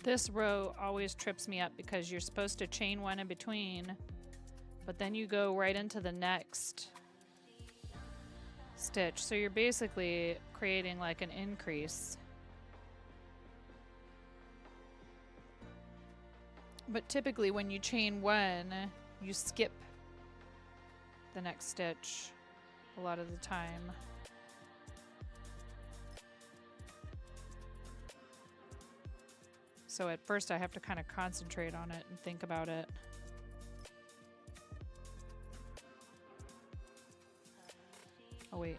This row always trips me up because you're supposed to chain one in between, but then you go right into the next stitch. So you're basically creating like an increase. But typically when you chain one, you skip the next stitch a lot of the time. So at first I have to kind of concentrate on it and think about it. Oh wait.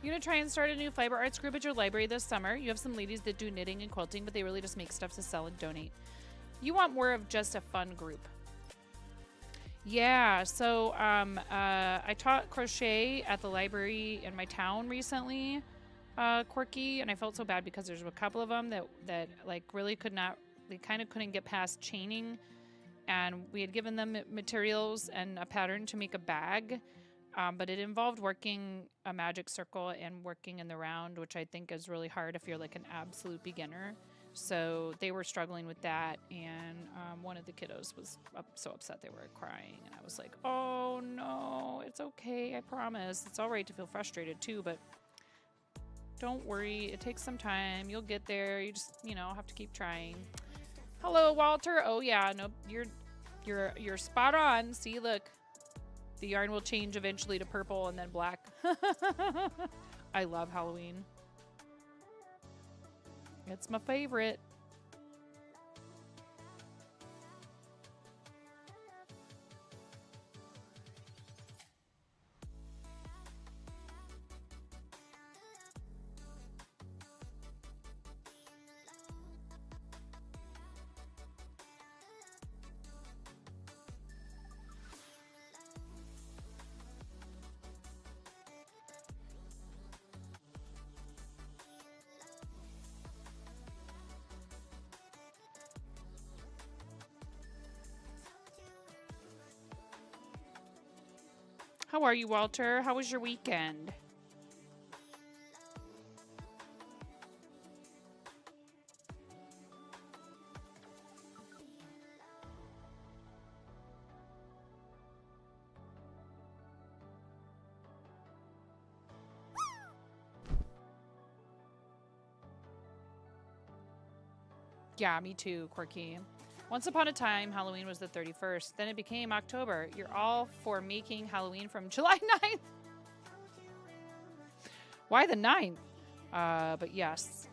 You're gonna try and start a new fiber arts group at your library this summer. You have some ladies that do knitting and quilting, but they really just make stuff to sell and donate. You want more of just a fun group. Yeah, so I taught crochet at the library in my town recently, Quirky, and I felt so bad because there's a couple of them that like really could not, they kind of couldn't get past chaining, and we had given them materials and a pattern to make a bag. But it involved working a magic circle and working in the round, which I think is really hard if you're like an absolute beginner. So they were struggling with that, and one of the kiddos was so upset they were crying, and I was like, oh Oh no, it's okay, I promise. It's all right to feel frustrated too, but don't worry, it takes some time. You'll get there. You just, you know, have to keep trying. Hello, Walter. Oh yeah, no, you're spot on. See, look. The yarn will change eventually to purple and then black. I love Halloween. It's my favorite. How are you, Walter? How was your weekend? Yeah, me too, Quirky. Once upon a time, Halloween was the 31st. Then it became October. You're all for making Halloween from July 9th. Why the 9th? But yes.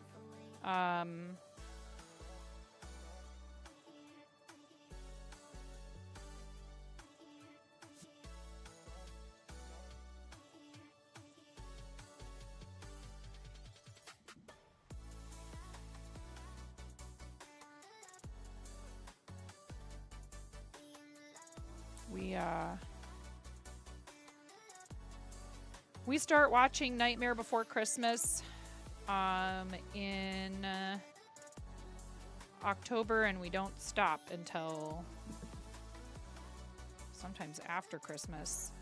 We start watching Nightmare Before Christmas in October, and we don't stop until sometimes after Christmas.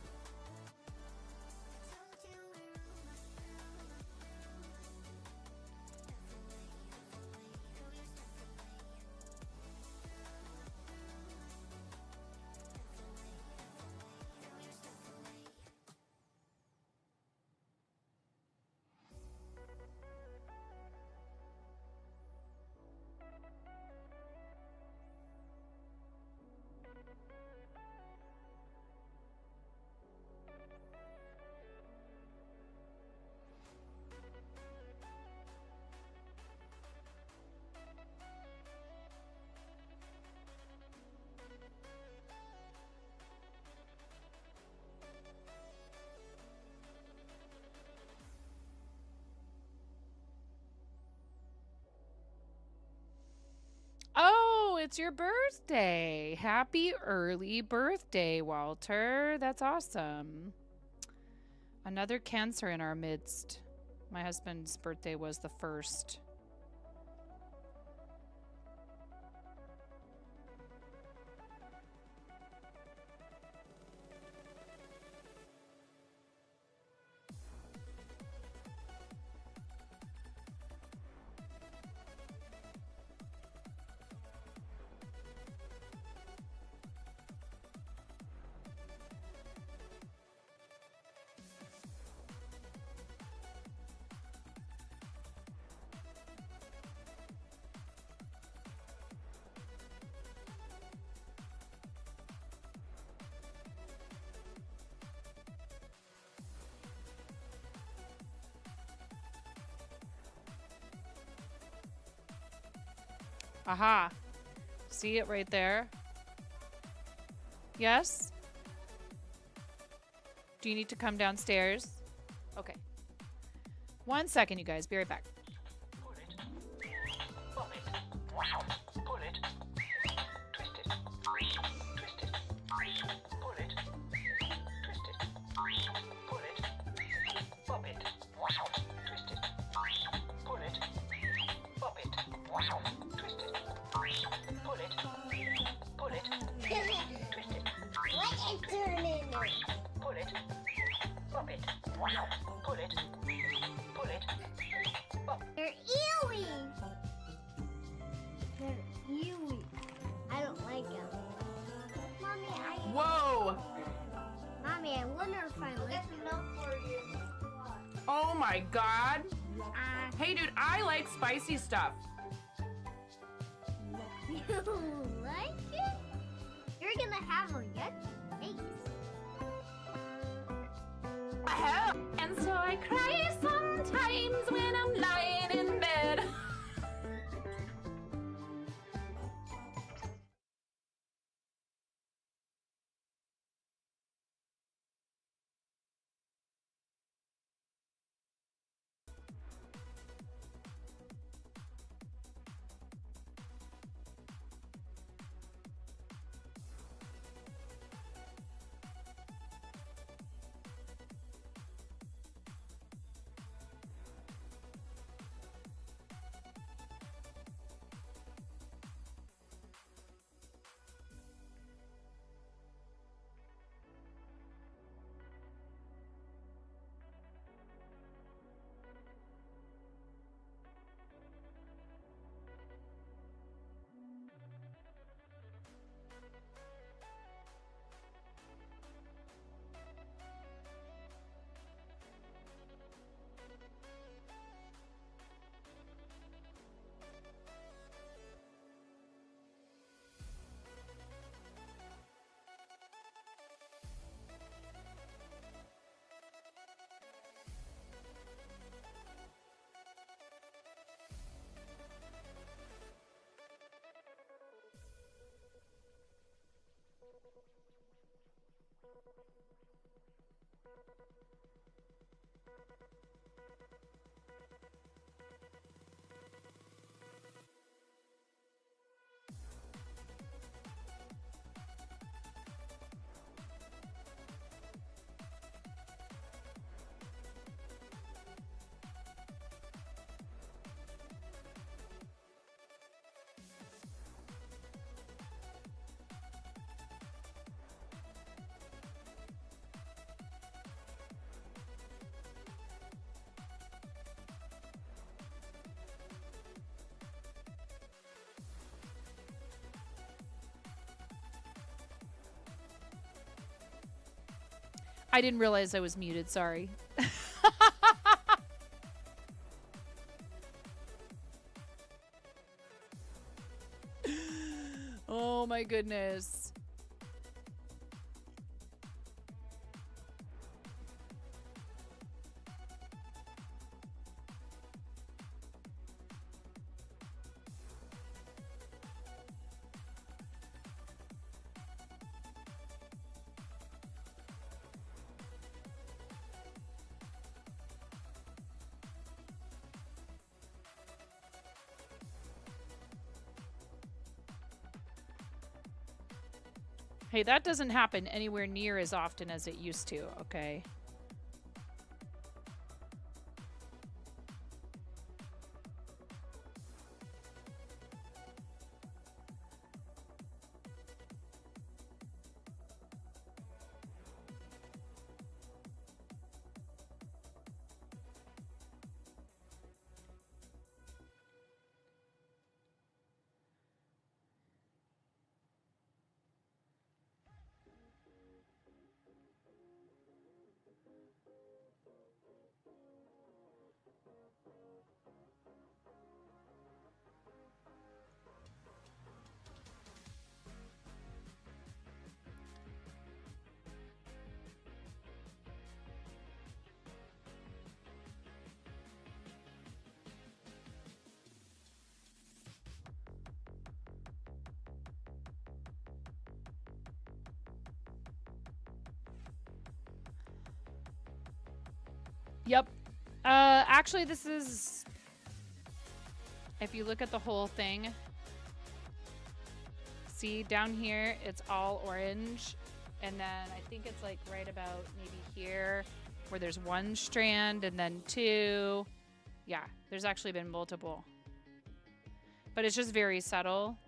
Oh, it's your birthday. Happy early birthday, Walter. That's awesome. Another Cancer in our midst. My husband's birthday was the 1st. Aha. See it right there? Yes? Do you need to come downstairs? Okay. 1 second, you guys. Be right back. Pull it. Pop it. Wow. Pull it. Twist it. Twist it. Pull it. Twist it. Pull it. Pop it. Wow. Twist it. Pull it. Pop it. Wow. Twist it. Pull it. Pull it. Twist it. What is turning? Pull it. Pop it. Wow. Pull it. Pull it. Pop. They're earwings. They're earwings. I don't like them. Mommy, Whoa! my god. Hey, dude, I like spicy stuff. You like it? You're gonna have a yucky face. And so I cry sometimes when I'm lying in bed. I didn't realize I was muted. Sorry. Oh my goodness. Hey, that doesn't happen anywhere near as often as it used to, okay? Yep. Actually, this is... If you look at the whole thing, see down here, it's all orange. And then I think it's like right about maybe here where there's one strand and then two. Yeah, there's actually been multiple. But it's just very subtle.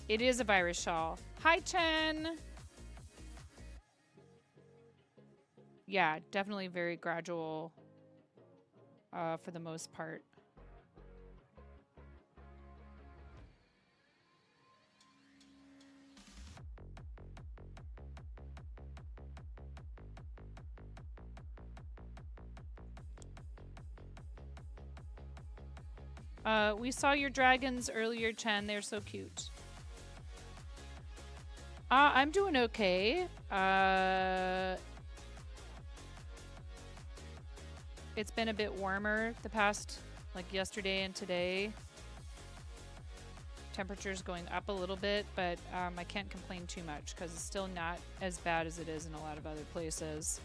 It is a virus shawl. Hi, Chen. Yeah, definitely very gradual for the most part. We saw your dragons earlier, Chen. They're so cute. I'm doing okay. It's been a bit warmer the past, like yesterday and today. Temperature's going up a little bit, but I can't complain too much because it's still not as bad as it is in a lot of other places.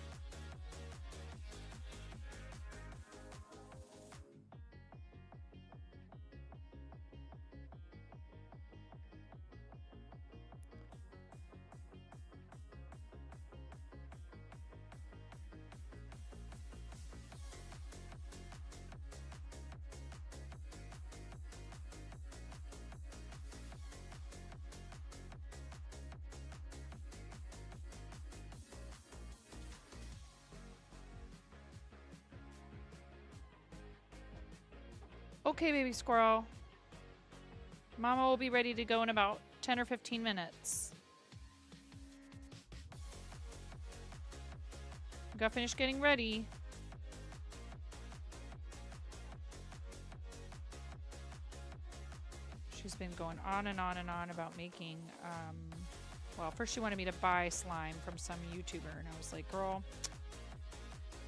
Okay, baby squirrel. Mama will be ready to go in about 10 or 15 minutes. Gotta finish getting ready. She's been going on and on and on about making, well, first she wanted me to buy slime from some YouTuber, and I was like, girl,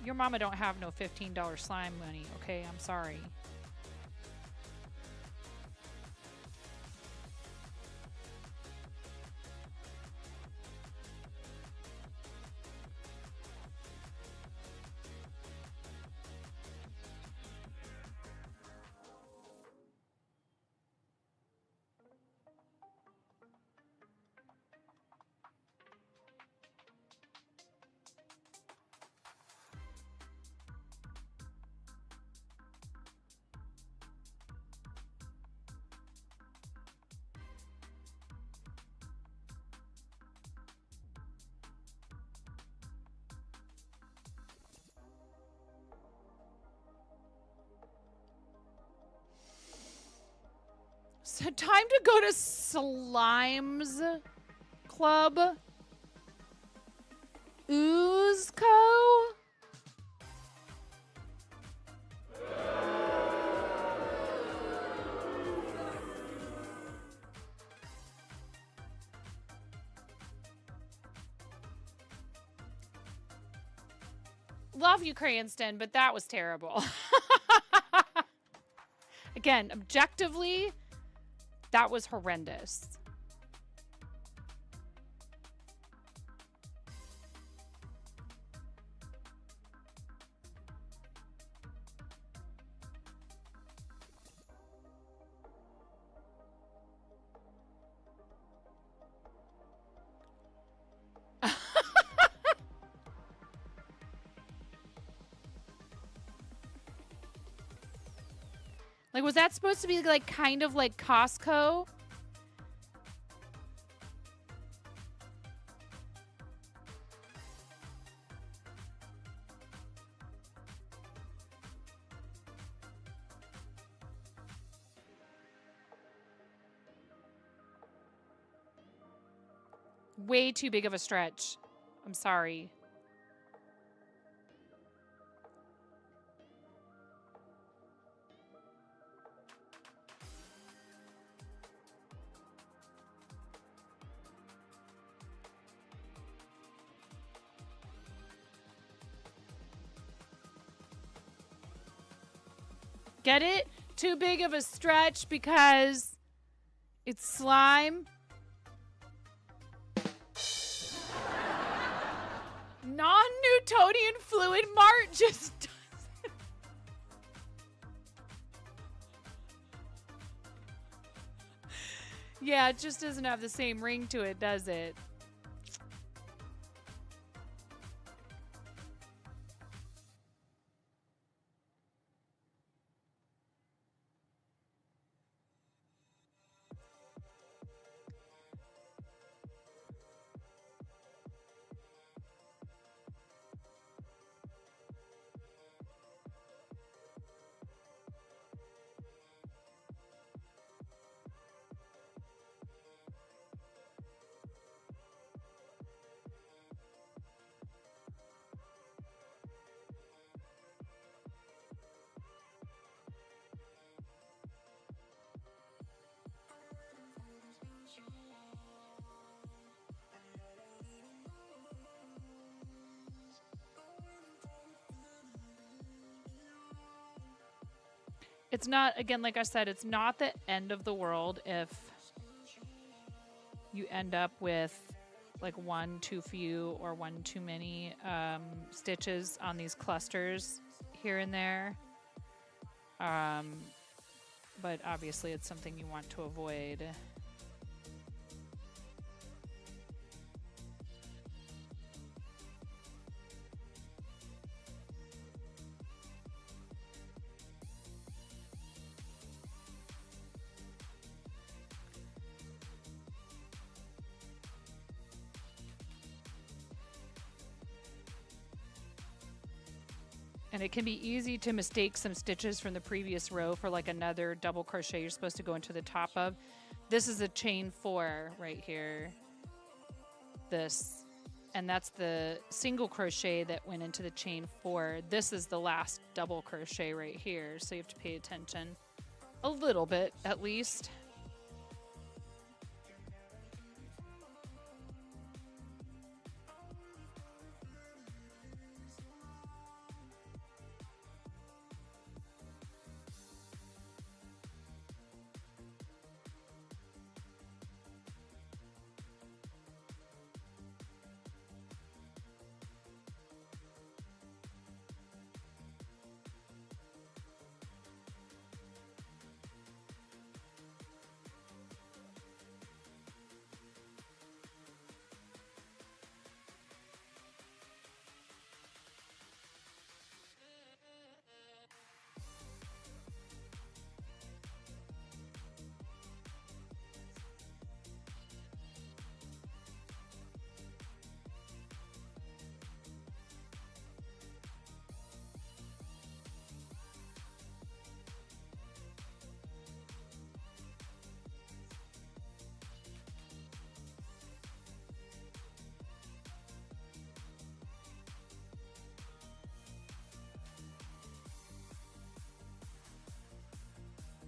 your mama don't have no $15 slime money, okay? I'm sorry. So time to go to Slime's Club. Oozco? Love you, Cranston, but that was terrible. Again, objectively, that was horrendous. Like, was that supposed to be like kind of like Costco? Way too big of a stretch. I'm sorry. Get it? Too big of a stretch because it's slime. Non-Newtonian fluid Mart just does it. Yeah, it just doesn't have the same ring to it, does it? It's not, again, like I said, it's not the end of the world if you end up with like one too few or one too many stitches on these clusters here and there. But obviously it's something you want to avoid. And it can be easy to mistake some stitches from the previous row for like another double crochet you're supposed to go into the top of. This is a chain 4 right here. This. And that's the single crochet that went into the chain 4. This is the last double crochet right here. So you have to pay attention a little bit at least.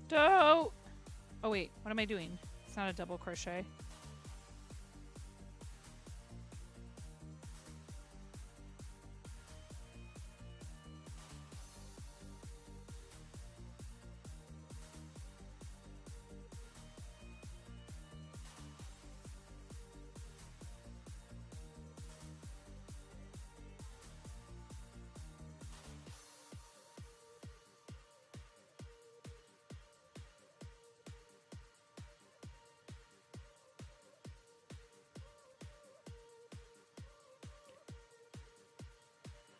Don't. Oh wait, what am I doing? It's not a double crochet.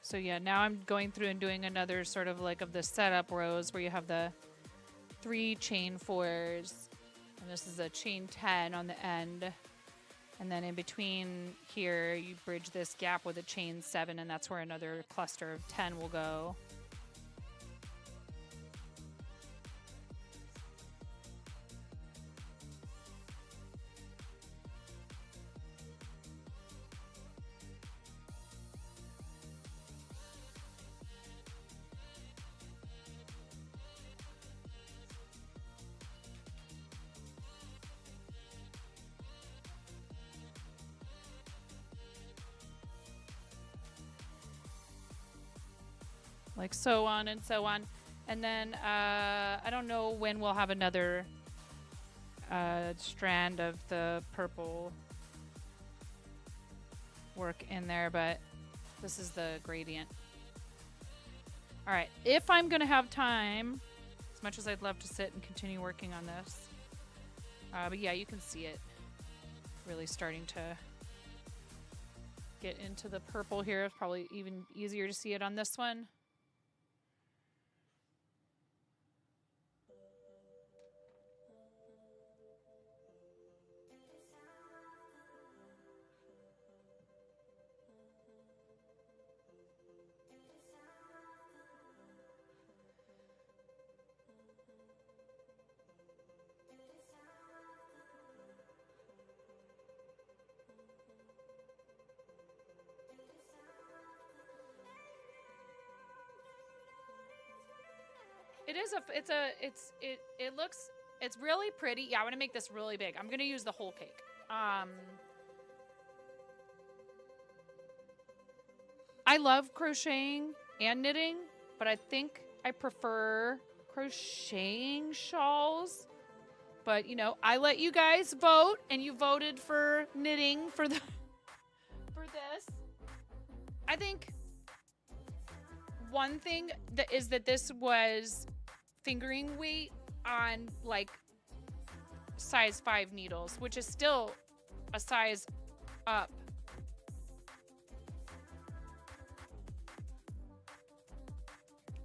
So yeah, now I'm going through and doing another sort of like of the setup rows where you have the 3 chain 4s, and this is a chain 10 on the end, and then in between here you bridge this gap with a chain 7, and that's where another cluster of 10 will go. Like so on and so on. And then I don't know when we'll have another strand of the purple work in there, but this is the gradient. All right, if I'm gonna have time, as much as I'd love to sit and continue working on this, but yeah, you can see it really starting to get into the purple here. It's probably even easier to see it on this one. It's really pretty. Yeah, I want to make this really big. I'm going to use the whole cake. I love crocheting and knitting, but I think I prefer crocheting shawls. But, you know, I let you guys vote, and you voted for knitting for this. I think one thing that is that this was fingering weight on like size 5 needles, which is still a size up.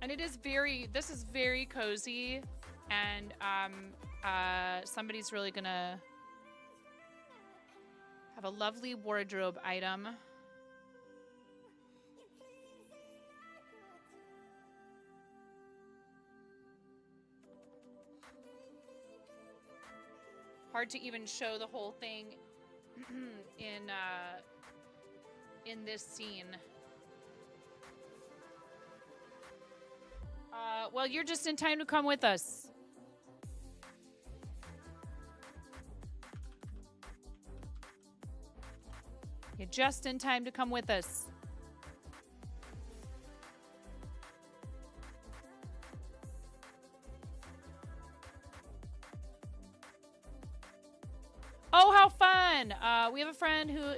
And it is this is very cozy, and somebody's really gonna have a lovely wardrobe item. Hard to even show the whole thing in this scene. Well, you're just in time to come with us. You're just in time to come with us. Oh, how fun! We have a friend who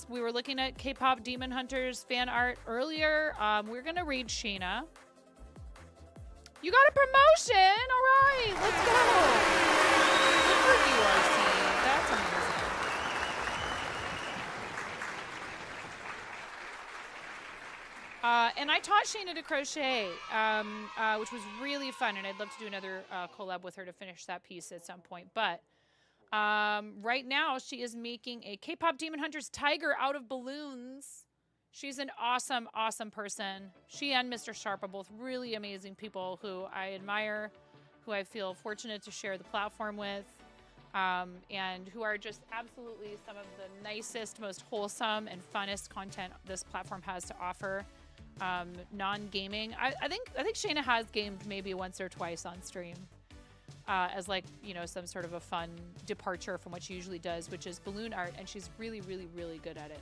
we were looking at K-pop Demon Hunters fan art earlier. We're gonna raid Shayna. You got a promotion! All right, let's go. Good for you, RC. That's amazing. And I taught Shayna to crochet, which was really fun, and I'd love to do another collab with her to finish that piece at some point. But right now, she is making a K-pop Demon Hunters tiger out of balloons. She's an awesome, awesome person. She and Mr. Sharp are both really amazing people who I admire, who I feel fortunate to share the platform with, and who are just absolutely some of the nicest, most wholesome, and funnest content this platform has to offer. Non-gaming. I think Shayna has gamed maybe once or twice on stream. As like, you know, some sort of a fun departure from what she usually does, which is balloon art, and she's really, really, really good at it.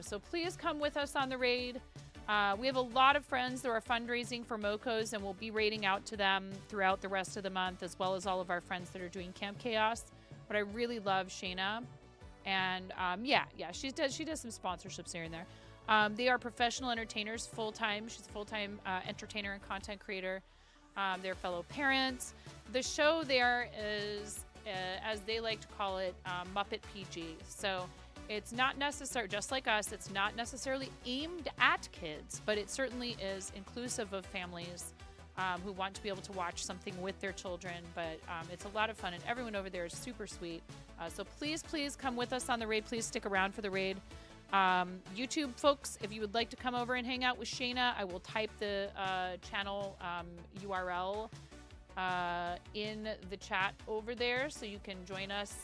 So please come with us on the raid. We have a lot of friends that are fundraising for MoCos, and we'll be raiding out to them throughout the rest of the month, as well as all of our friends that are doing Camp Chaos. But I really love Shayna, and she does some sponsorships here and there. They are professional entertainers full-time. She's a full-time entertainer and content creator. They're fellow parents. The show there is, as they like to call it, Muppet PG. So it's not necessary, just like us, it's not necessarily aimed at kids, but it certainly is inclusive of families who want to be able to watch something with their children. But it's a lot of fun, and everyone over there is super sweet. So please come with us on the raid. Please stick around for the raid. YouTube folks, if you would like to come over and hang out with Shayna, I will type the channel URL in the chat over there, so you can join us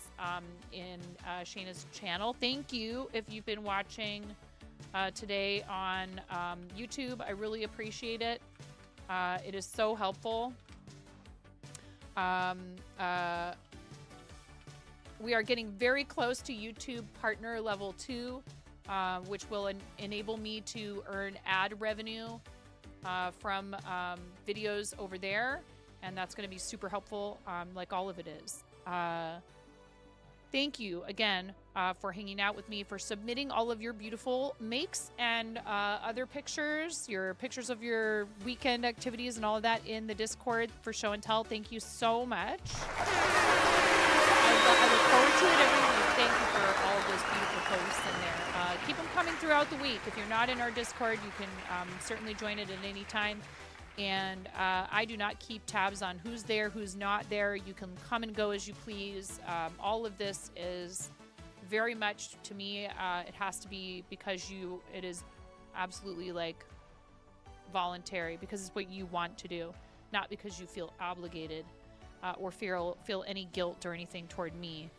in Shayna's channel. Thank you if you've been watching today on YouTube. I really appreciate it. It is so helpful. We are getting very close to YouTube Partner Level 2, which will enable me to earn ad revenue from videos over there. And that's going to be super helpful, like all of it is. Thank you again for hanging out with me, for submitting all of your beautiful makes and other pictures, your pictures of your weekend activities and all of that in the Discord for Show and Tell. Thank you so much. I look forward to it every week. Thank you for all of those beautiful posts in there. Keep them coming throughout the week. If you're not in our Discord, you can certainly join it at any time. And I do not keep tabs on who's there, who's not there. You can come and go as you please. All of this is very much, to me, it has to be because it is absolutely like voluntary, because it's what you want to do, not because you feel obligated or feel any guilt or anything toward me.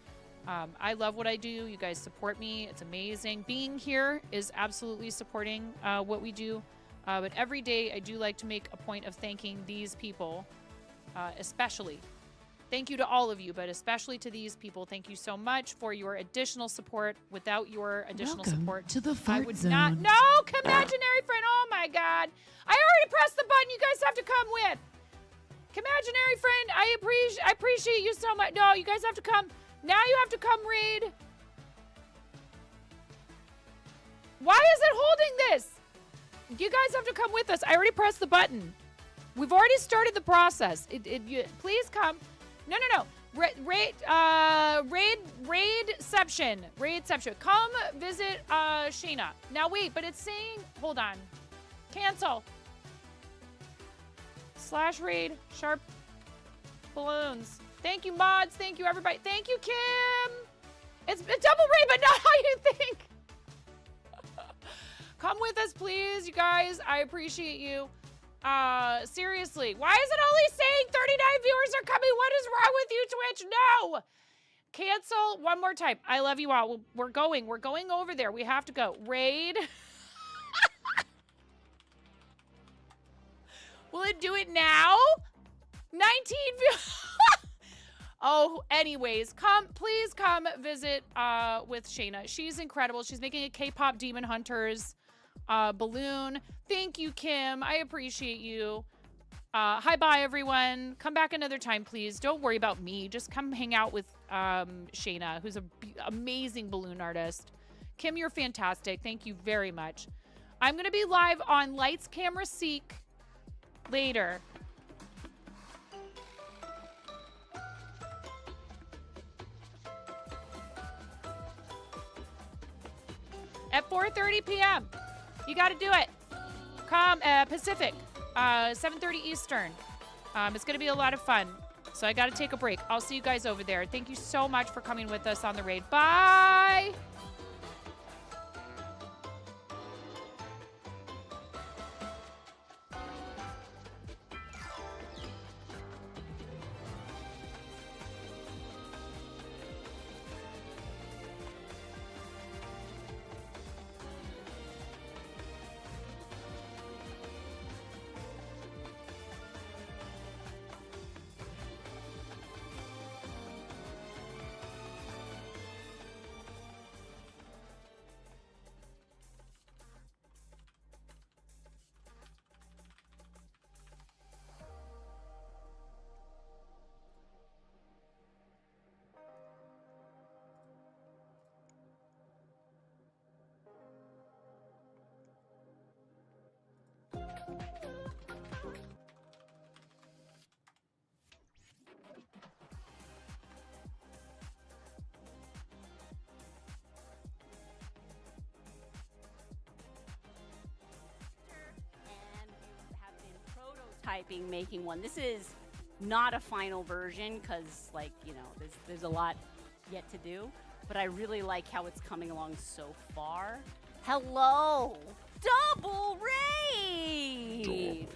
I love what I do. You guys support me. It's amazing. Being here is absolutely supporting what we do. But every day I do like to make a point of thanking these people, especially. Thank you to all of you, but especially to these people. Thank you so much for your additional support. Without your additional support, to the I fart would zone. not. No, imaginary friend. Oh my God. I already pressed the button you guys have to come with. Imaginary friend, I appreciate you so much. No, you guys have to come. Now you have to come raid. Why is it holding this? You guys have to come with us. I already pressed the button. We've already started the process. Please come. No. Raidception. Come visit Shayna. Now wait, but it's saying, hold on. Cancel. /raid sharp balloons. Thank you, mods. Thank you, everybody. Thank you, Kim. It's a double raid, but not how you think. Come with us, please, you guys. I appreciate you. Seriously, why is it only saying 39 viewers are coming? What is wrong with you, Twitch? No! Cancel one more time. I love you all. We're going over there. We have to go. Raid. Will it do it now? 19 viewers. Oh, anyways, please come visit with Shayna. She's incredible. She's making a K-pop Demon Hunters balloon. Thank you, Kim. I appreciate you. Hi, bye, everyone. Come back another time, please. Don't worry about me. Just come hang out with Shayna, who's an amazing balloon artist. Kim, you're fantastic. Thank you very much. I'm going to be live on Lights, Camera, Seek later. At 4:30 p.m. You got to do it. Come Pacific, 7:30 Eastern. It's going to be a lot of fun. So I got to take a break. I'll see you guys over there. Thank you so much for coming with us on the raid. Bye. Typing, making one. This is not a final version because, like, you know, there's a lot yet to do, but I really like how it's coming along so far. Hello, double raid.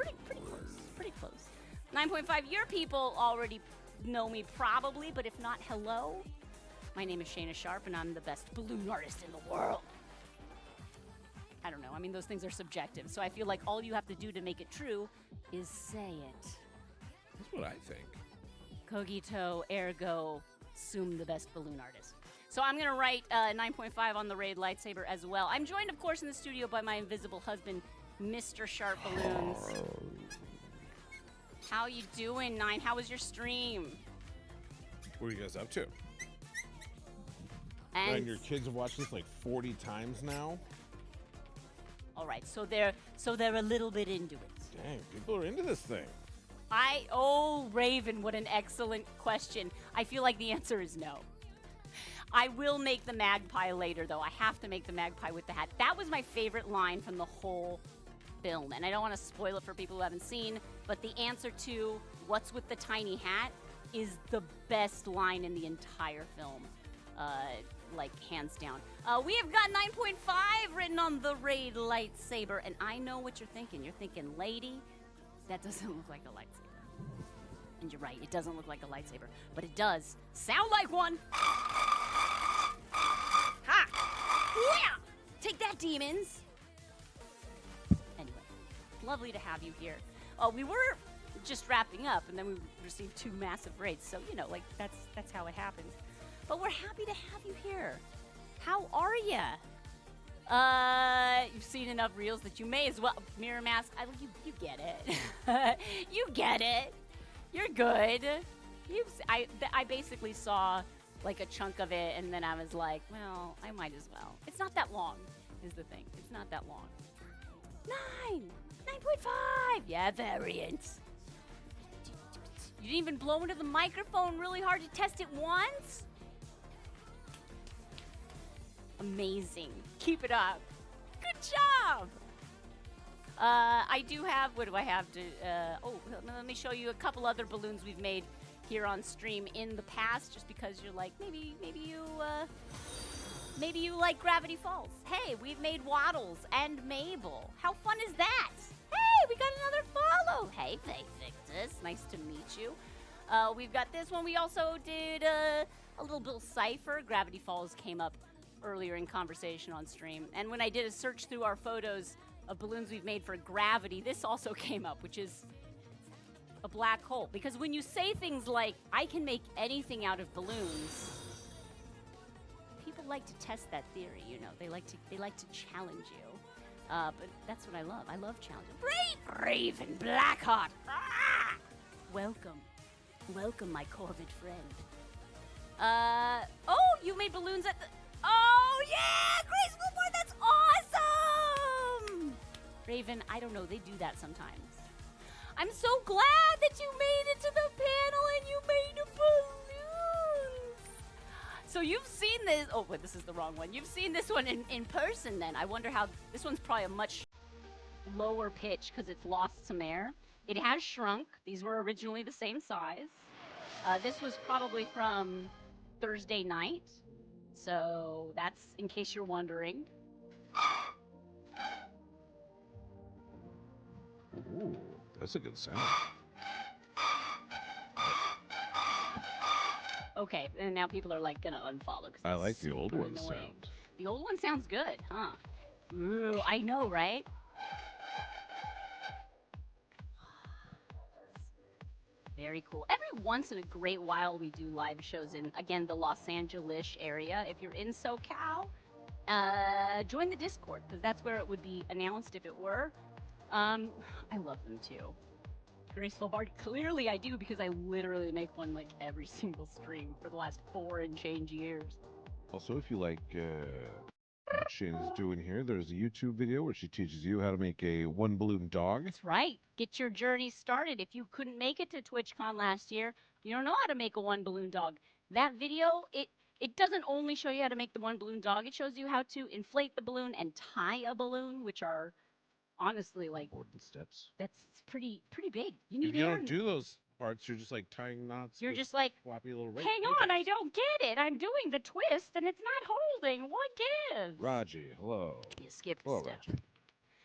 Pretty close. 9.5. Your people already know me probably, but if not, hello. My name is Shayna Sharp, and I'm the best balloon artist in the world. I don't know. I mean, those things are subjective. So I feel like all you have to do to make it true is say it. That's what I think. Cogito, ergo, sum the best balloon artist. So I'm going to write 9.5 on the raid lightsaber as well. I'm joined, of course, in the studio by my invisible husband, Mr. Sharp Balloons. How you doing, 9? How was your stream? What are you guys up to? And your kids have watched this like 40 times now? All right, so they're a little bit into it. Dang, people are into this thing. Oh, Raven, what an excellent question. I feel like the answer is no. I will make the magpie later, though. I have to make the magpie with the hat. That was my favorite line from the whole film, and I don't want to spoil it for people who haven't seen, but the answer to what's with the tiny hat is the best line in the entire film. Like, hands down. We have got 9.5 written on the raid lightsaber, and I know what you're thinking. You're thinking, lady, that doesn't look like a lightsaber. And you're right, it doesn't look like a lightsaber, but it does sound like one. Ha! Yeah! Take that, demons! Anyway, lovely to have you here. We were just wrapping up, and then we received 2 massive raids, so, you know, like, that's how it happens. But we're happy to have you here. How are ya? You've seen enough reels that you may as well. Mirror Mask, you get it. You get it. You're good. I basically saw like a chunk of it, and then I was like, well, I might as well. It's not that long, is the thing. It's not that long. 9.5. Yeah, variant. You didn't even blow into the microphone really hard to test it once? Amazing. Keep it up. Good job. I do have, what do I have to, let me show you a couple other balloons we've made here on stream in the past, just because you're like, maybe you like Gravity Falls. Hey, we've made Waddles and Mabel. How fun is that? Hey, we got another follow. Hey, Faith Victus, nice to meet you. We've got this one. We also did a little Bill Cipher. Gravity Falls came up earlier in conversation on stream. And when I did a search through our photos of balloons we've made for Gravity, this also came up, which is a black hole. Because when you say things like, I can make anything out of balloons, people like to test that theory, you know. They like to challenge you. But that's what I love. I love challenges. Brave Raven Blackheart! Ah! Welcome. Welcome, my corvid friend. Oh, you made balloons at the... Oh, yeah! Grace Wilborn, that's awesome! Raven, I don't know, they do that sometimes. I'm so glad that you made it to the panel and you made a balloon! So you've seen this... Oh, wait, this is the wrong one. You've seen this one in person, then. I wonder how... This one's probably a much lower pitch because it's lost some air. It has shrunk. These were originally the same size. This was probably from Thursday night. So that's in case you're wondering. Ooh, that's a good sound. Okay, and now people are like gonna unfollow. 'Cause I like the old super one annoying. sound. The old one sounds good, huh? Ooh, I know, right? Very cool. Every once in a great while, we do live shows in, again, the Los Angeles area. If you're in SoCal, join the Discord, because that's where it would be announced if it were. I love them too. Graceful Bard, clearly I do, because I literally make one like every single stream for the last 4 and change years. Also, if you like what Shane's doing here, there's a YouTube video where she teaches you how to make a one balloon dog. That's right. Get your journey started. If you couldn't make it to TwitchCon last year, you don't know how to make a one balloon dog. That video, it doesn't only show you how to make the one balloon dog, it shows you how to inflate the balloon and tie a balloon, which are honestly like Important steps. that's pretty big. You need If you air. don't do those parts, you're just like tying knots. You're with just like, floppy little hang on, I don't get it. I'm doing the twist and it's not holding. What gives? Raji, hello. You skipped a Hello, step. Raji.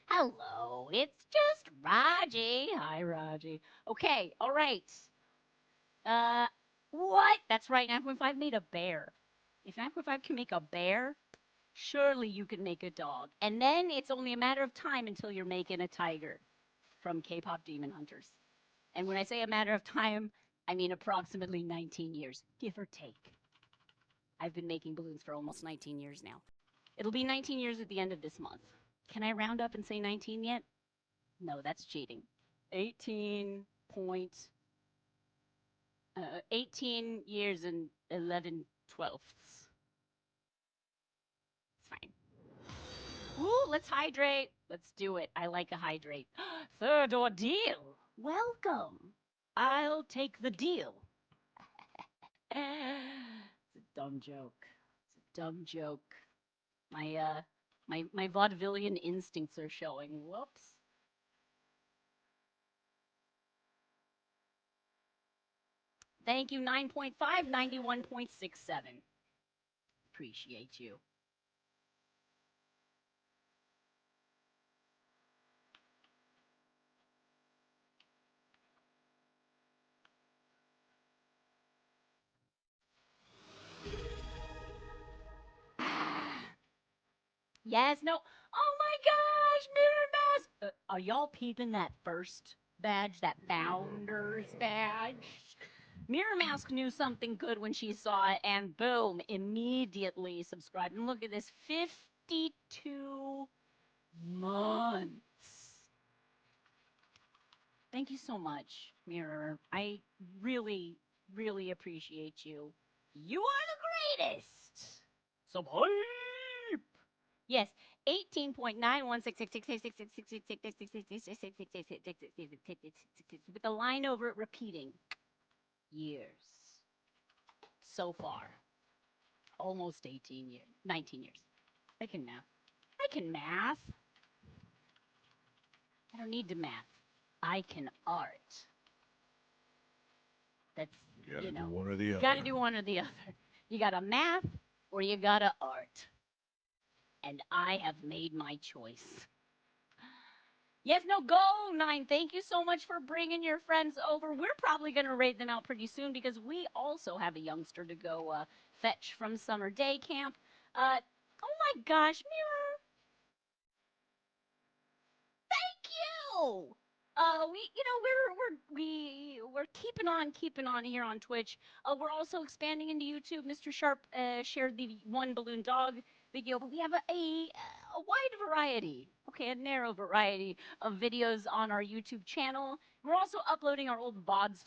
Hello, it's just Raji. Hi, Raji. Okay, all right. What? That's right, 9.5 made a bear. If 9.5 can make a bear, surely you can make a dog. And then it's only a matter of time until you're making a tiger from K-pop Demon Hunters. And when I say a matter of time, I mean approximately 19 years, give or take. I've been making balloons for almost 19 years now. It'll be 19 years at the end of this month. Can I round up and say 19 yet? No, that's cheating. 18 years and 11 twelfths. It's fine. Ooh, let's hydrate. Let's do it. I like a hydrate. Third ordeal. Welcome. I'll take the deal. It's a dumb joke. It's a dumb joke. My vaudevillian instincts are showing. Whoops. Thank you, 9.5, 91.67. Appreciate you. Yes, no. Oh my gosh, Mirror Mask! Are y'all peeping that first badge, that Founders badge? Mirror Mask knew something good when she saw it, and boom, immediately subscribed. And look at this, 52 months. Thank you so much, Mirror. I really, really appreciate you. You are the greatest. Some hype. Yes, 18.9166666666666666666666666666666666666666666666666666666666666666666666666666666666666666666666666666666666666666666666666666666666666666666666666666666666666666666666666666666666666666666666666666666so far. Almost 18 years. 19 years. I can math. I can math. I don't need to math. I can art. That's, You gotta you know, do one or the you other. gotta do one or the other. You gotta math or you gotta art. And I have made my choice. Yes, no, go, Nine. Thank you so much for bringing your friends over. We're probably going to raid them out pretty soon because we also have a youngster to go fetch from summer day camp. Oh my gosh, Mirror. Thank you. We're keeping on here on Twitch. We're also expanding into YouTube. Mr. Sharp shared the one balloon dog video, but we have a wide variety, a narrow variety of videos on our YouTube channel. We're also uploading our old VODs to